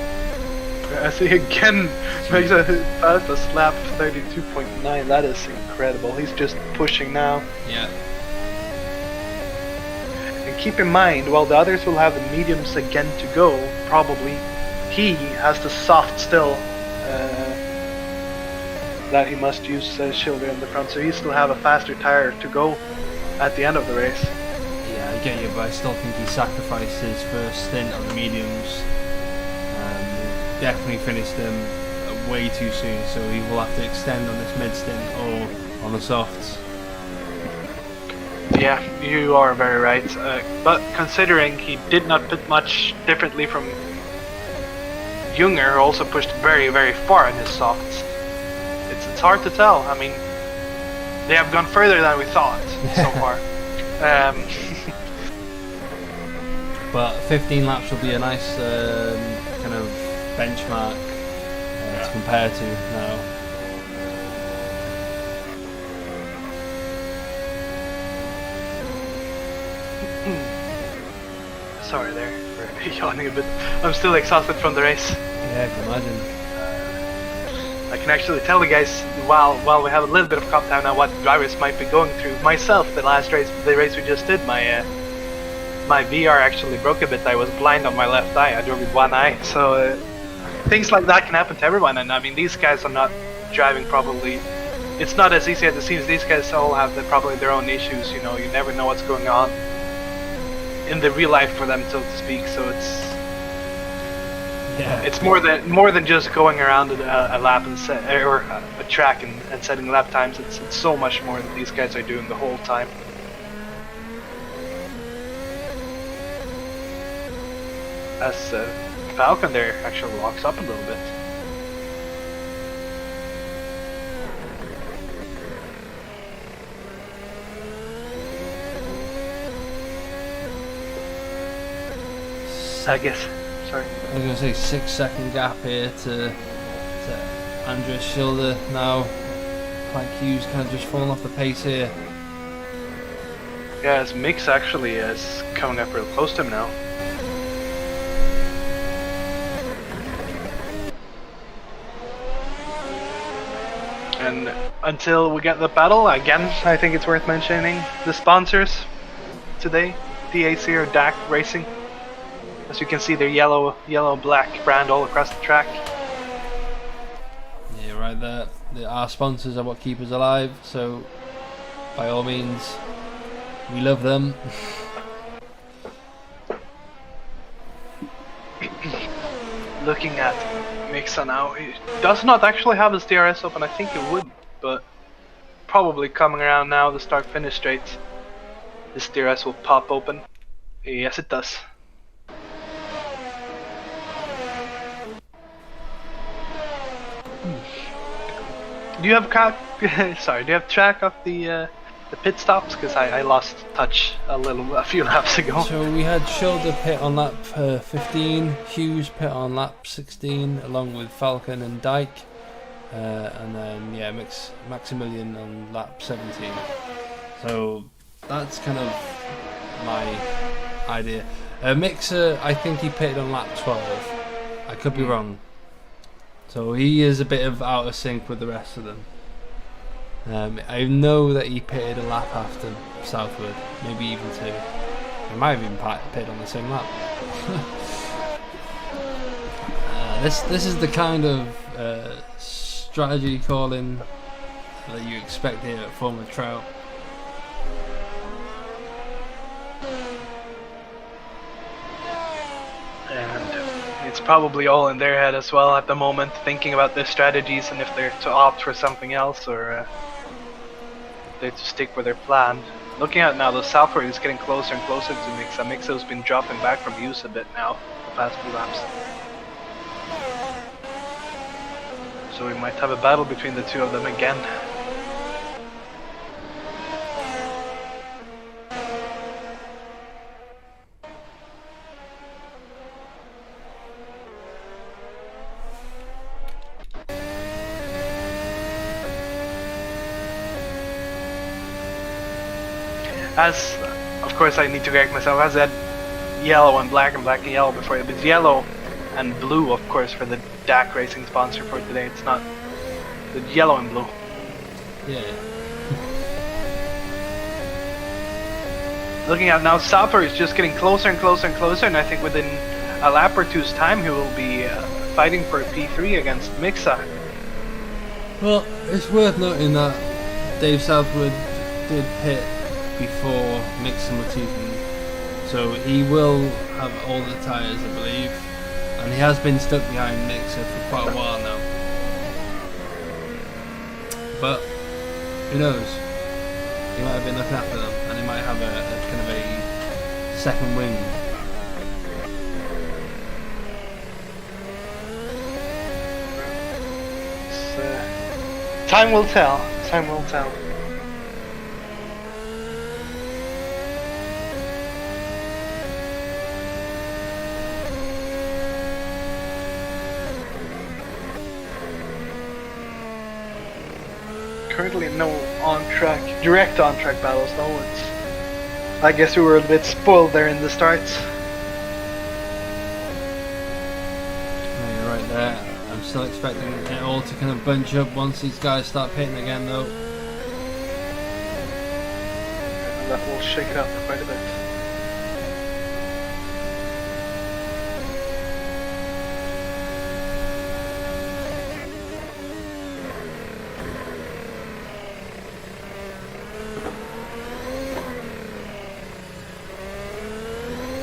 I see again makes a fastest lap 32.9. That is incredible. He's just pushing now. Yeah. And keep in mind, while the others will have the mediums again to go, probably he has the soft still that he must use Schilder in the front, so he still have a faster tire to go at the end of the race. Yeah, I get you, but I still think he sacrificed his first stint on the mediums. Definitely finished them way too soon, so he will have to extend on this mid stint or on the softs. Yeah, you are very right. But considering he did not put much differently from Junger, who also pushed very, very far in his softs, it's hard to tell. I mean, they have gone further than we thought so far. But 15 laps will be a nice kind of benchmark to compare to now. Sorry there for yawning a bit. I'm still exhausted from the race. Yeah, I can imagine. I can actually tell the guys while we have a little bit of comp time now what drivers might be going through. Myself, the race we just did, my VR actually broke a bit. I was blind on my left eye. I drove with one eye, so things like that can happen to everyone. And I mean, these guys are not driving probably. It's not as easy as it seems. These guys all have probably their own issues. You know, you never know what's going on in the real life for them, so to speak. So it's more than just going around a lap and or a track and setting lap times. It's so much more that these guys are doing the whole time. As Falcon there actually walks up a little bit. I guess. Sorry. I was going to say 6-second gap here to Andreas Schilder now. Like Hughes kind of just falling off the pace here. Yeah, his mix actually is coming up real close to him now. And until we get the battle, again, I think it's worth mentioning the sponsors today, DAC or DAC Racing. As you can see, they're yellow-black brand all across the track. Yeah, right there. Our sponsors are what keep us alive, so by all means, we love them. Looking at Mixa now, he does not actually have his DRS open. I think it would, but probably coming around now, the start-finish straight, this DRS will pop open. Yes, it does. Do you have track of the pit stops? Because I lost touch a few laps ago. So we had Schilder pit on lap 15, Hughes pit on lap 16, along with Falcon and Dyke, and then Maximilian on lap 17. So that's kind of my idea. Mixer, I think he pitted on lap 12. I could be wrong. So he is a bit out of sync with the rest of them. I know that he pitted a lap after Southwood, maybe even 2. He might have even pitted on the same lap. This is the kind of strategy calling that you expect here at Formula Trout. And it's probably all in their head as well at the moment, thinking about their strategies and if they're to opt for something else or if they're to stick with their plan. Looking at now, the Southward is getting closer and closer to Mixa. Mixa's been dropping back from use a bit now, the past few laps. So we might have a battle between the two of them again. as of course I need to correct myself, as that yellow and black and yellow before it. It's yellow and blue, of course, for the DAC Racing sponsor for today. It's not the yellow and blue. Yeah. Looking at now, Southward is just getting closer and closer and closer, and I think within a lap or two's time he will be fighting for a P3 against Mixa. Well, it's worth noting that Dave Southwood did pit before Mixa Latifi, so he will have all the tyres, I believe, and he has been stuck behind Mixa for quite a while now. But who knows? He might have been looking after them, and he might have a kind of a second wing. Time will tell. Time will tell. Currently no direct on-track battles though. I guess we were a bit spoiled there in the starts. No, you're right there. I'm still expecting it all to kind of bunch up once these guys start pitting again though. That will shake it up quite a bit.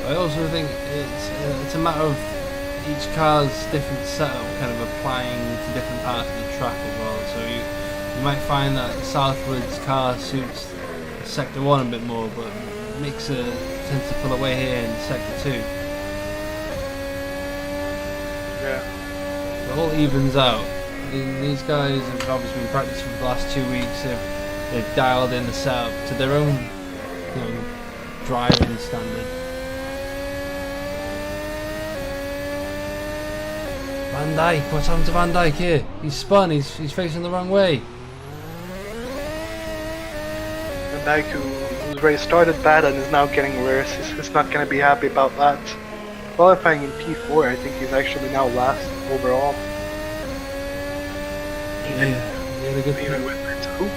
I also think it's a matter of each car's different setup kind of applying to different parts of the track as well. So you might find that Southwood's car suits Sector 1 a bit more, but Mixer tends to pull away here in Sector 2. Yeah. It all evens out. These guys have obviously been practicing for the last 2 weeks. They've dialed in the setup to their own, driving standard. Van Dijk, what's happened to Van Dijk here? He's spun, he's facing the wrong way. Van Dijk, whose race started bad and is now getting worse, is not going to be happy about that. Qualifying in P4, I think he's actually now last overall. Even with P2.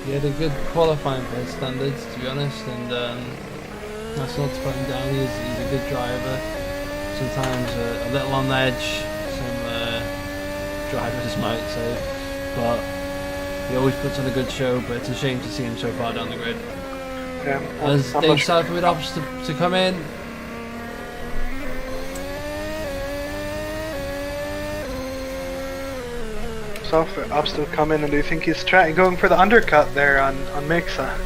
He had a good qualifying for his standards, to be honest, and that's not to put him down. He's a good driver. Sometimes a little on the edge, some drivers might say, but he always puts on a good show. But it's a shame to see him so far down the grid. Yeah, As Dave Southwood opts to come in. Southwood opts to come in, and do you think he's going for the undercut there on Mixa?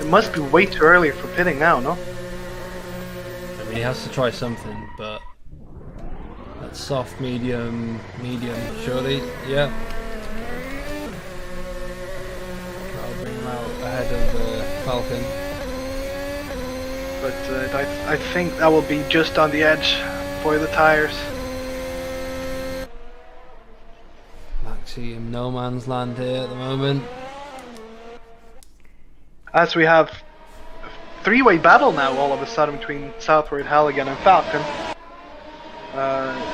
It must be way too early for pitting now, no? I mean, he has to try something, but that's soft, medium, surely, yeah. That'll bring him out ahead of Falcon. But I think that will be just on the edge for the tires. Maxi in no man's land here at the moment. As we have a three-way battle now all of a sudden between Southward, Halligan and Falcon.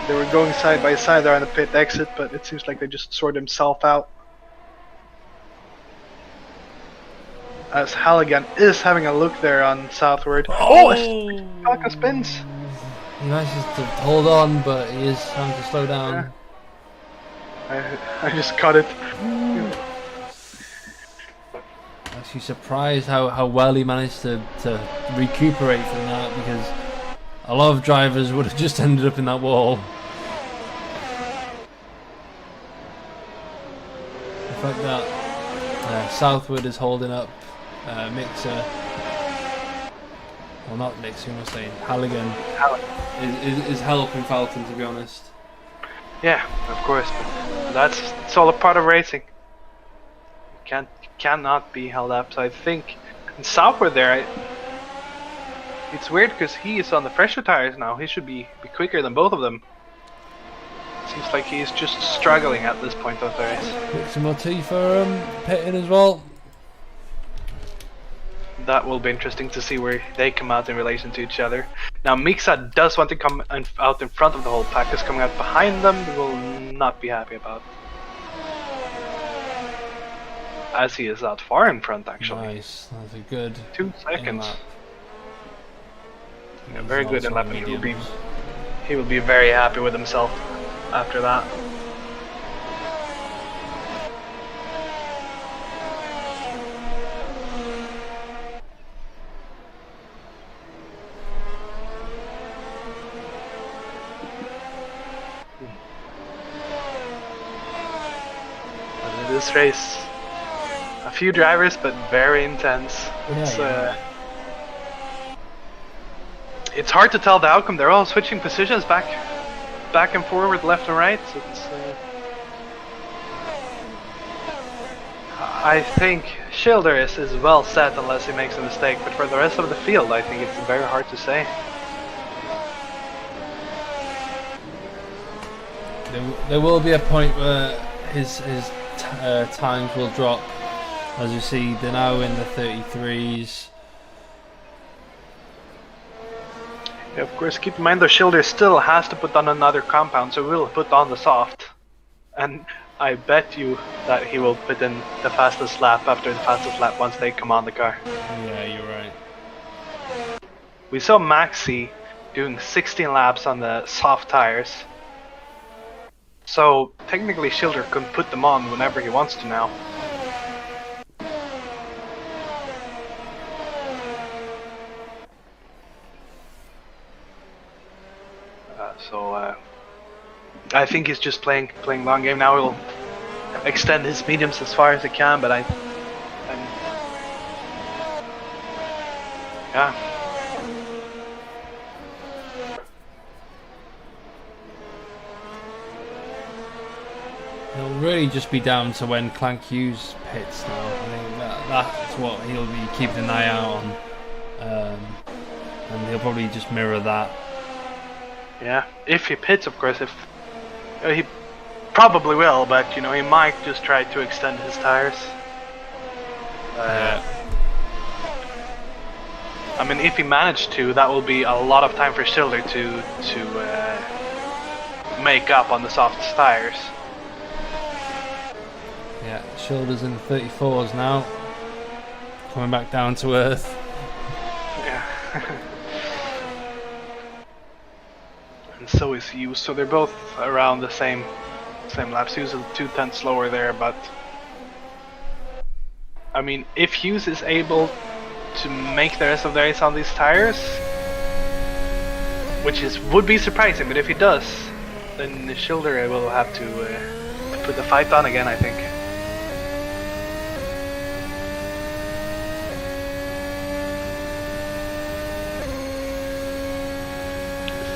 They were going side by side there on the pit exit, but it seems like they just sorted themselves out. As Halligan is having a look there on Southward. Oh! Falcon spins! He manages to hold on, but he is having to slow down. Yeah. I just cut it. Actually surprised how well he managed to recuperate from that, because a lot of drivers would have just ended up in that wall. The fact that Southwood is holding up Mixer, well, not Mixer, who am I saying? Halligan is helping Falcon, to be honest. Yeah, of course, but it's all a part of racing. You cannot be held up. So I think in Southward there, it's weird because he is on the fresher tires now. He should be quicker than both of them. Seems like he's just struggling at this point of the race. Mixer Motti for pitting as well. That will be interesting to see where they come out in relation to each other. Now Mixa does want to come out in front of the whole pack, because coming out behind them they will not be happy about. As he is out far in front actually. Nice. That's a good 2 seconds. in-lap. Yeah, very good in Also lap, and mediums. he will be very happy with himself after that. And in this race, a few drivers, but very intense. It's hard to tell the outcome. They're all switching positions back and forward, left and right. I think Schilder is well set unless he makes a mistake, but for the rest of the field, I think it's very hard to say. There will be a point where his times will drop. As you see, they're now in the 33s. Yeah, of course, keep in mind though, Schilder still has to put on another compound, so we'll put on the soft. And I bet you that he will put in the fastest lap after the fastest lap once they come on the car. Yeah, you're right. We saw Maxi doing 16 laps on the soft tires. So technically Schilder can put them on whenever he wants to now. I think he's just playing long game now. He'll extend his mediums as far as he can, but yeah. It'll really just be down to when Clank Hughes pits now. I think that's what he'll be keeping an eye out on. And he'll probably just mirror that. Yeah, if he pits, of course. If he probably will, but you know, he might just try to extend his tires. Yeah. I mean, if he managed to, that will be a lot of time for Schilder to make up on the soft tires. Yeah, Schilder's in the 34s now. Coming back down to earth. Yeah. And so is Hughes, so they're both around the same laps. Hughes is 2/10 slower there, but I mean, if Hughes is able to make the rest of the race on these tires, which would be surprising, but if he does, then Schilder will have to put the fight on again, I think.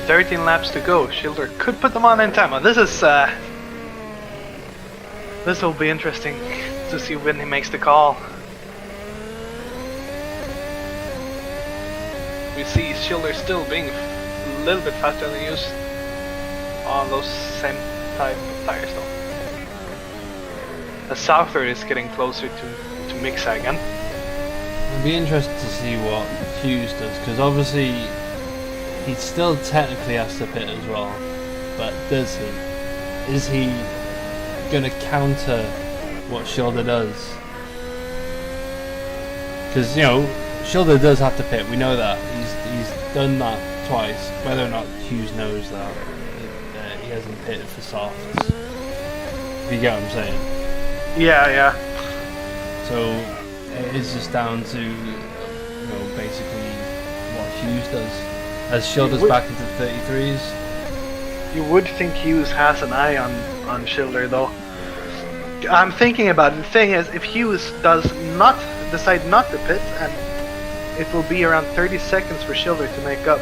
"13 laps to go. Schilder could put them on in time." Well, this will be interesting to see when he makes the call. We see Schilder still being a little bit faster than used on those same type of tires though. The Souther is getting closer to Mixa again. It'll be interesting to see what Hughes does, because obviously he still technically has to pit as well, but does he? Is he going to counter what Schilder does? Because, you know, Schilder does have to pit, we know that. He's done that twice. Whether or not Hughes knows that, he hasn't pitted for softs. If you get what I'm saying. Yeah. So it is just down to, you know, basically what Hughes does. As Schilder's back into 33s. You would think Hughes has an eye on Schilder though. I'm thinking about it. The thing is, if Hughes does not decide not to pit, and it will be around 30 seconds for Schilder to make up.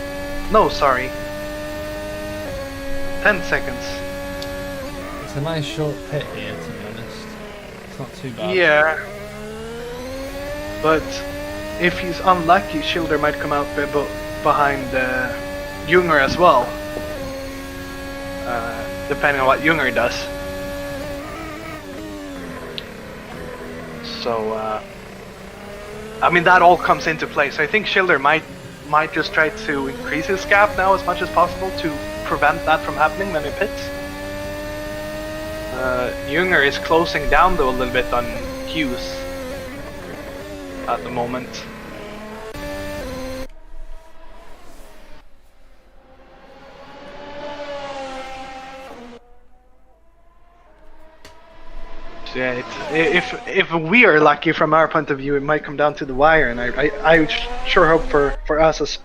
No, sorry. 10 seconds. It's a nice short pit here, to be honest. It's not too bad. Yeah. But if he's unlucky, Schilder might come out behind Junger as well. Depending on what Junger does. So I mean, that all comes into play. So I think Schilder might just try to increase his gap now as much as possible to prevent that from happening when he pits. Junger is closing down though a little bit on Hughes at the moment. So yeah, if we are lucky from our point of view, it might come down to the wire, and I sure hope for us as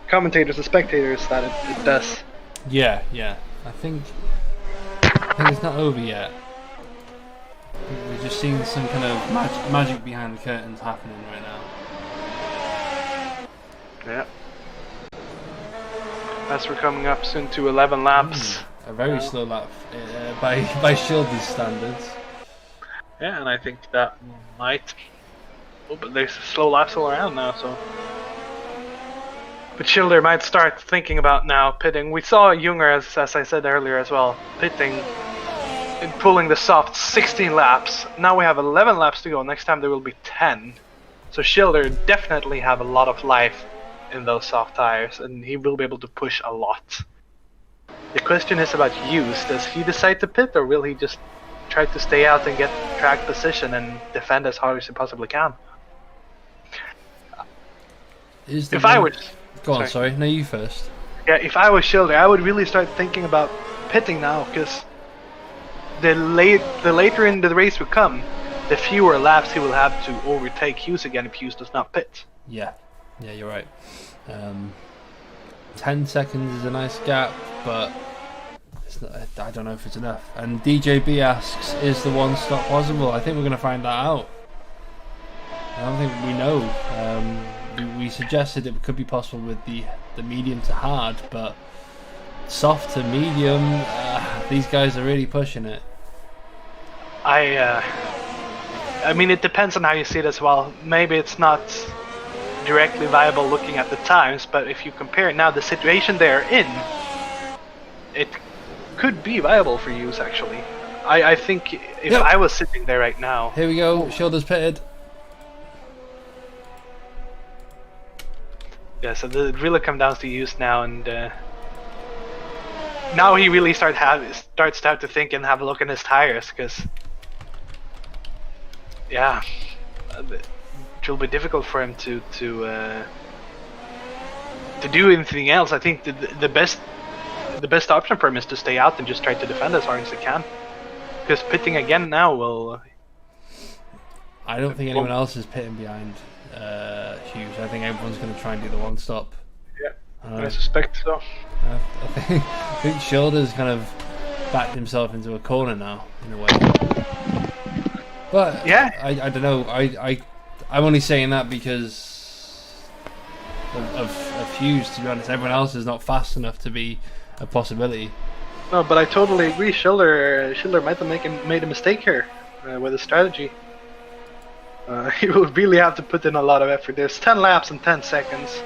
commentators and spectators that it does. Yeah. I think it's not over yet. We're just seeing some kind of magic behind the curtains happening right now. Yeah. As we're coming up soon to 11 laps. A very slow lap by Schilder's standards. Yeah, and I think that might... Oh, but there's slow laps all around now, so... But Schilder might start thinking about now pitting. We saw Junger, as I said earlier as well, pitting and pulling the soft 16 laps. Now we have 11 laps to go. Next time there will be 10. So Schilder definitely have a lot of life in those soft tires, and he will be able to push a lot. The question is about Hughes. Does he decide to pit, or will he just try to stay out and get track position and defend as hard as he possibly can? If I was... Go on, sorry. No, you first. Yeah, if I was Schilder, I would really start thinking about pitting now, because the later in the race we come, the fewer laps he will have to overtake Hughes again if Hughes does not pit. Yeah, you're right. 10 seconds is a nice gap, but it's not, I don't know if it's enough. And DJB asks, is the one stop possible? I think we're going to find that out. I don't think we know. We suggested it could be possible with the medium to hard, but soft to medium, these guys are really pushing it. I mean, it depends on how you see it as well. Maybe it's not directly viable looking at the times, but if you compare now the situation they're in, it could be viable for use actually. I think if I was sitting there right now... Here we go, Schilder's pitted. Yeah, so it really comes down to use now, and now he really starts to have to think and have a look in his tires, because yeah, it will be difficult for him to do anything else. I think the best option for him is to stay out and just try to defend as hard as he can, because pitting again now will... I don't think anyone else is pitting behind Hughes. I think everyone's going to try and do the one stop. Yeah, I suspect so. I think Schilder's kind of backed himself into a corner now, in a way. But yeah, I don't know. I'm only saying that because of Hughes. To be honest, everyone else is not fast enough to be a possibility. No, but I totally agree. Schilder might have made a mistake here with his strategy. He will really have to put in a lot of effort. There's 10 laps and 10 seconds,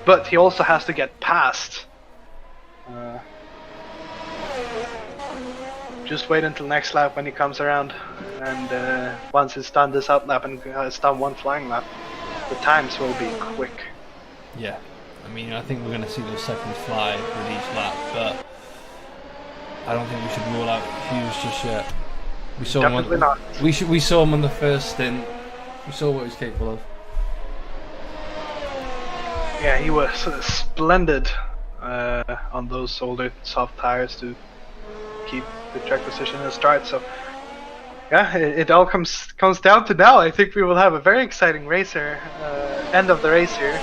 but he also has to get past. Just wait until next lap when he comes around, and once he's done this out lap and has done one flying lap, the times will be quick. Yeah, I mean, I think we're going to see those seconds fly with each lap, but I don't think we should rule out Hughes just yet. We saw Definitely not. We saw him on the first stint. We saw what he's capable of. Yeah, he was splendid on those older soft tires to keep the track position and start. So yeah, it all comes down to now. I think we will have a very exciting race here, end of the race here.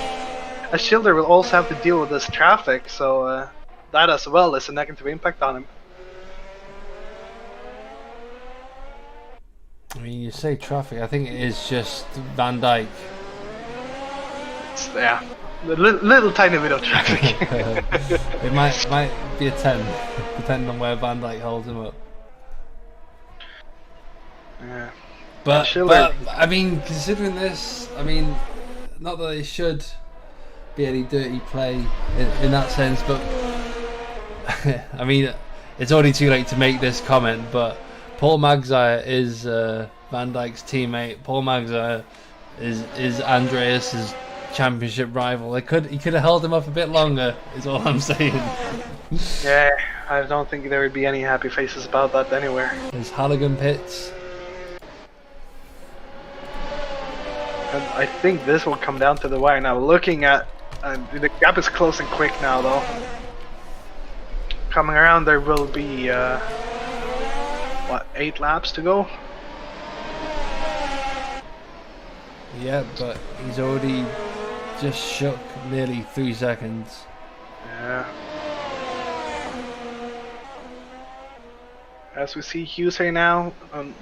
As Schilder will also have to deal with this traffic, so that as well is a negative impact on him. I mean, you say traffic, I think it is just Van Dijk. Yeah, a little tiny bit of traffic. It might be a 10, depending on where Van Dijk holds him up. Yeah. But I mean, considering this, I mean, not that it should be any dirty play in that sense, but I mean, it's already too late to make this comment, but Paul Magzire is Van Dijk's teammate. Paul Magzire is Andreas's championship rival. He could have held him up a bit longer. Is all I'm saying. Yeah, I don't think there would be any happy faces about that anywhere. There's Halligan pits. And I think this will come down to the wire now. Looking at the gap is closing quick now, though. Coming around, there will be what, 8 laps to go. Yeah, but he's already just shook nearly 3 seconds. Yeah. As we see Hughes here now,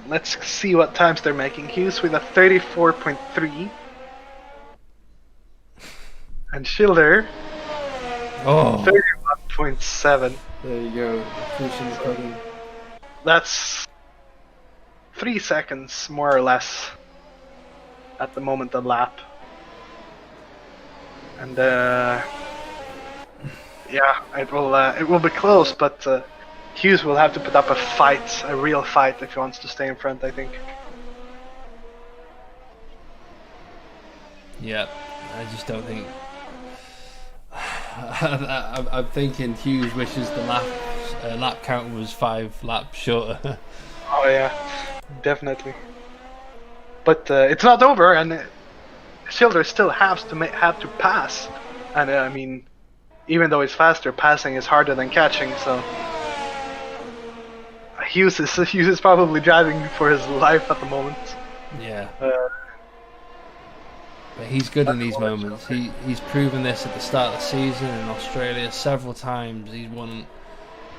let's see what times they're making. Hughes with a 34.3. And Schilder, Oh, 31.7. there you go. Christian's cutting. That's 3 seconds, more or less, at the moment of lap. And yeah, it will be close, but Hughes will have to put up a fight, a real fight, if he wants to stay in front, I think. Yeah, I just don't think. I'm thinking Hughes wishes the lap count was 5 laps shorter. Oh yeah, definitely. But it's not over, and Schilder still have to pass. And I mean, even though he's faster, passing is harder than catching. So Hughes is probably driving for his life at the moment. Yeah. But he's good in these moments. He's proven this at the start of the season in Australia several times. He's won,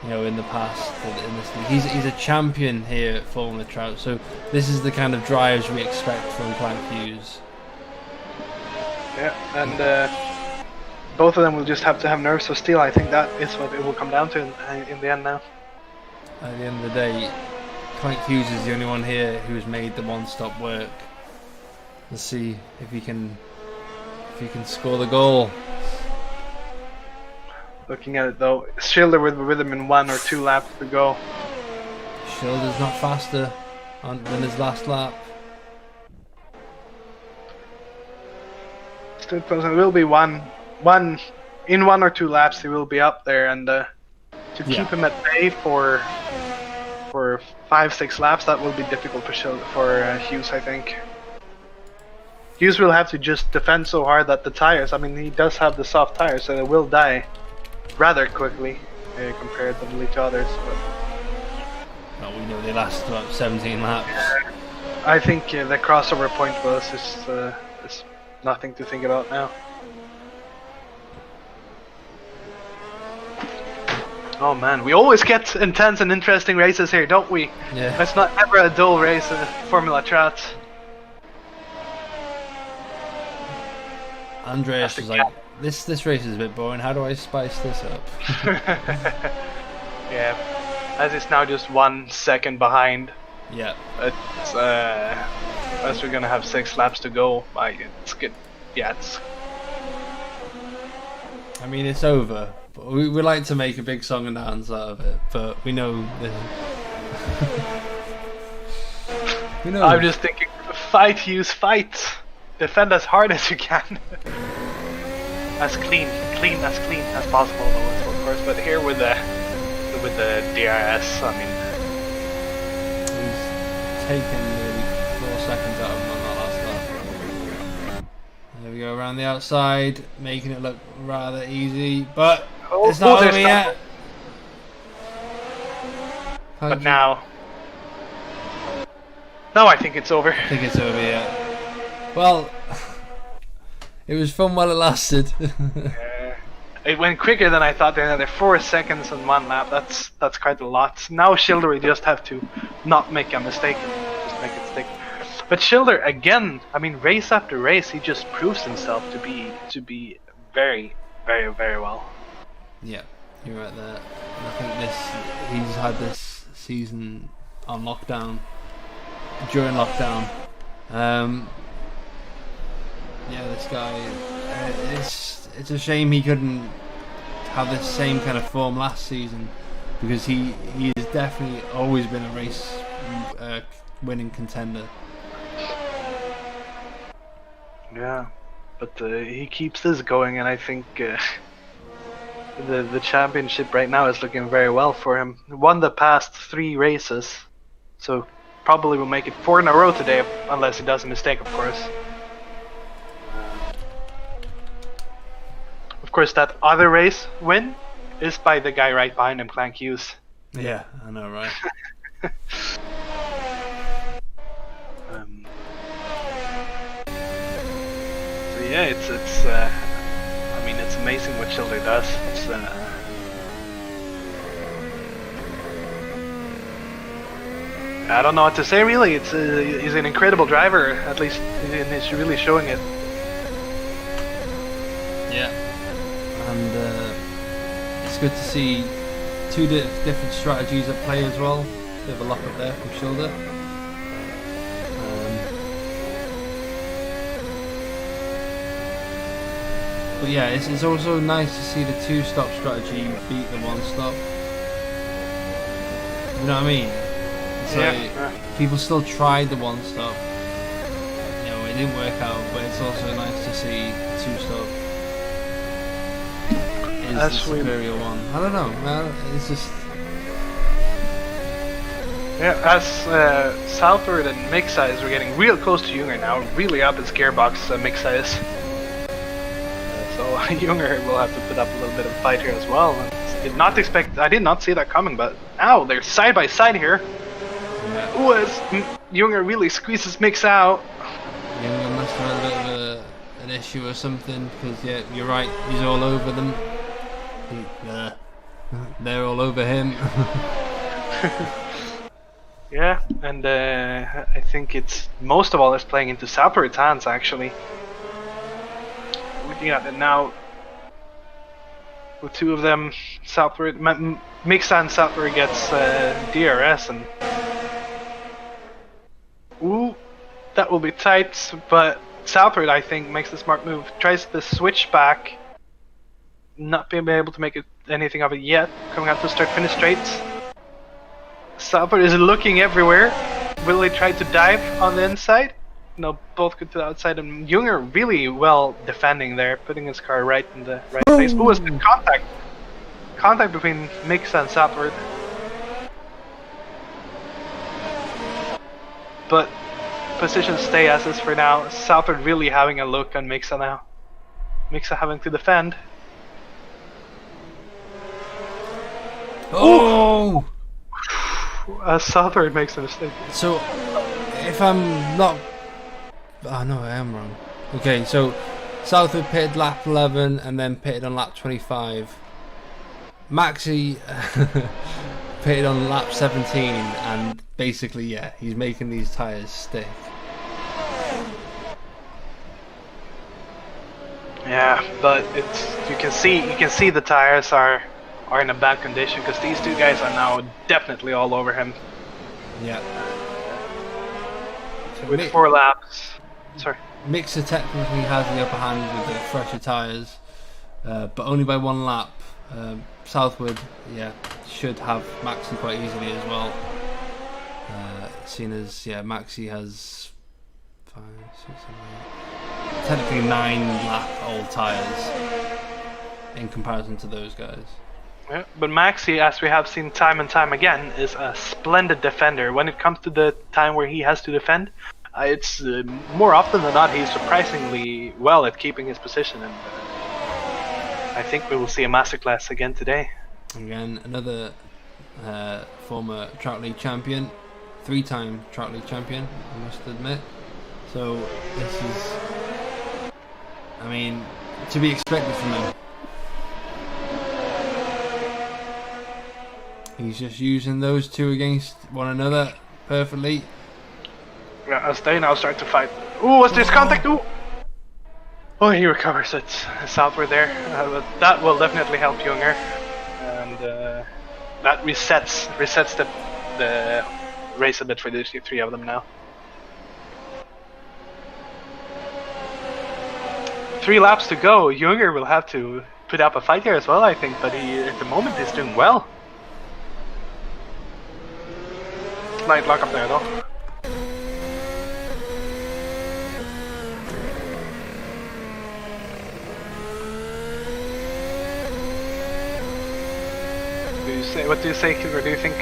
in the past in this league. He's a champion here at Formula Trout. So this is the kind of drives we expect from Clank Hughes. Yeah, and both of them will just have to have nerves of steel. I think that is what it will come down to in the end now. At the end of the day, Clank Hughes is the only one here who's made the one-stop work. Let's see if he can score the goal. Looking at it though, Schilder with him in 1 or 2 laps to go. Schilder's not faster than his last lap. Still close. It will be one in 1 or 2 laps. He will be up there, and to keep him at bay for 5-6 laps, that will be difficult for Hughes, I think. Hughes will have to just defend so hard that the tires, I mean, he does have the soft tires, so they will die rather quickly comparatively to others. But We know they last about 17 laps. I think the crossover point for us is nothing to think about now. Oh man, we always get intense and interesting races here, don't we? Yeah. It's not ever a dull race, Formula Trout. Andreas was like, this race is a bit boring, how do I spice this up? Yeah, as it's now just 1 second behind. Yeah. It's, as we're gonna have 6 laps to go, it's good. Yeah, it's... I mean, it's over. But we like to make a big song and dance out of it, but we know I'm just thinking, fight Hughes, fight! Defend as hard as you can. as clean as possible, though, of course. But here with the DRS, I mean, he's taken nearly 4 seconds out of him on that last lap. There we go, around the outside, making it look rather easy, but it's not over yet. But now I think it's over. I think it's over yet. Well, it was fun while it lasted. It went quicker than I thought. They're 4 seconds on 1 lap. That's quite a lot. Now Schilder will just have to not make a mistake, just make it stick. But Schilder again, I mean, race after race, he just proves himself to be very, very, very well. Yeah, you're right there. I think he's had this season on lockdown, during lockdown. Yeah, this guy, it's a shame he couldn't have the same kind of form last season, because he has definitely always been a race winning contender. Yeah, but he keeps this going, and I think the championship right now is looking very well for him. He won the past 3 races, so probably will make it 4 in a row today, unless he does a mistake, of course. Of course, that other race win is by the guy right behind him, Clank Hughes. Yeah, I know, right? So yeah, it's I mean, it's amazing what Schilder does. It's I don't know what to say really. It's he's an incredible driver. At least he's really showing it. Yeah, and it's good to see 2 different strategies at play as well. Bit of a lock up there from Schilder. But yeah, it's also nice to see the 2-stop strategy beat the 1-stop. You know what I mean? It's like people still tried the 1-stop. You know, it didn't work out, but it's also nice to see 2-stop is the superior one. I don't know, man. It's just. Yeah, as Southward and mix size are getting real close to Junger now, really up his gearbox mix size. So Junger will have to put up a little bit of fight here as well. I did not see that coming, but now they're side by side here. Yeah. Ooh, as Junger really squeezes Mix out. Junger must have had a bit of an issue or something, because yeah, you're right, he's all over them. They're all over him. Yeah, and I think it's most of all is playing into Southward's hands actually. Looking at it now, with 2 of them, Southward, Mix and Southward gets DRS, and ooh, that will be tight. But Southward, I think, makes the smart move, tries the switch back, not being able to make anything of it yet, coming out to start-finish straights. Southward is looking everywhere. Will they try to dive on the inside? No, both go to the outside, and Junger really well defending there, putting his car right in the right place. Ooh, it's the contact between Mix and Southward. But positions stay as is for now. Southward really having a look on Mixa now. Mixa having to defend. Oh! Southward makes a mistake. So, if I'm not... Oh no, I am wrong. Okay, so Southwood pitted lap 11 and then pitted on lap 25. Maxi pitted on lap 17, and basically, yeah, he's making these tyres stick. Yeah, but it's you can see the tires are in a bad condition, because these 2 guys are now definitely all over him. Yeah. So with 4 laps. Sorry. Mixer technically has the upper hand with the fresher tyres, but only by 1 lap. Southwood, yeah, should have Maxi quite easily as well. Seeing as, yeah, Maxi has 5, 6, 7, 8, technically 9 lap old tyres in comparison to those guys. Yeah, but Maxi, as we have seen time and time again, is a splendid defender. When it comes to the time where he has to defend, it's more often than not he's surprisingly well at keeping his position, and I think we will see a masterclass again today. Again, another former Trout League champion, 3-time Trout League champion, I must admit. So this is, I mean, to be expected from him. He's just using those 2 against one another perfectly. Yeah, as they now start to fight. Ooh, what's this contact? Ooh! Oh, he recovers it. Southward there. That will definitely help Junger. And that resets the race a bit for the 3 of them now. 3 laps to go. Junger will have to put up a fight here as well, I think, but he, at the moment, is doing well. Slight lock up there, though. say? What do you say, Kilgore? Do you think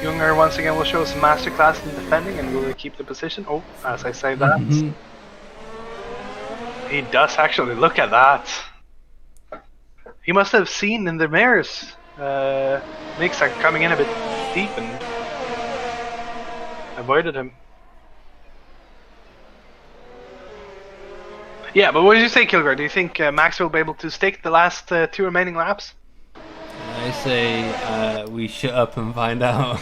Junger once again will show some masterclass in defending and will he keep the position? Oh, as I say that, he does actually. Look at that. He must have seen in the mirrors Mixa coming in a bit deep and avoided him. Yeah, but what did you say, Kilgore? Do you think Max will be able to stake the last 2 remaining laps? I say we shut up and find out.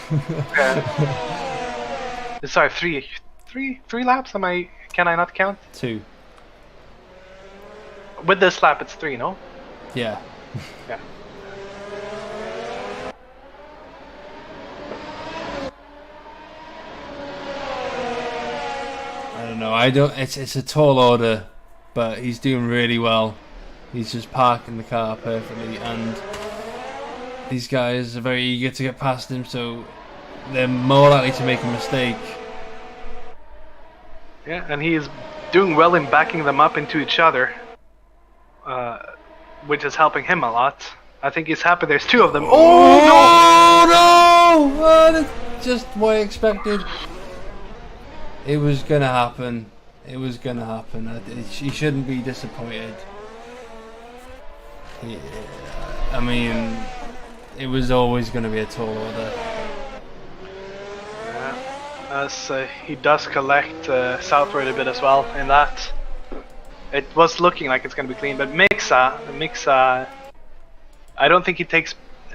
Sorry, three laps? Can I not count? 2. With this lap, it's 3, no? Yeah. Yeah. I don't know. I don't. It's a tall order, but he's doing really well. He's just parking the car perfectly, and these guys are very eager to get past him, so they're more likely to make a mistake. Yeah, and he is doing well in backing them up into each other, which is helping him a lot. I think he's happy there's 2 of them. Oh no! That's just what I expected. It was gonna happen. It was gonna happen. He shouldn't be disappointed. I mean, it was always gonna be a tall order. As he does collect southward a bit as well in that. It was looking like it's going to be clean, but Mixa, I don't think he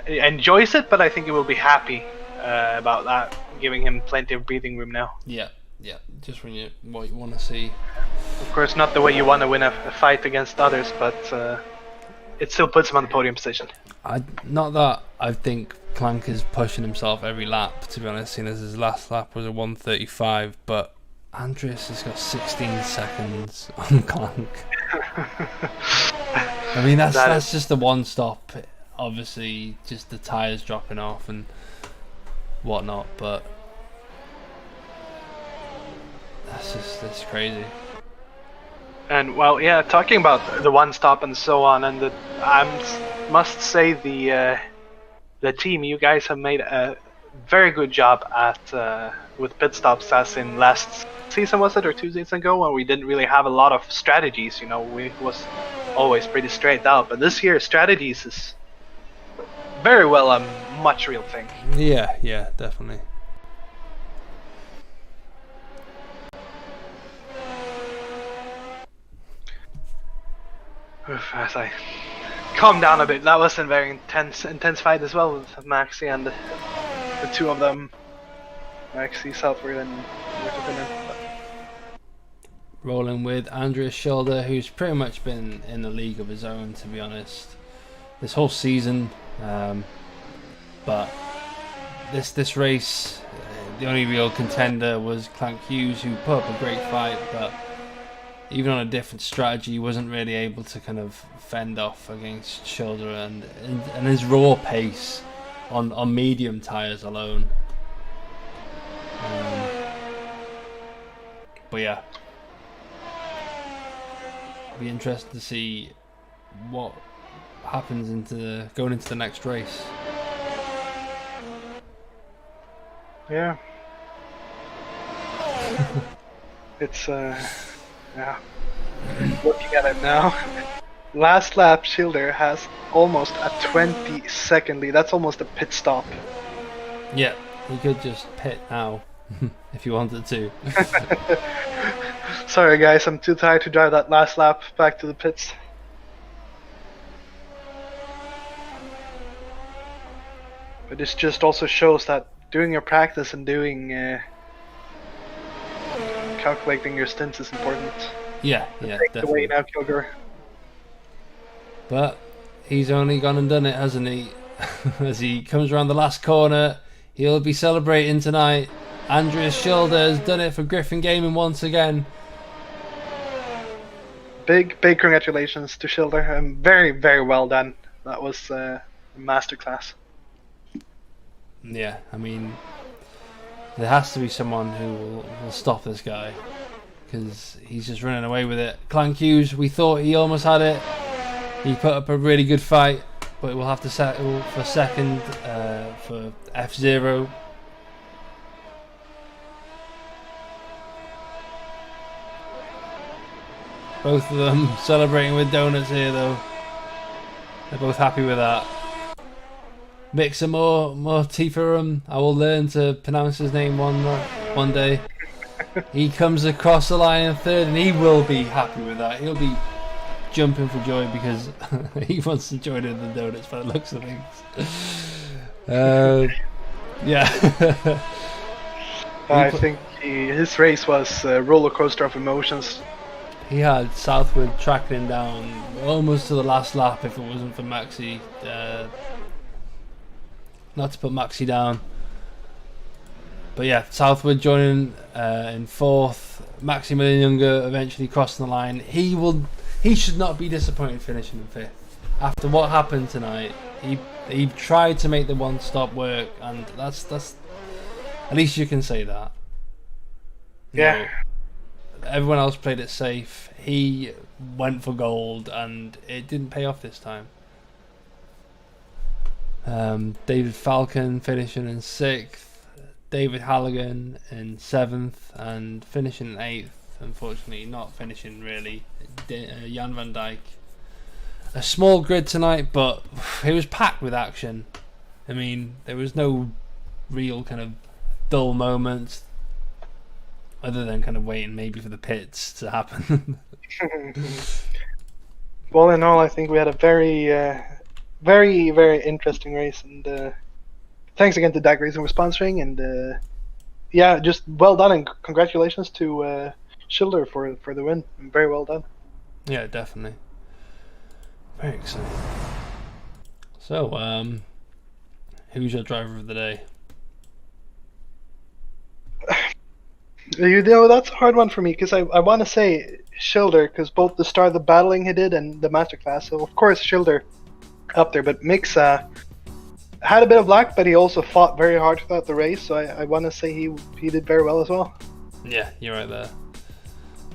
enjoys it, but I think he will be happy about that, giving him plenty of breathing room now. Yeah, just what you want to see. Of course, not the way you want to win a fight against others, but it still puts him on the podium position. Not that I think Clank is pushing himself every lap, to be honest, seeing as his last lap was a 1:35, but Andreas has got 16 seconds on Clank. I mean, that's just the one stop. Obviously, just the tyres dropping off and whatnot, but that's crazy. And well, yeah, talking about the one stop and so on, and I must say the team, you guys have made a very good job at with pit stops, as in last season, was it, or 2 seasons ago, when we didn't really have a lot of strategies. You know, we was always pretty straight out, but this year strategies is very well a much real thing. Yeah, definitely. As I calm down a bit, that was a very intense fight as well with Maxi and the 2 of them, Maxi, Southward, and Rolling with Andreas Schilder, who's pretty much been in a league of his own, to be honest, this whole season. But this race, the only real contender was Clank Hughes, who put up a great fight, but even on a different strategy, he wasn't really able to kind of fend off against Schilder and his raw pace on medium tyres alone. But yeah, be interested to see what happens going into the next race. Yeah. It's yeah. Looking at it now. Last lap, Schilder has almost a 20-second lead. That's almost a pit stop. Yeah, he could just pit now if he wanted to. Sorry guys, I'm too tired to drive that last lap back to the pits. But this just also shows that doing your practice and doing calculating your stints is important. Yeah, Take definitely. it away now, Kilgore. But he's only gone and done it, hasn't he? As he comes around the last corner, he'll be celebrating tonight. Andreas Schilder has done it for Griffin Gaming once again. Big congratulations to Schilder, and very, very well done. That was a masterclass. Yeah, I mean, there has to be someone who will stop this guy, because he's just running away with it. Clank Hughes, we thought he almost had it. He put up a really good fight, but we'll have to settle for second for F0. Both of them celebrating with donuts here, though. They're both happy with that. Mix some more Tifarum. I will learn to pronounce his name one day. He comes across the line in third, and he will be happy with that. He'll be jumping for joy because he wants to join in the donuts by the looks of things. Yeah. I think his race was a roller coaster of emotions. He had Southwood tracking him down almost to the last lap if it wasn't for Maxi. Not to put Maxi down. But yeah, Southwood joining in fourth. Maximilian Younger eventually crossing the line. He should not be disappointed finishing in fifth. After what happened tonight, he tried to make the one stop work, and that's at least you can say that. Yeah. You know, everyone else played it safe. He went for gold, and it didn't pay off this time. David Falcon finishing in 6th, David Halligan in 7th, and finishing in 8th. Unfortunately, not finishing really. Jan van Dijk. A small grid tonight, but it was packed with action. I mean, there was no real kind of dull moments, other than kind of waiting maybe for the pits to happen. Well, in all, I think we had a very, very interesting race, and thanks again to DAG Racing for sponsoring, and yeah, just well done, and congratulations to Schilder for the win. Very well done. Yeah, definitely. Very exciting. So, who's your driver of the day? You know, that's a hard one for me because I want to say Schilder because both the start of the battling he did and the masterclass. So of course Schilder up there, but Mix had a bit of luck, but he also fought very hard throughout the race. So I want to say he did very well as well. Yeah, you're right there.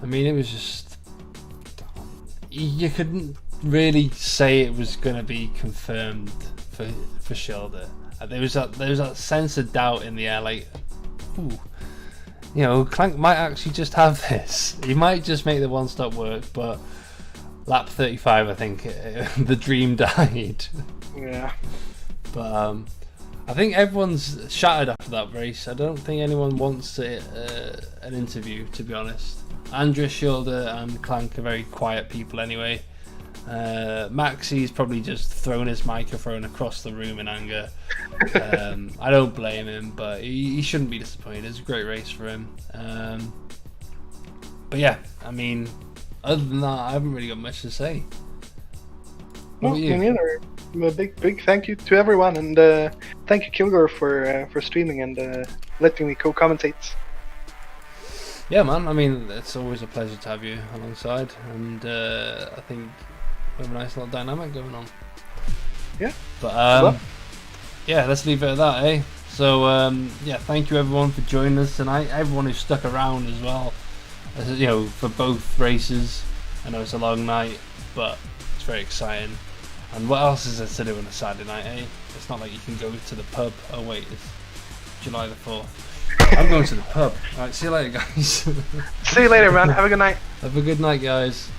I mean, it was just you couldn't really say it was going to be confirmed for Schilder. There was that sense of doubt in the air, like, ooh. You know, Clank might actually just have this. He might just make the one-stop work, but lap 35, I think, the dream died. Yeah. But I think everyone's shattered after that race. I don't think anyone wants an interview, to be honest. Andrea Schilder and Clank are very quiet people anyway. Maxi's probably just thrown his microphone across the room in anger. I don't blame him, but he shouldn't be disappointed. It's a great race for him. But yeah, I mean, other than that, I haven't really got much to say. What about you? Me neither. A big thank you to everyone, and thank you Kilgore for streaming and letting me co-commentate. Yeah, man. I mean, it's always a pleasure to have you alongside, and I think we have a nice little dynamic going on. Yeah. But yeah, let's leave it at that, eh? So yeah, thank you everyone for joining us tonight. Everyone who stuck around as well, you know, for both races. I know it's a long night, but it's very exciting. And what else is there to do on a Saturday night, eh? It's not like you can go to the pub. Oh wait, it's July the 4th. I'm going to the pub. Alright, see you later, guys. See you later, man. Have a good night. Have a good night, guys.